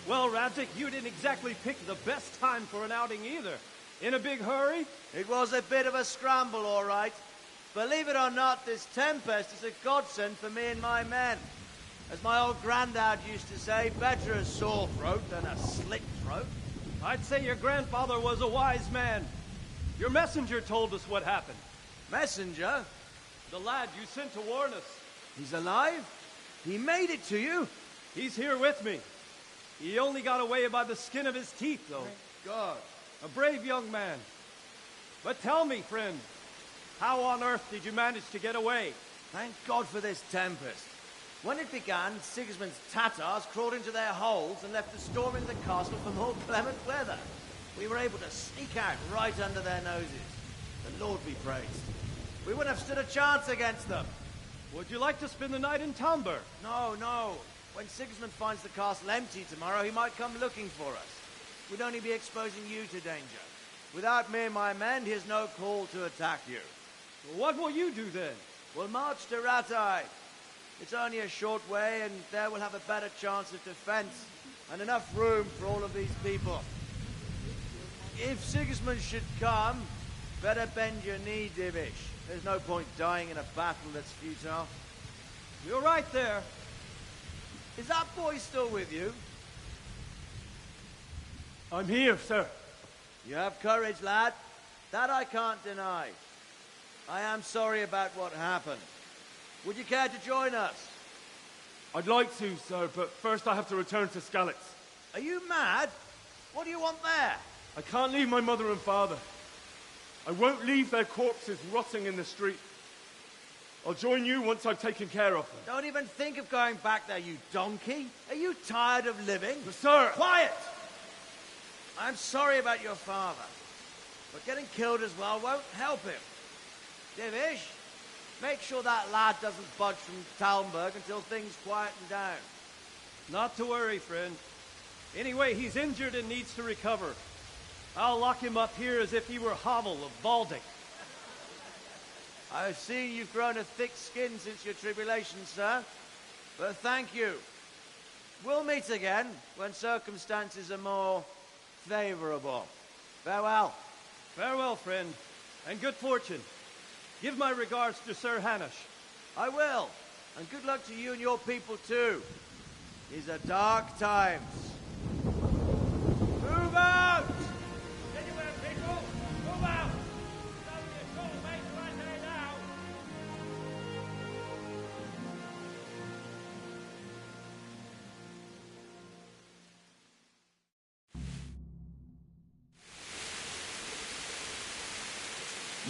S12: Well, Radzik, you didn't exactly pick the best time for an outing either. In a big hurry?
S4: It was a bit of a scramble, all right. Believe it or not, this tempest is a godsend for me and my men. As my old granddad used to say, better a sore throat than a slit throat.
S12: I'd say your grandfather was a wise man. Your messenger told us what happened.
S4: Messenger?
S12: The lad you sent to warn us.
S4: He's alive? He made it to you?
S12: He's here with me. He only got away by the skin of his teeth, though.
S4: Thank God.
S12: A brave young man. But tell me, friend, how on earth did you manage to get away?
S4: Thank God for this tempest. When it began, Sigismund's Tatars crawled into their holes and left the storm in the castle for more clement weather. We were able to sneak out right under their noses. The Lord be praised. We wouldn't have stood a chance against them.
S12: Would you like to spend the night in Talmberg?
S4: No, no. When Sigismund finds the castle empty tomorrow, he might come looking for us. We'd only be exposing you to danger. Without me and my men, he has no call to attack you.
S12: Well, what will you do then?
S4: We'll march to Ratai. It's only a short way, and there we'll have a better chance of defense and enough room for all of these people. If Sigismund should come, better bend your knee, Divish. There's no point dying in a battle that's futile.
S12: You're right there.
S4: Is that boy still with you?
S12: I'm here, sir.
S4: You have courage, lad. That I can't deny. I am sorry about what happened. Would you care to join us?
S7: I'd like to, sir, but first I have to return to Skalitz.
S4: Are you mad? What do you want there?
S7: I can't leave my mother and father. I won't leave their corpses rotting in the street. I'll join you once I've taken care of them.
S4: Don't even think of going back there, you donkey. Are you tired of living?
S7: But sir!
S4: Quiet! I'm sorry about your father, but getting killed as well won't help him. Divish, make sure that lad doesn't budge from Talmberg until things quieten down.
S12: Not to worry, friend. Anyway, he's injured and needs to recover. I'll lock him up here as if he were Havel of Baldic.
S4: I've seen you've grown a thick skin since your tribulation, sir. But thank you. We'll meet again when circumstances are more favorable. Farewell.
S12: Farewell, friend, and good fortune. Give my regards to Sir Hanush.
S4: I will. And good luck to you and your people, too. These are dark times. Move out!
S12: Anywhere, people! Move out! It's only a short way to Ratai now.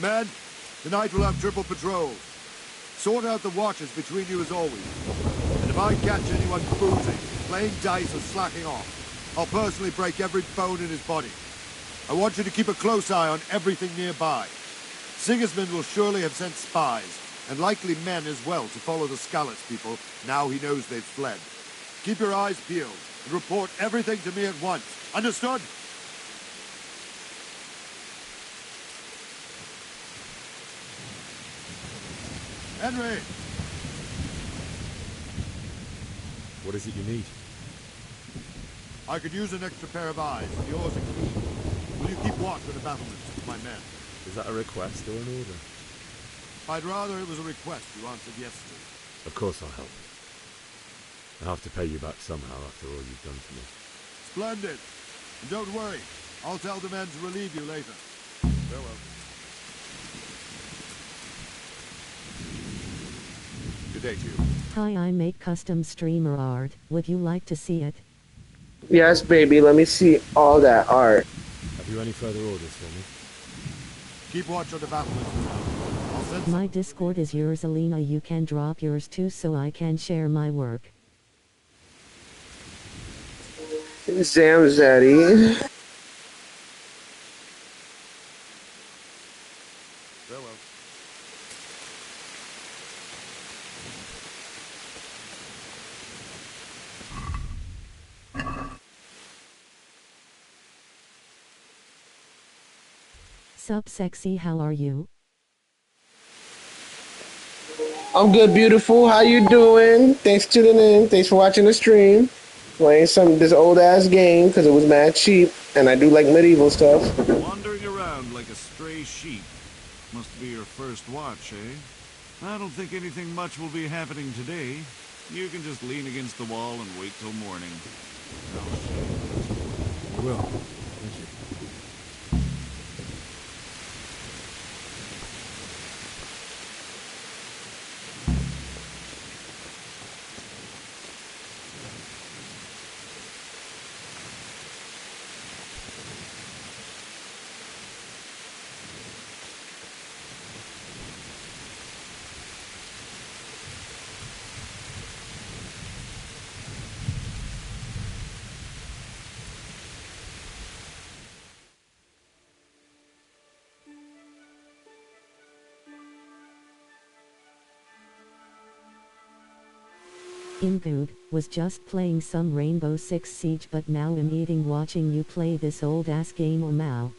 S13: Men, tonight we'll have triple patrols. Sort out the watches between you as always. And if I catch anyone boozing, playing dice or slacking off, I'll personally break every bone in his body. I want you to keep a close eye on everything nearby. Sigismund will surely have sent spies, and likely men as well, to follow the Skalitz people now he knows they've fled. Keep your eyes peeled, and report everything to me at once. Understood? Henry!
S3: What is it you need?
S13: I could use an extra pair of eyes. Yours are keen. Will you keep watch for the battlements with my men?
S3: Is that a request or an order?
S13: I'd rather it was a request you answered yes to.
S3: Of course I'll help. I have to pay you back somehow after all you've done for me.
S13: Splendid. And don't worry. I'll tell the men to relieve you later. Farewell. Good day to you.
S8: Hi, I make custom streamer art. Would you like to see it?
S15: Yes, baby, let me see all that art.
S3: Have you any further orders for me?
S13: Keep watch on the battlements. I'll send
S8: My Discord is yours, Alina. You can drop yours too so I can share my work.
S15: Zamzaddy.
S13: Farewell.
S18: Sup, sexy, how are you?
S15: I'm good, beautiful. How you doing? Thanks for tuning in. Thanks for watching the stream. Playing this old ass game because it was mad cheap, and I do like medieval stuff.
S13: Wandering around like a stray sheep. Must be your first watch, eh? I don't think anything much will be happening today. You can just lean against the wall and wait till morning.
S3: I will. Thank you.
S18: Imbued, was just playing some Rainbow Six Siege, but now I'm eating watching you play this old ass game. Oh Mao.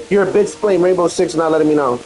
S15: You're a bitch playing Rainbow Six, not letting me know.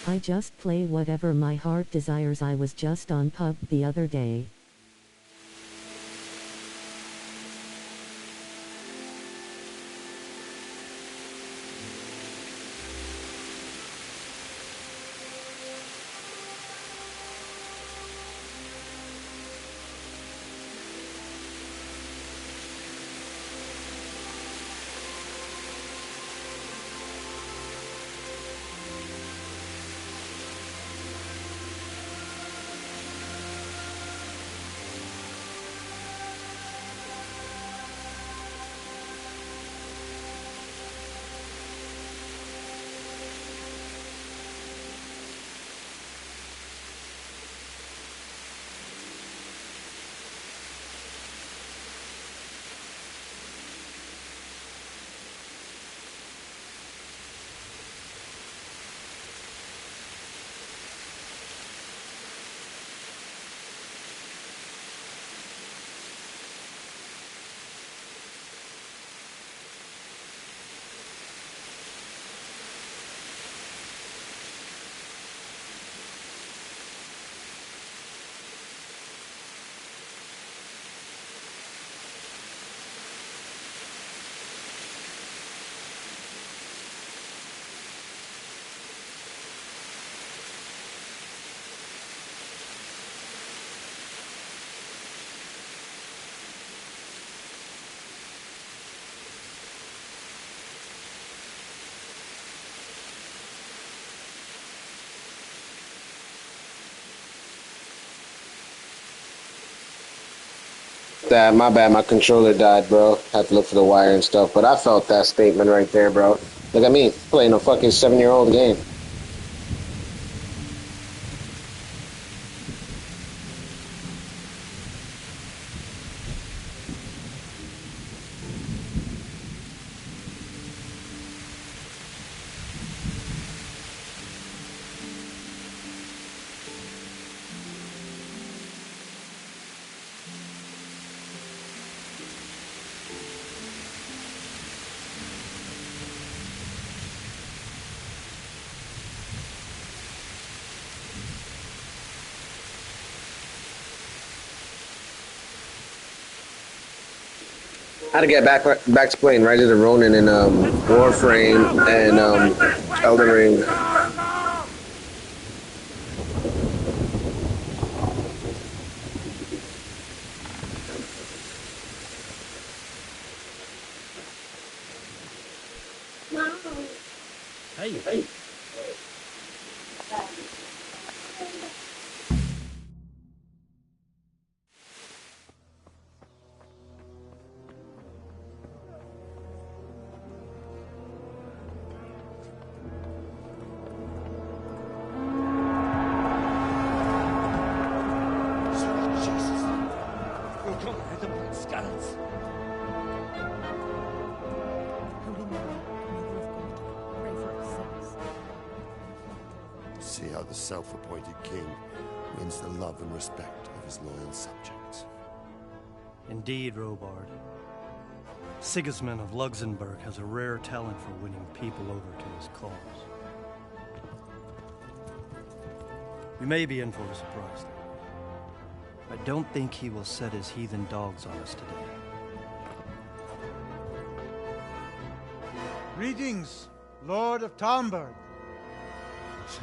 S15: I just play whatever my heart desires. I was just on pub the other day. That, my bad, my controller died, bro. Had to look for the wire and stuff, but I felt that statement right there, bro. Look at me, playing a fucking 7-year-old game. How to get back to playing Rise of the Ronin and Warframe and Elden Ring.
S2: Hey.
S16: See how the self-appointed king wins the love and respect of his loyal subjects.
S12: Indeed, Robard. Sigismund of Luxembourg has a rare talent for winning people over to his cause. We may be in for a surprise, though. I don't think he will set his heathen dogs on us today.
S17: Greetings, Lord of Talmberg.
S3: Shit.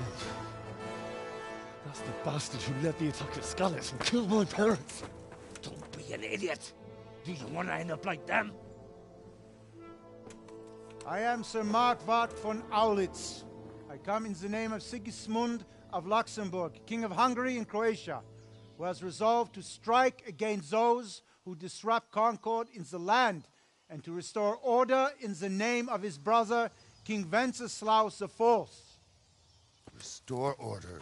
S3: That's the bastard who led the attack at Skalitz and killed my parents.
S6: Don't be an idiot. Do you want to end up like them?
S17: I am Sir Markwart von Aulitz. I come in the name of Sigismund of Luxembourg, King of Hungary and Croatia, who has resolved to strike against those who disrupt concord in the land and to restore order in the name of his brother, King Wenceslaus IV.
S16: Restore order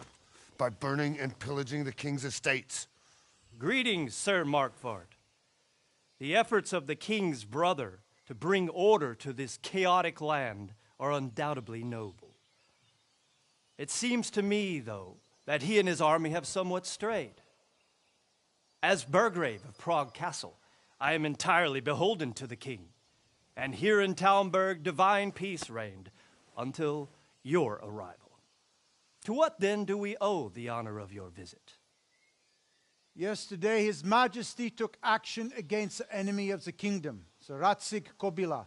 S16: by burning and pillaging the king's estates.
S12: Greetings, Sir Markwart. The efforts of the king's brother to bring order to this chaotic land are undoubtedly noble. It seems to me, though, that he and his army have somewhat strayed. As Burgrave of Prague Castle, I am entirely beholden to the king, and here in Talmberg divine peace reigned until your arrival. To what then do we owe the honor of your visit?
S17: Yesterday, His Majesty took action against the enemy of the kingdom, Th3KarazyK1d's,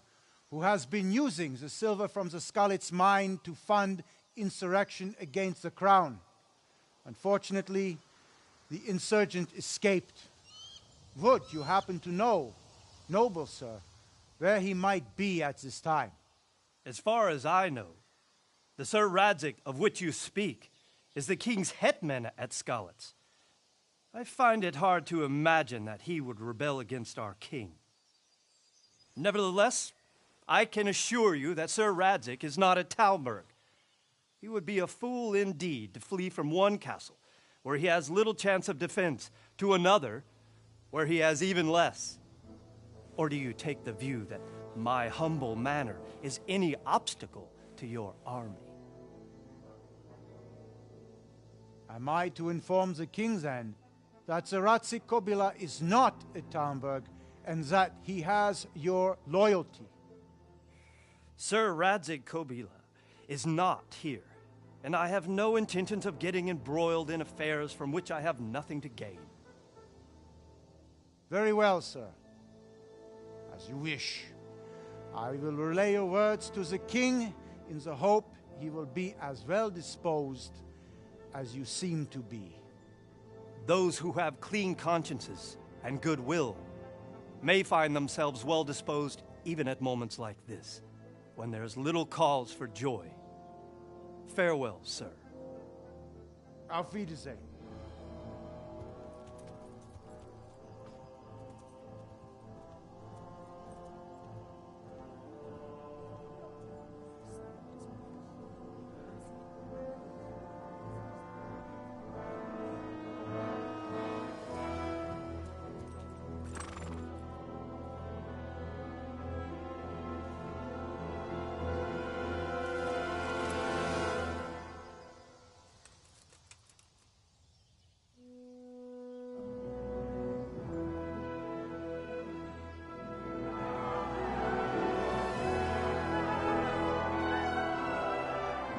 S17: who has been using the silver from the Skalitz mine to fund insurrection against the crown. Unfortunately, the insurgent escaped. Would you happen to know, noble sir, where he might be at this time?
S12: As far as I know, the Sir Radzik of which you speak is the king's hetman at Skalitz. I find it hard to imagine that he would rebel against our king. Nevertheless, I can assure you that Sir Radzik is not at Talmberg. He would be a fool indeed to flee from one castle, where he has little chance of defense, to another, where he has even less. Or do you take the view that my humble manner is any obstacle to your army?
S17: Am I to inform the king then that Th3KarazyK1d is not at Talmberg and that he has your loyalty?
S12: Sir Radzik1d is not here, and I have no intentions of getting embroiled in affairs from which I have nothing to gain.
S17: Very well, sir. As you wish. I will relay your words to the king in the hope he will be as well disposed as you seem to be.
S12: Those who have clean consciences and goodwill may find themselves well disposed even at moments like this, when there is little cause for joy. Farewell, sir.
S17: Auf Wiedersehen.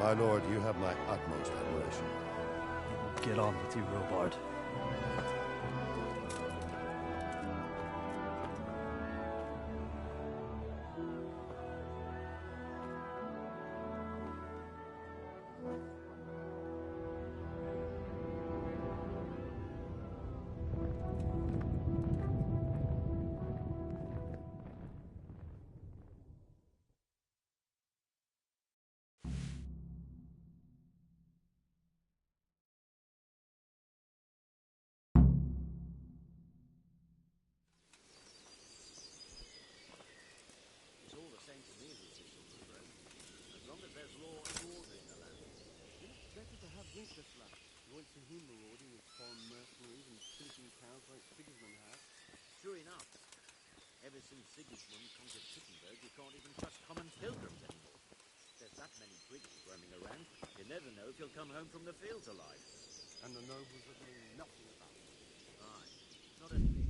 S16: My lord, you have my utmost admiration.
S12: Get on with you, Robard.
S19: there's law and order in the land.
S21: Better to have Wenceslas. You won't see him marauding with foreign mercenaries and pillaging towns like Sigismund has.
S19: True enough. Ever since Sigismund conquered Wittenberg, you can't even trust common pilgrims anymore. There's that many Brits roaming around, you never know if you'll come home from the fields alive.
S21: And the nobles are doing nothing about it.
S19: Aye, not a thing.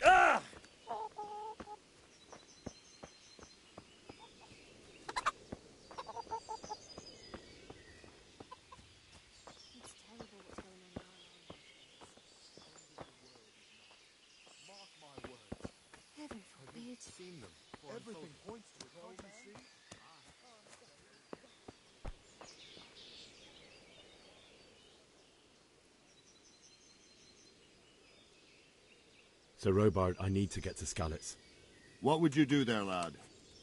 S19: Ah!
S24: It's terrible what's going on in our land.
S1: Mark my words.
S24: Heaven forbid.
S1: Seen them. Everything points to it, can't you see?
S3: Sir Robard, I need to get to Skalitz.
S13: What would you do there, lad?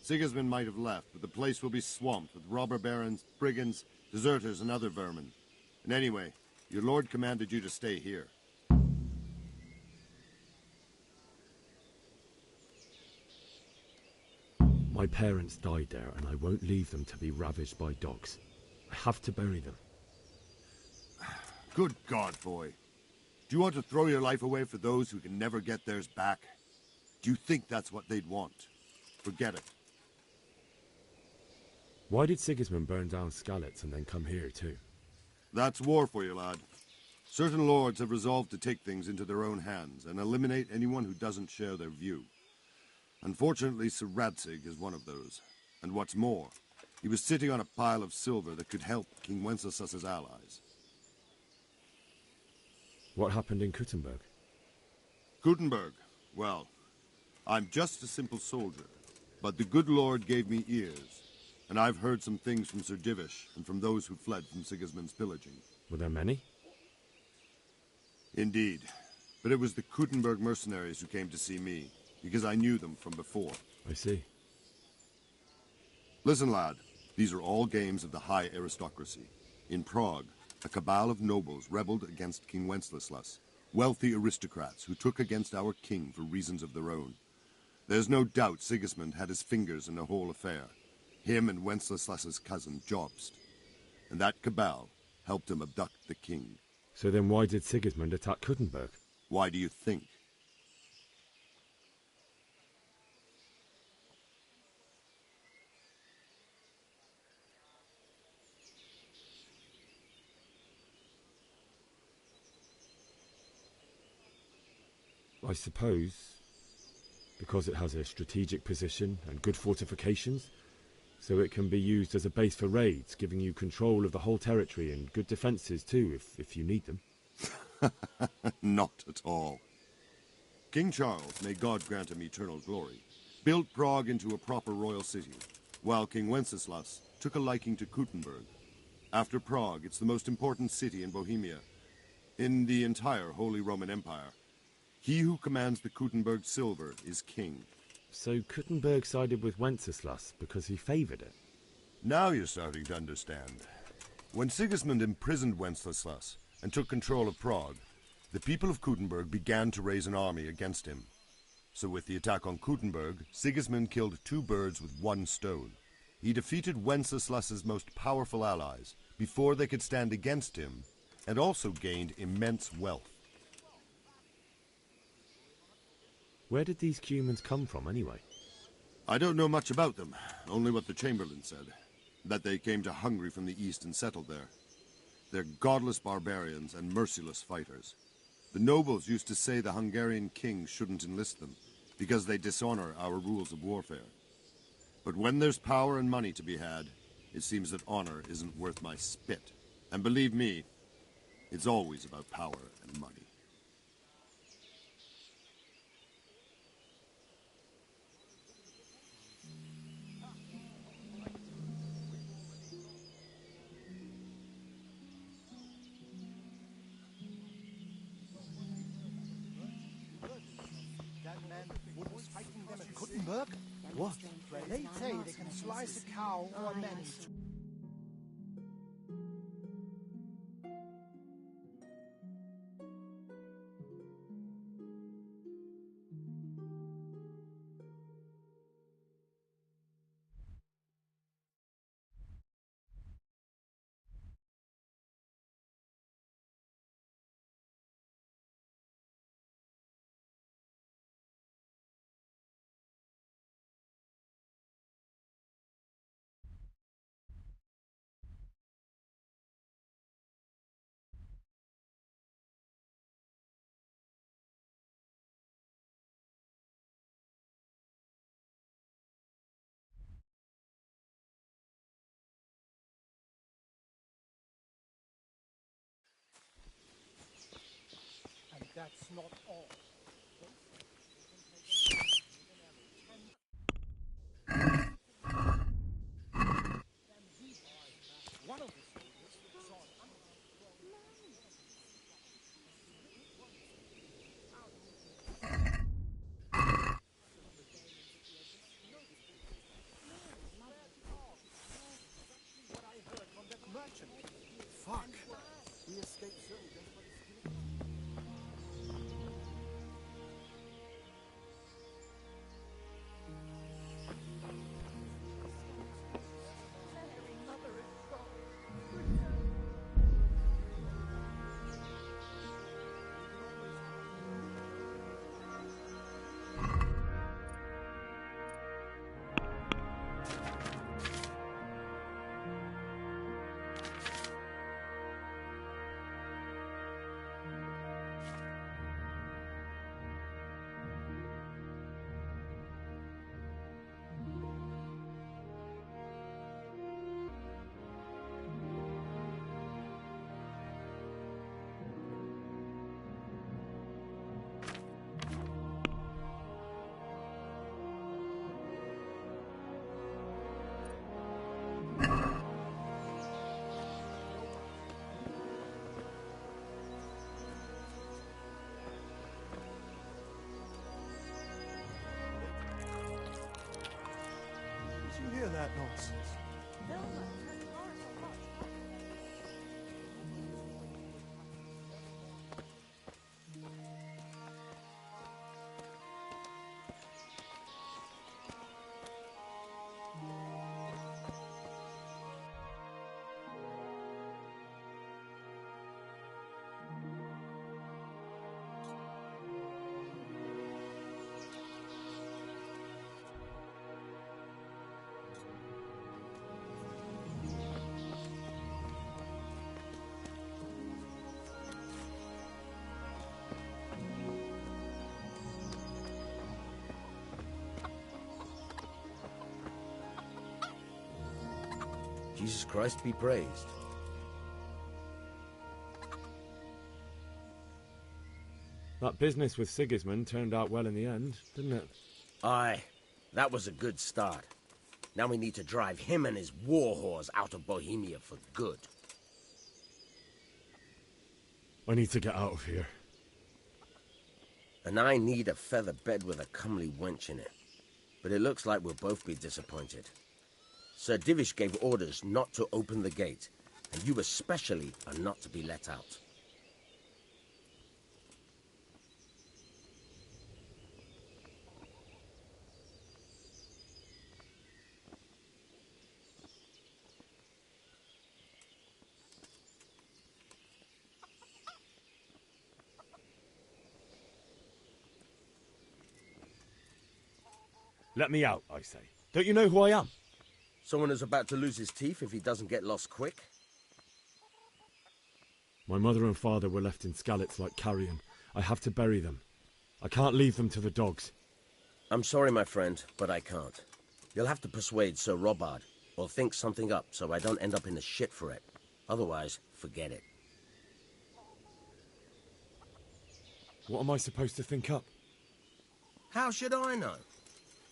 S13: Sigismund might have left, but the place will be swamped with robber barons, brigands, deserters, and other vermin. And anyway, your lord commanded you to stay here.
S3: My parents died there, and I won't leave them to be ravaged by dogs. I have to bury them.
S13: Good God, boy. Do you want to throw your life away for those who can never get theirs back? Do you think that's what they'd want? Forget it.
S3: Why did Sigismund burn down Skalitz and then come here too?
S13: That's war for you, lad. Certain lords have resolved to take things into their own hands and eliminate anyone who doesn't share their view. Unfortunately, Sir Radzig is one of those. And what's more, he was sitting on a pile of silver that could help King Wenceslas's allies.
S3: What happened in Kuttenberg?
S13: Kuttenberg? Well, I'm just a simple soldier, but the good Lord gave me ears, and I've heard some things from Sir Divish and from those who fled from Sigismund's pillaging.
S3: Were there many?
S13: Indeed, but it was the Kuttenberg mercenaries who came to see me, because I knew them from before.
S3: I see.
S13: Listen, lad, these are all games of the high aristocracy. In Prague, a cabal of nobles rebelled against King Wenceslas, wealthy aristocrats who took against our king for reasons of their own. There's no doubt Sigismund had his fingers in the whole affair, him and Wenceslas's cousin Jobst. And that cabal helped him abduct the king.
S3: So then why did Sigismund attack Kuttenberg?
S13: Why do you think?
S3: I suppose because it has a strategic position and good fortifications, so it can be used as a base for raids, giving you control of the whole territory and good defences too, if you need them.
S13: Not at all. King Charles, may God grant him eternal glory, built Prague into a proper royal city, while King Wenceslas took a liking to Kuttenberg. After Prague, it's the most important city in Bohemia, in the entire Holy Roman Empire. He who commands the Kuttenberg silver is king.
S3: So Kuttenberg sided with Wenceslas because he favoured it?
S13: Now you're starting to understand. When Sigismund imprisoned Wenceslas and took control of Prague, the people of Kuttenberg began to raise an army against him. So with the attack on Kuttenberg, Sigismund killed two birds with one stone. He defeated Wenceslas's most powerful allies before they could stand against him, and also gained immense wealth.
S3: Where did these Cumans come from, anyway?
S13: I don't know much about them, only what the Chamberlain said. That they came to Hungary from the east and settled there. They're godless barbarians and merciless fighters. The nobles used to say the Hungarian king shouldn't enlist them, because they dishonor our rules of warfare. But when there's power and money to be had, it seems that honor isn't worth my spit. And believe me, it's always about power and money.
S2: What?
S9: They say they can slice a cow or a man in two. And that's not all. One of the soldiers saw an what I heard from that merchant. Fuck. We escaped certainly just by the skin of
S1: Did you hear that nonsense?
S6: Jesus Christ be praised.
S3: That business with Sigismund turned out well in the end, didn't it?
S20: Aye, that was a good start. Now we need to drive him and his war whores out of Bohemia for good.
S3: I need to get out of here.
S20: And I need a feather bed with a comely wench in it. But it looks like we'll both be disappointed. Sir Divish gave orders not to open the gate, and you especially are not to be let out.
S3: Let me out, I say. Don't you know who I am?
S20: Someone who's about to lose his teeth if he doesn't get lost quick?
S3: My mother and father were left in Skalitz like carrion. I have to bury them. I can't leave them to the dogs.
S20: I'm sorry, my friend, but I can't. You'll have to persuade Sir Robard, or think something up so I don't end up in the shit for it. Otherwise, forget it.
S3: What am I supposed to think up?
S20: How should I know?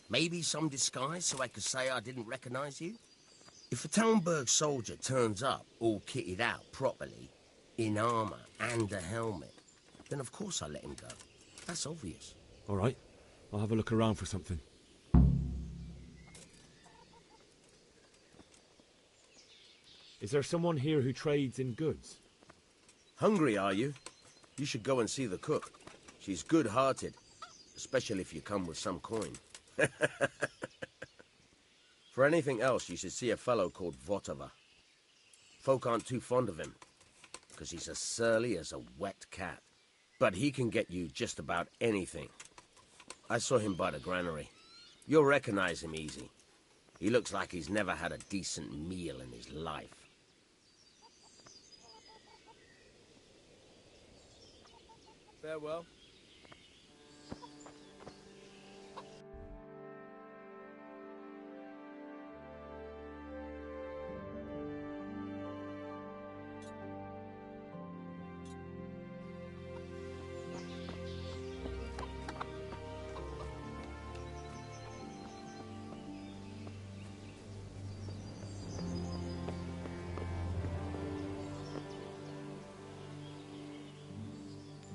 S20: Maybe some disguise so I could say I didn't recognize you? If a Talmberg soldier turns up, all kitted out properly, in armor and a helmet, then of course I let him go. That's obvious.
S3: All right. I'll have a look around for something. Is there someone here who trades in goods?
S20: Hungry, are you? You should go and see the cook. She's good-hearted, especially if you come with some coin. For anything else, you should see a fellow called Votava. Folk aren't too fond of him, because he's as surly as a wet cat. But he can get you just about anything. I saw him by the granary. You'll recognize him easy. He looks like he's never had a decent meal in his life.
S5: Farewell.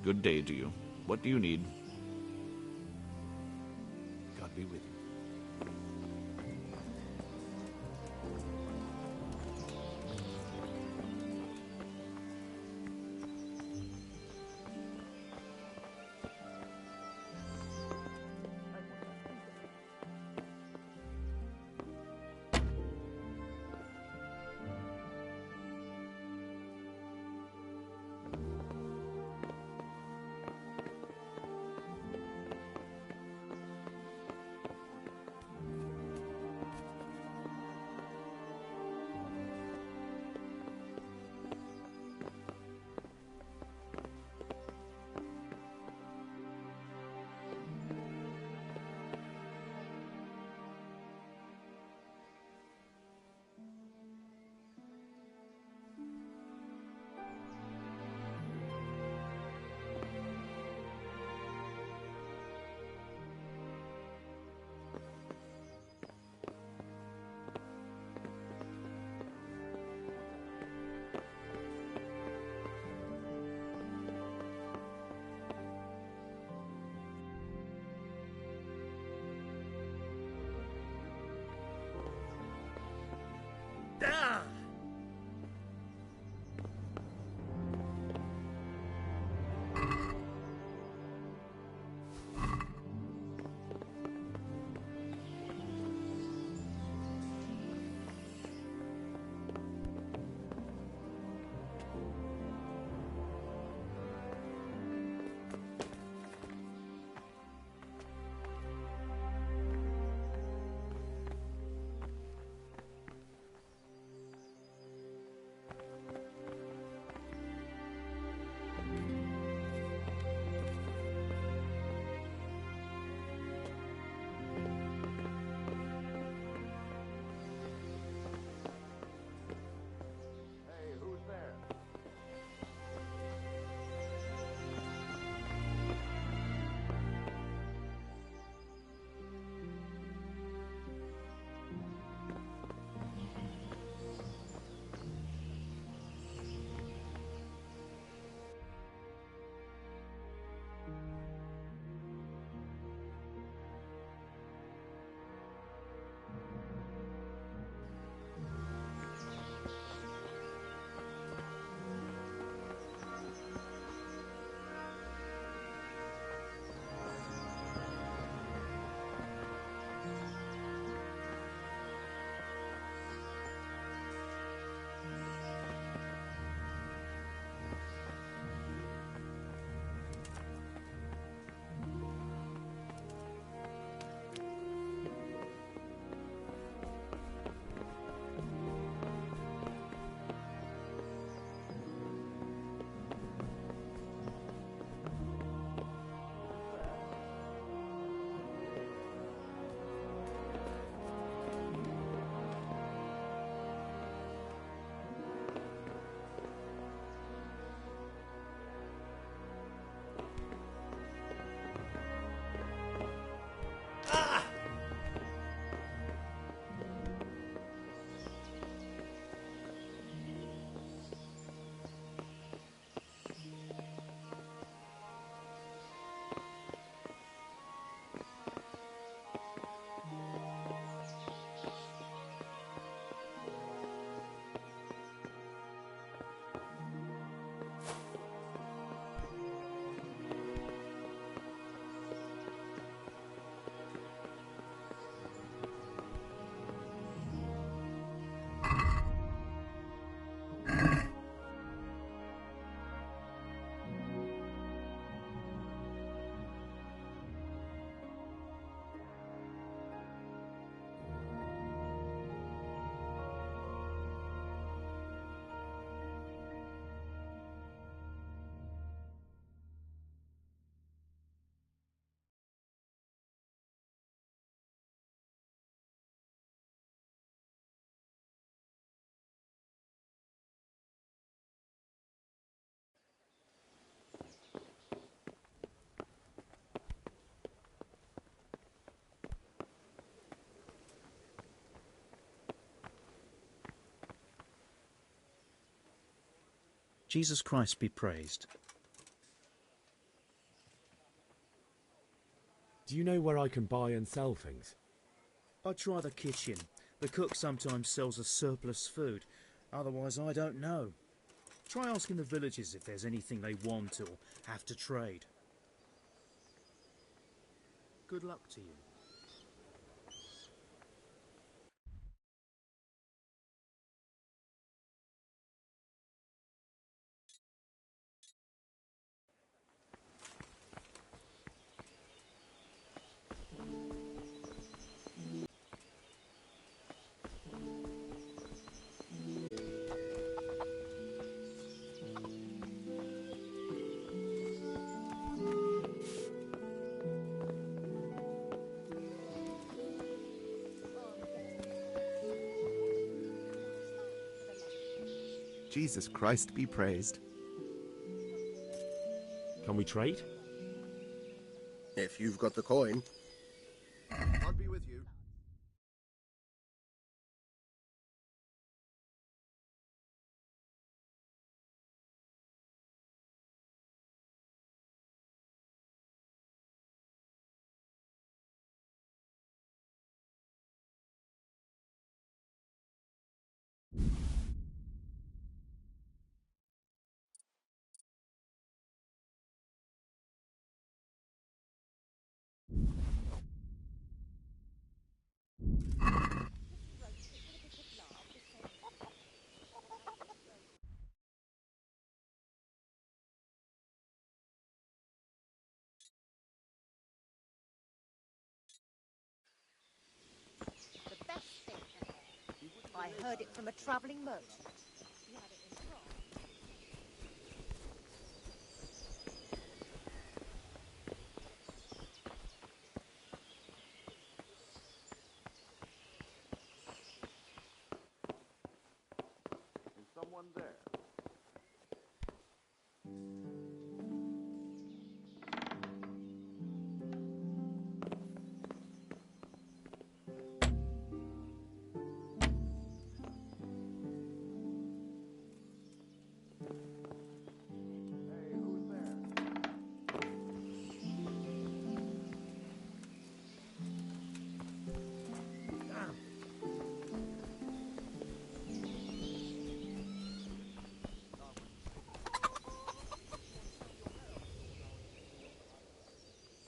S11: Good day to you. What do you need?
S7: God be with you.
S2: Jesus Christ be praised.
S3: Do you know where I can buy and sell things?
S2: I'd try the kitchen. The cook sometimes sells a surplus food. Otherwise, I don't know. Try asking the villagers if there's anything they want or have to trade. Good luck to you.
S10: Jesus Christ be praised.
S3: Can we trade?
S20: If you've got the coin.
S13: I'll be with you.
S8: The best thing ever. I heard it from a travelling merchant. He had it in France.
S1: Is someone there?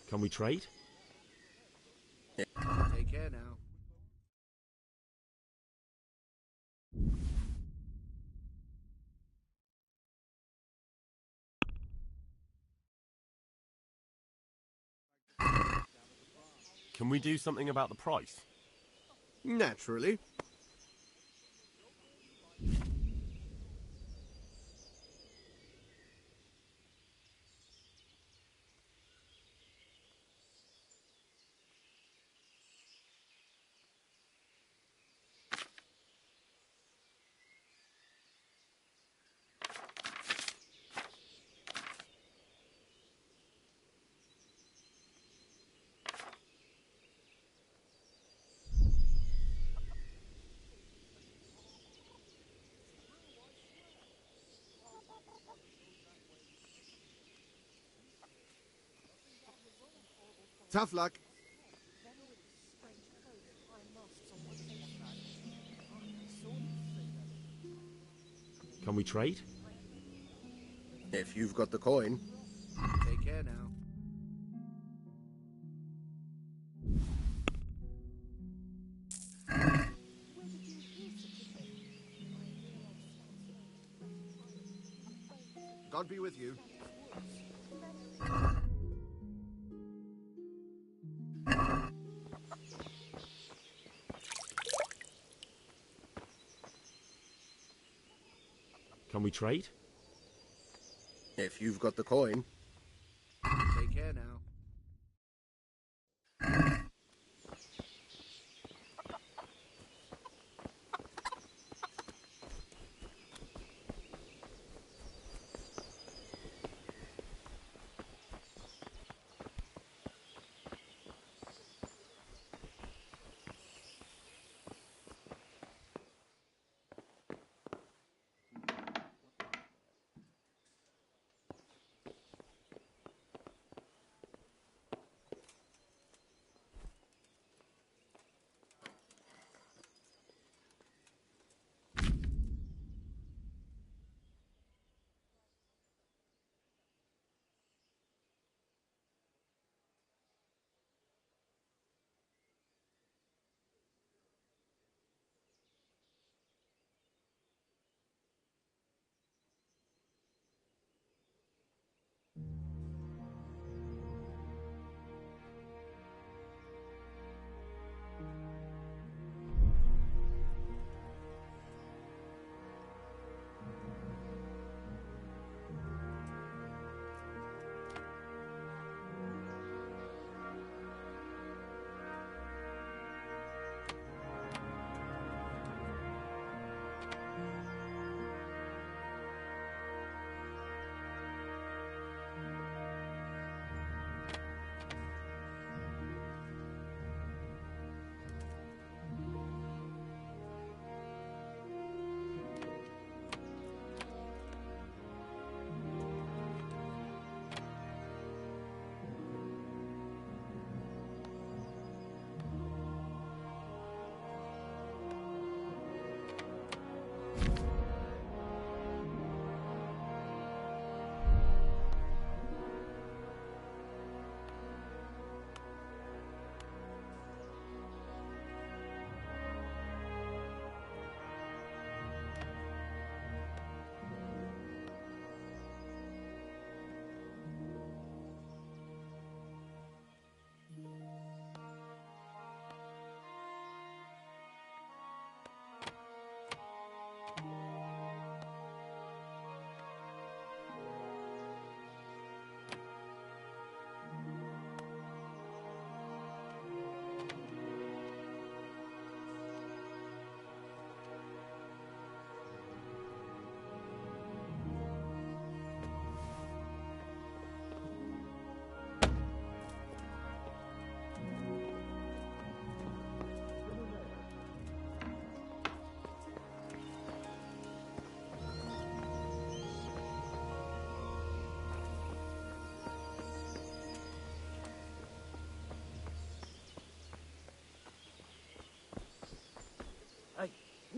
S3: Can we trade?
S6: Take care now.
S7: Can we do something about the price?
S10: Naturally. Tough luck.
S3: Can we trade?
S20: If you've got the coin.
S6: Take care now.
S13: God be with you.
S3: Can we trade?
S20: If you've got the coin.
S6: Take care now.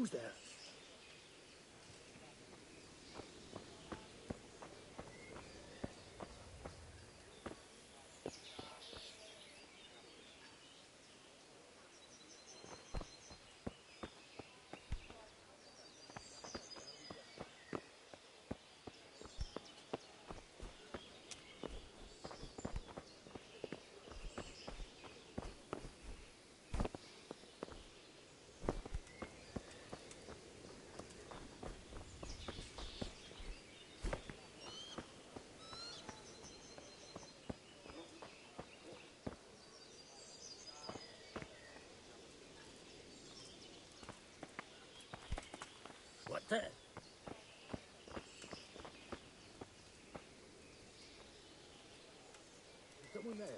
S6: Who's there? What the? Is someone there?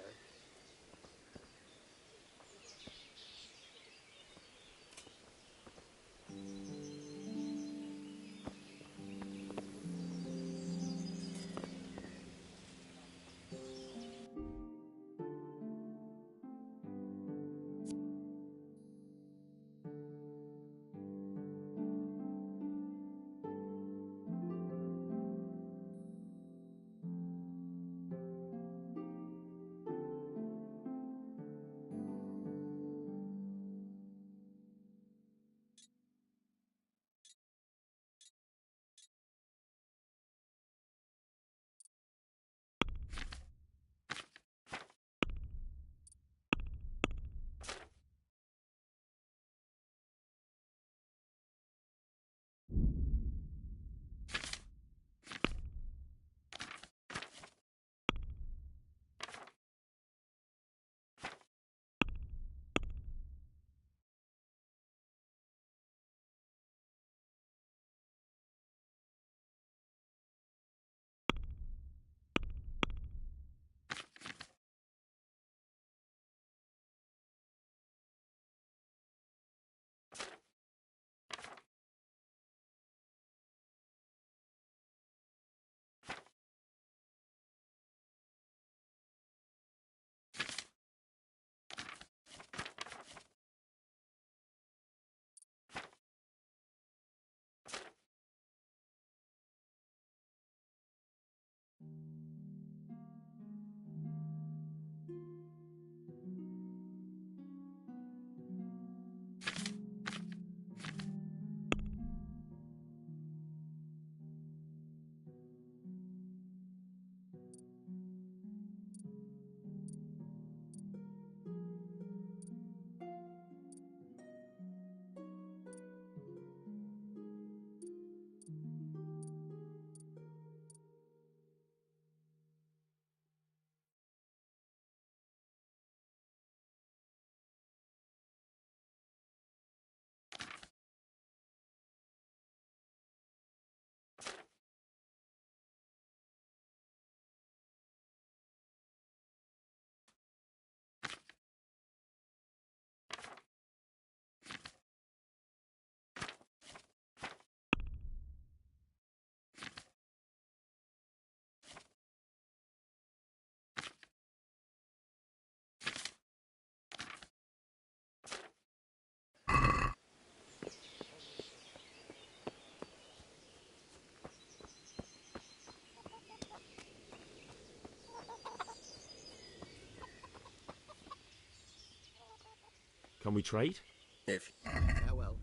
S7: Can we trade?
S20: If... Yeah, well.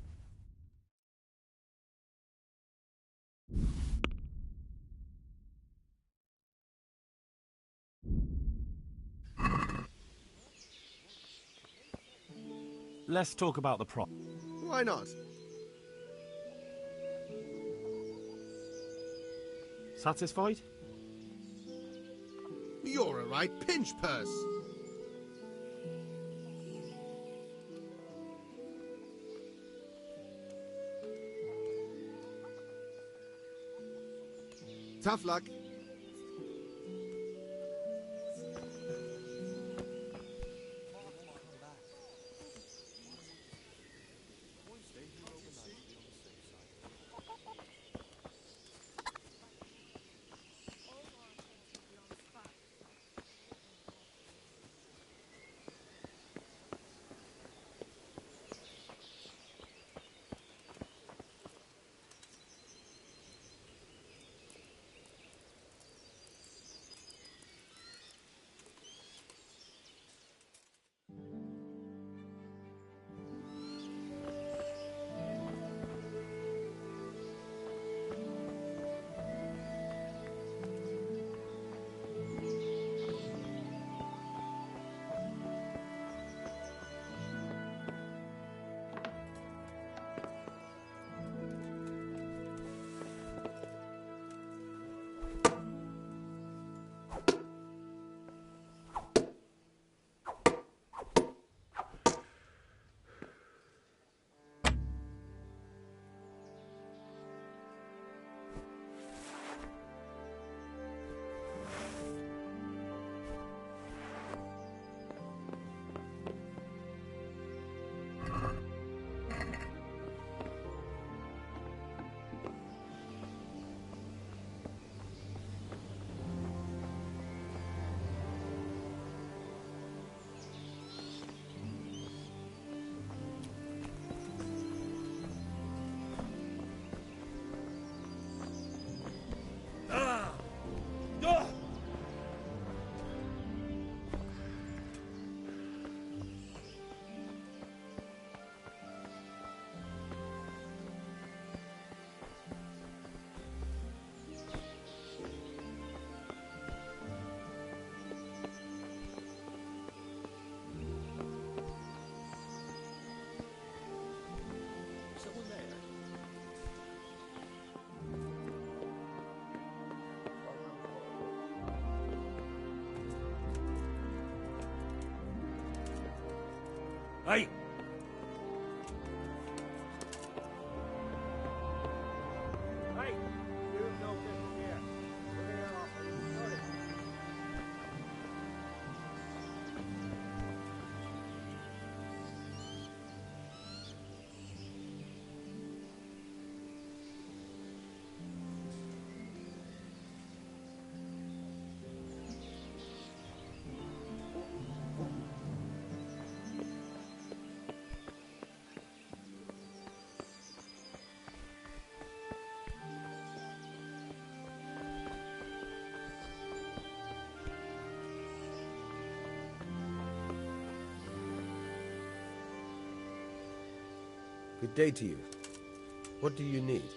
S7: Let's talk about the prop.
S10: Why not?
S7: Satisfied?
S10: You're a right pinch purse. Tough luck.
S6: Hey!
S21: Hey! You no business here. We're here off. Sorry.
S20: Good day to you. What do you need?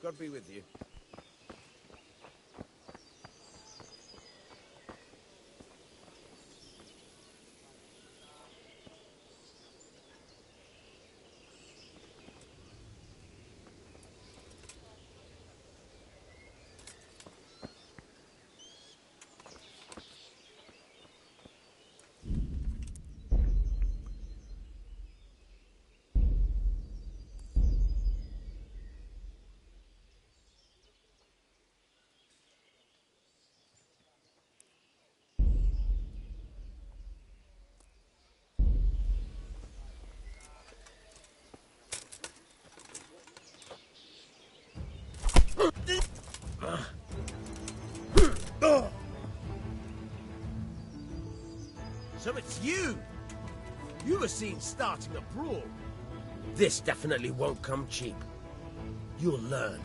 S20: God be with you. So it's you! You were seen starting a brawl. This definitely won't come cheap. You'll learn.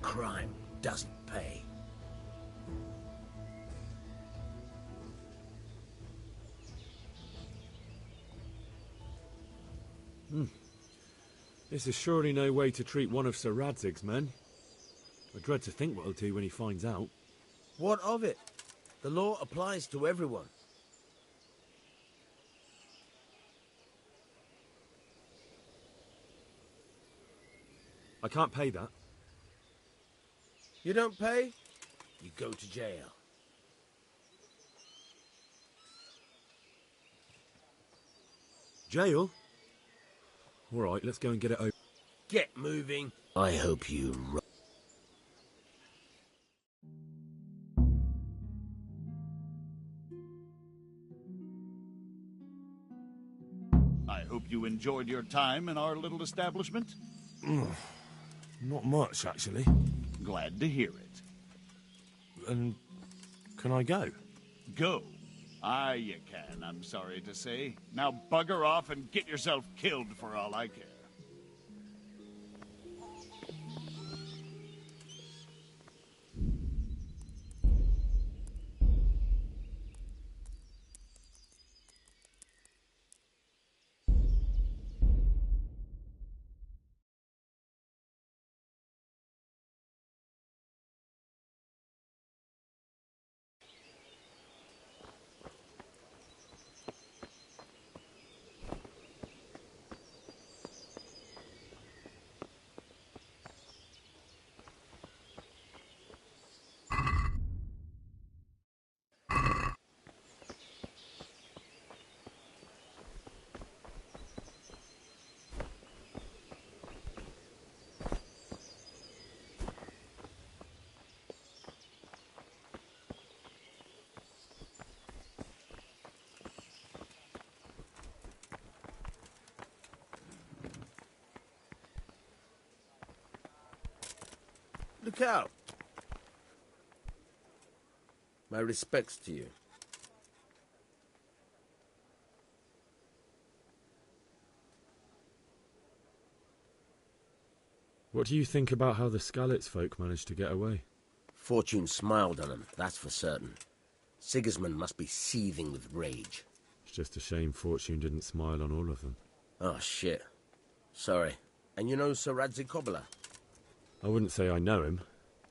S20: Crime doesn't pay.
S3: This is surely no way to treat one of Sir Radzig's men. I dread to think what he'll do when he finds out.
S20: What of it? The law applies to everyone.
S3: I can't pay that.
S20: You don't pay, you go to jail.
S3: Jail? All right, let's go and get it over.
S20: Get moving. I hope you...
S4: I hope you enjoyed your time in our little establishment.
S7: Not much, actually.
S4: Glad to hear it.
S7: And can I go?
S4: Go? Aye, you can, I'm sorry to say. Now bugger off and get yourself killed for all I care.
S20: Look out. My respects to you.
S3: What do you think about how the Skalitz folk managed to get away?
S20: Fortune smiled on them, that's for certain. Sigismund must be seething with rage.
S3: It's just a shame Fortune didn't smile on all of them.
S20: Oh, shit. Sorry. And you know Sir Th3KarazyK1d's?
S3: I wouldn't say I know him.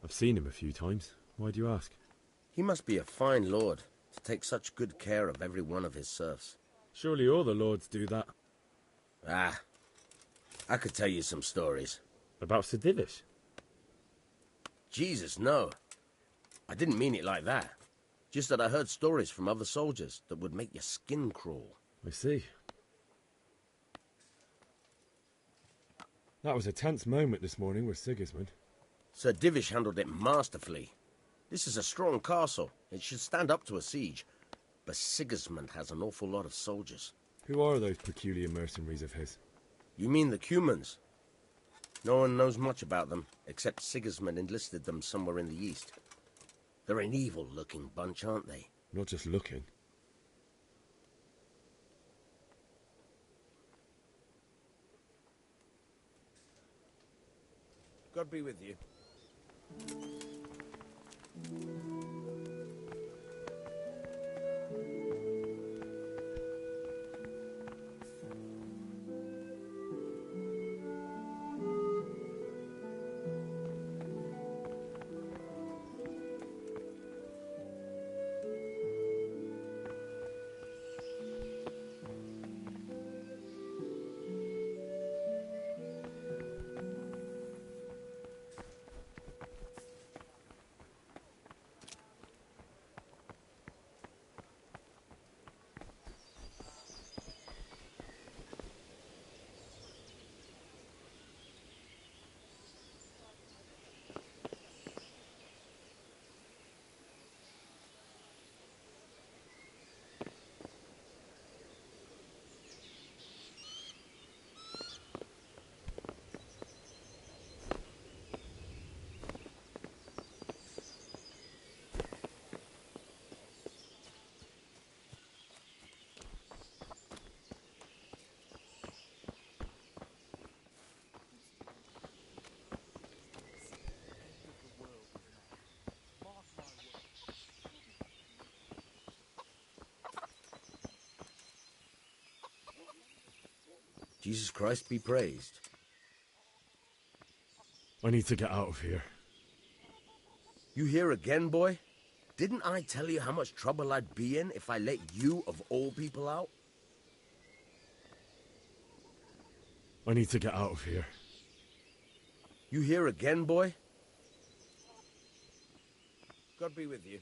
S3: I've seen him a few times. Why do you ask?
S20: He must be a fine lord to take such good care of every one of his serfs.
S3: Surely all the lords do that.
S20: Ah, I could tell you some stories.
S3: About Sir Divish?
S20: Jesus, no. I didn't mean it like that. Just that I heard stories from other soldiers that would make your skin crawl.
S3: I see. That was a tense moment this morning with Sigismund.
S20: Sir Divish handled it masterfully. This is a strong castle. It should stand up to a siege. But Sigismund has an awful lot of soldiers.
S3: Who are those peculiar mercenaries of his?
S20: You mean the Cumans? No one knows much about them, except Sigismund enlisted them somewhere in the east. They're an evil-looking bunch, aren't they?
S3: Not just looking.
S6: God be with you.
S20: Jesus Christ be praised.
S3: I need to get out of here.
S20: You here again, boy? Didn't I tell you how much trouble I'd be in if I let you, of all people, out?
S3: I need to get out of here.
S20: You here again, boy?
S6: God be with you.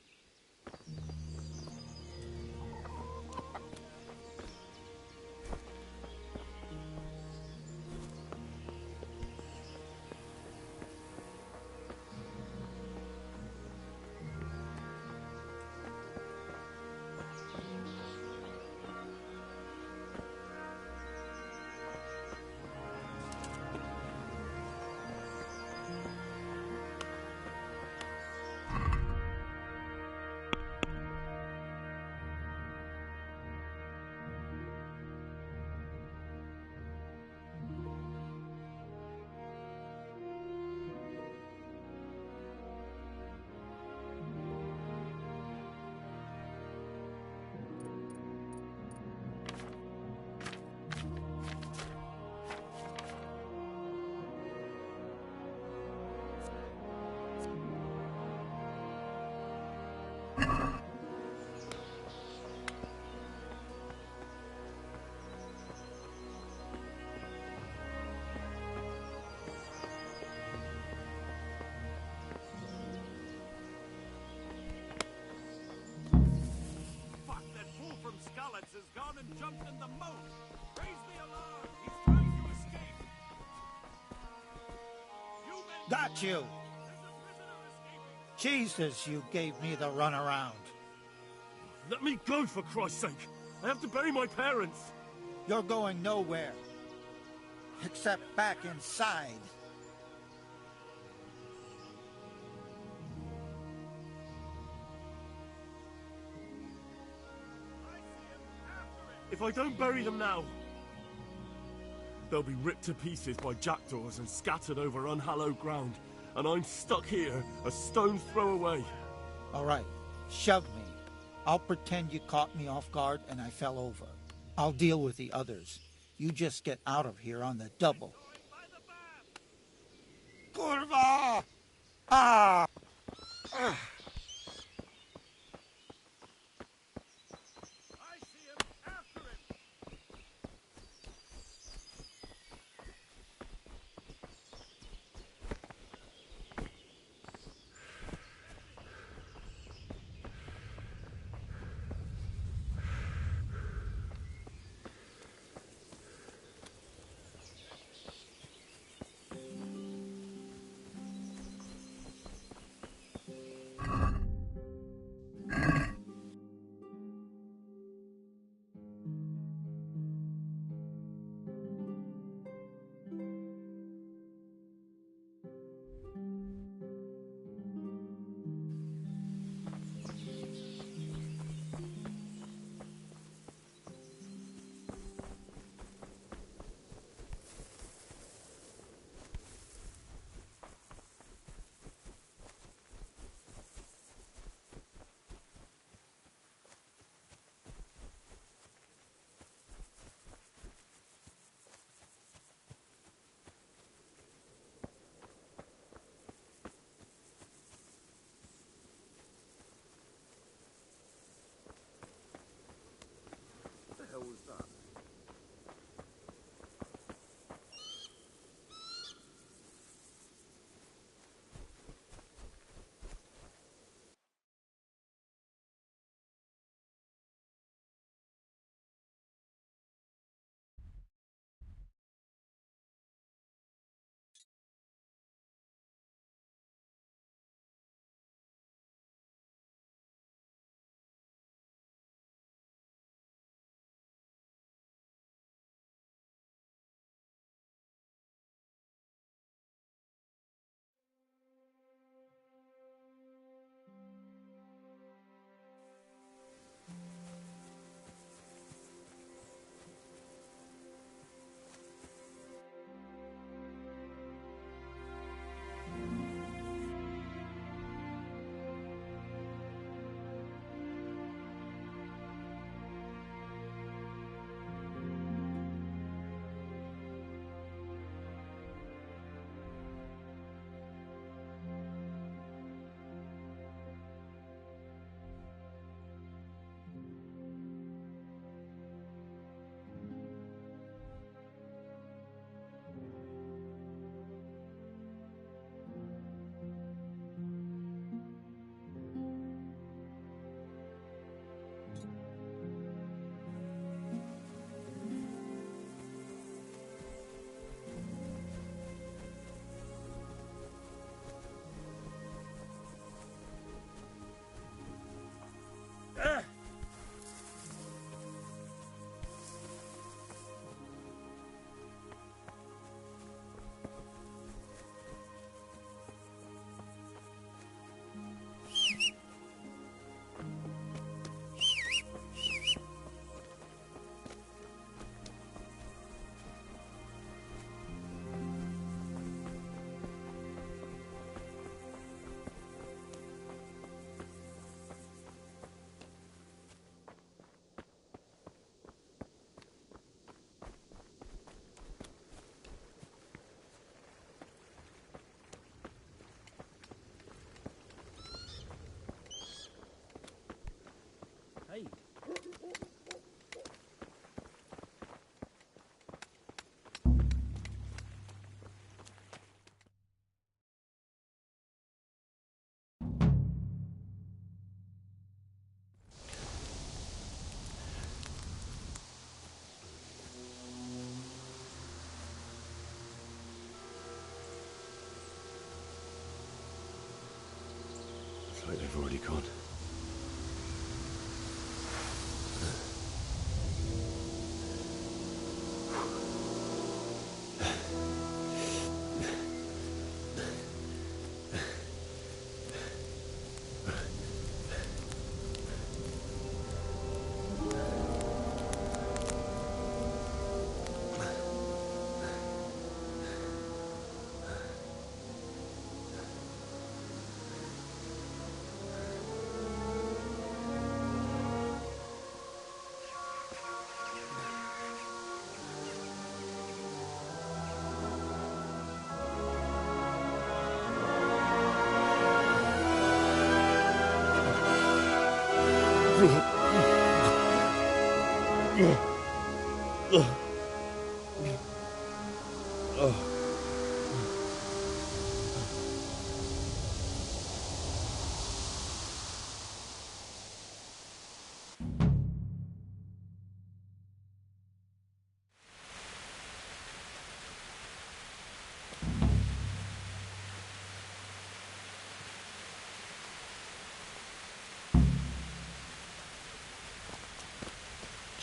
S4: Has gone and jumped in the moat. Raise the alarm. He's trying to escape.
S14: Got you. Jesus, you gave me the runaround.
S7: Let me go, for Christ's sake. I have to bury my parents.
S14: You're going nowhere. Except back inside.
S7: If I don't bury them now, they'll be ripped to pieces by jackdaws and scattered over unhallowed ground, and I'm stuck here, a stone's throw away.
S14: All right, shove me. I'll pretend you caught me off guard and I fell over. I'll deal with the others. You just get out of here on the double. Kurva! Ah!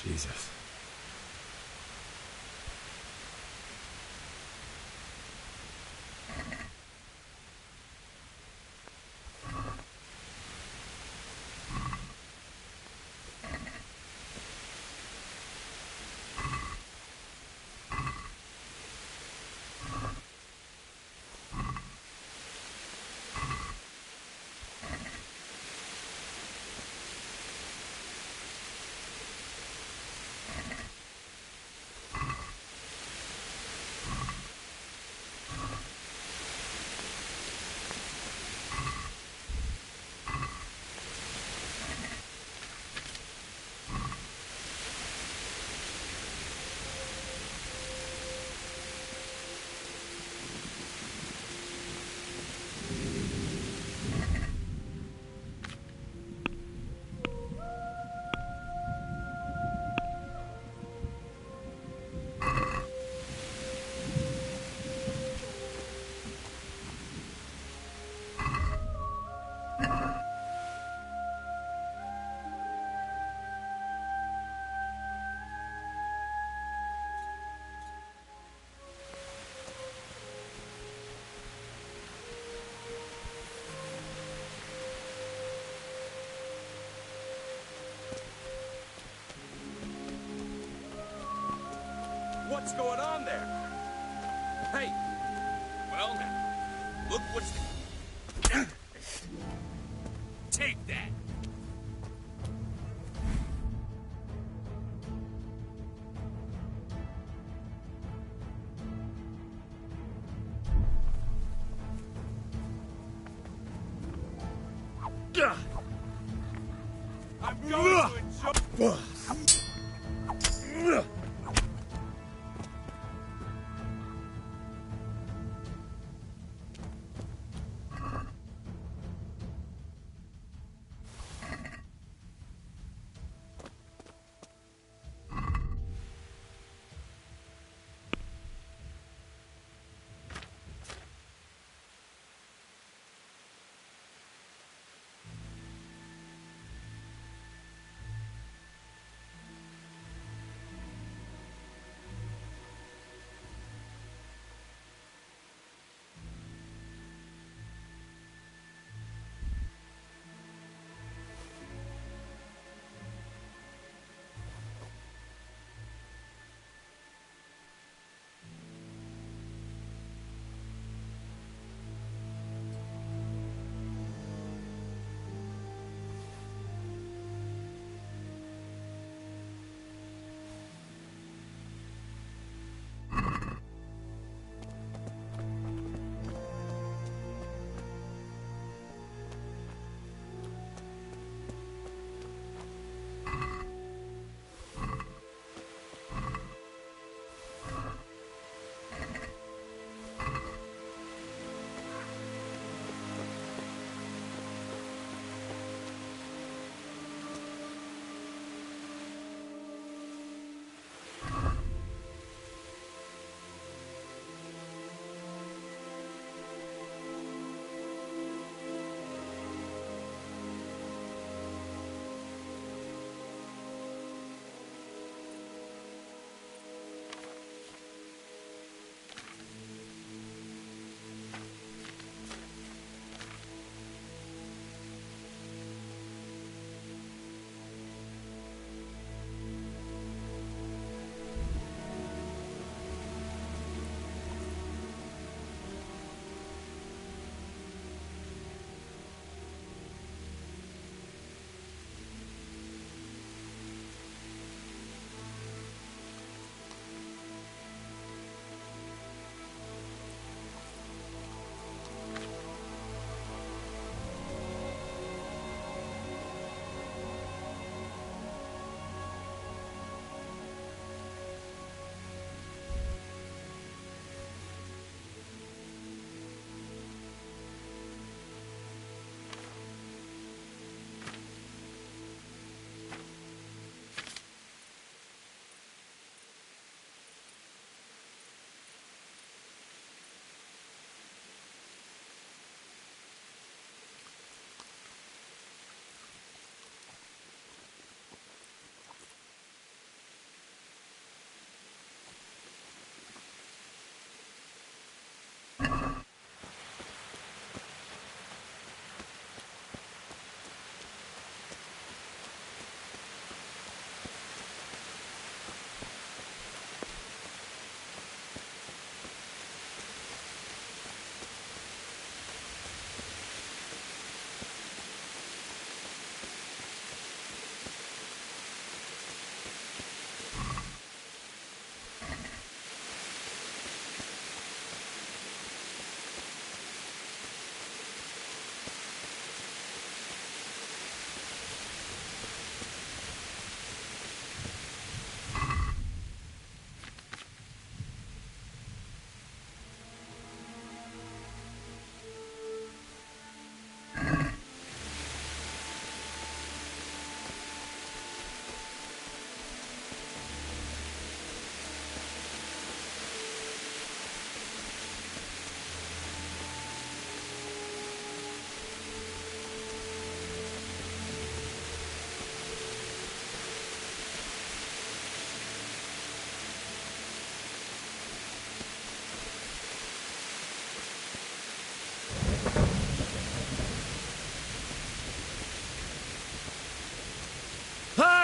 S3: Jesus.
S15: What's going on there? Hey! Well now, look what's the... Take that! I'm going to enjoy...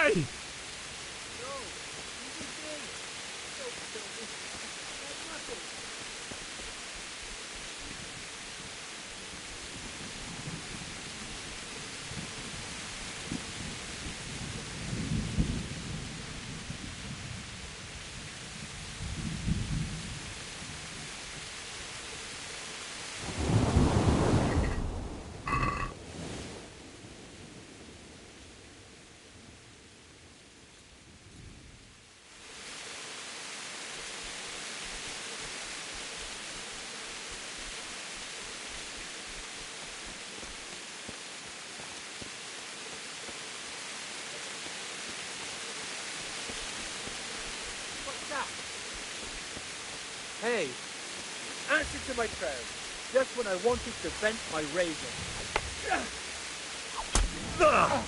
S7: away!
S9: No, easy thing. Don't kill me. That's nothing. What's that? Hey, answer to my prayer. Just when I wanted to vent my rage.
S7: Ugh!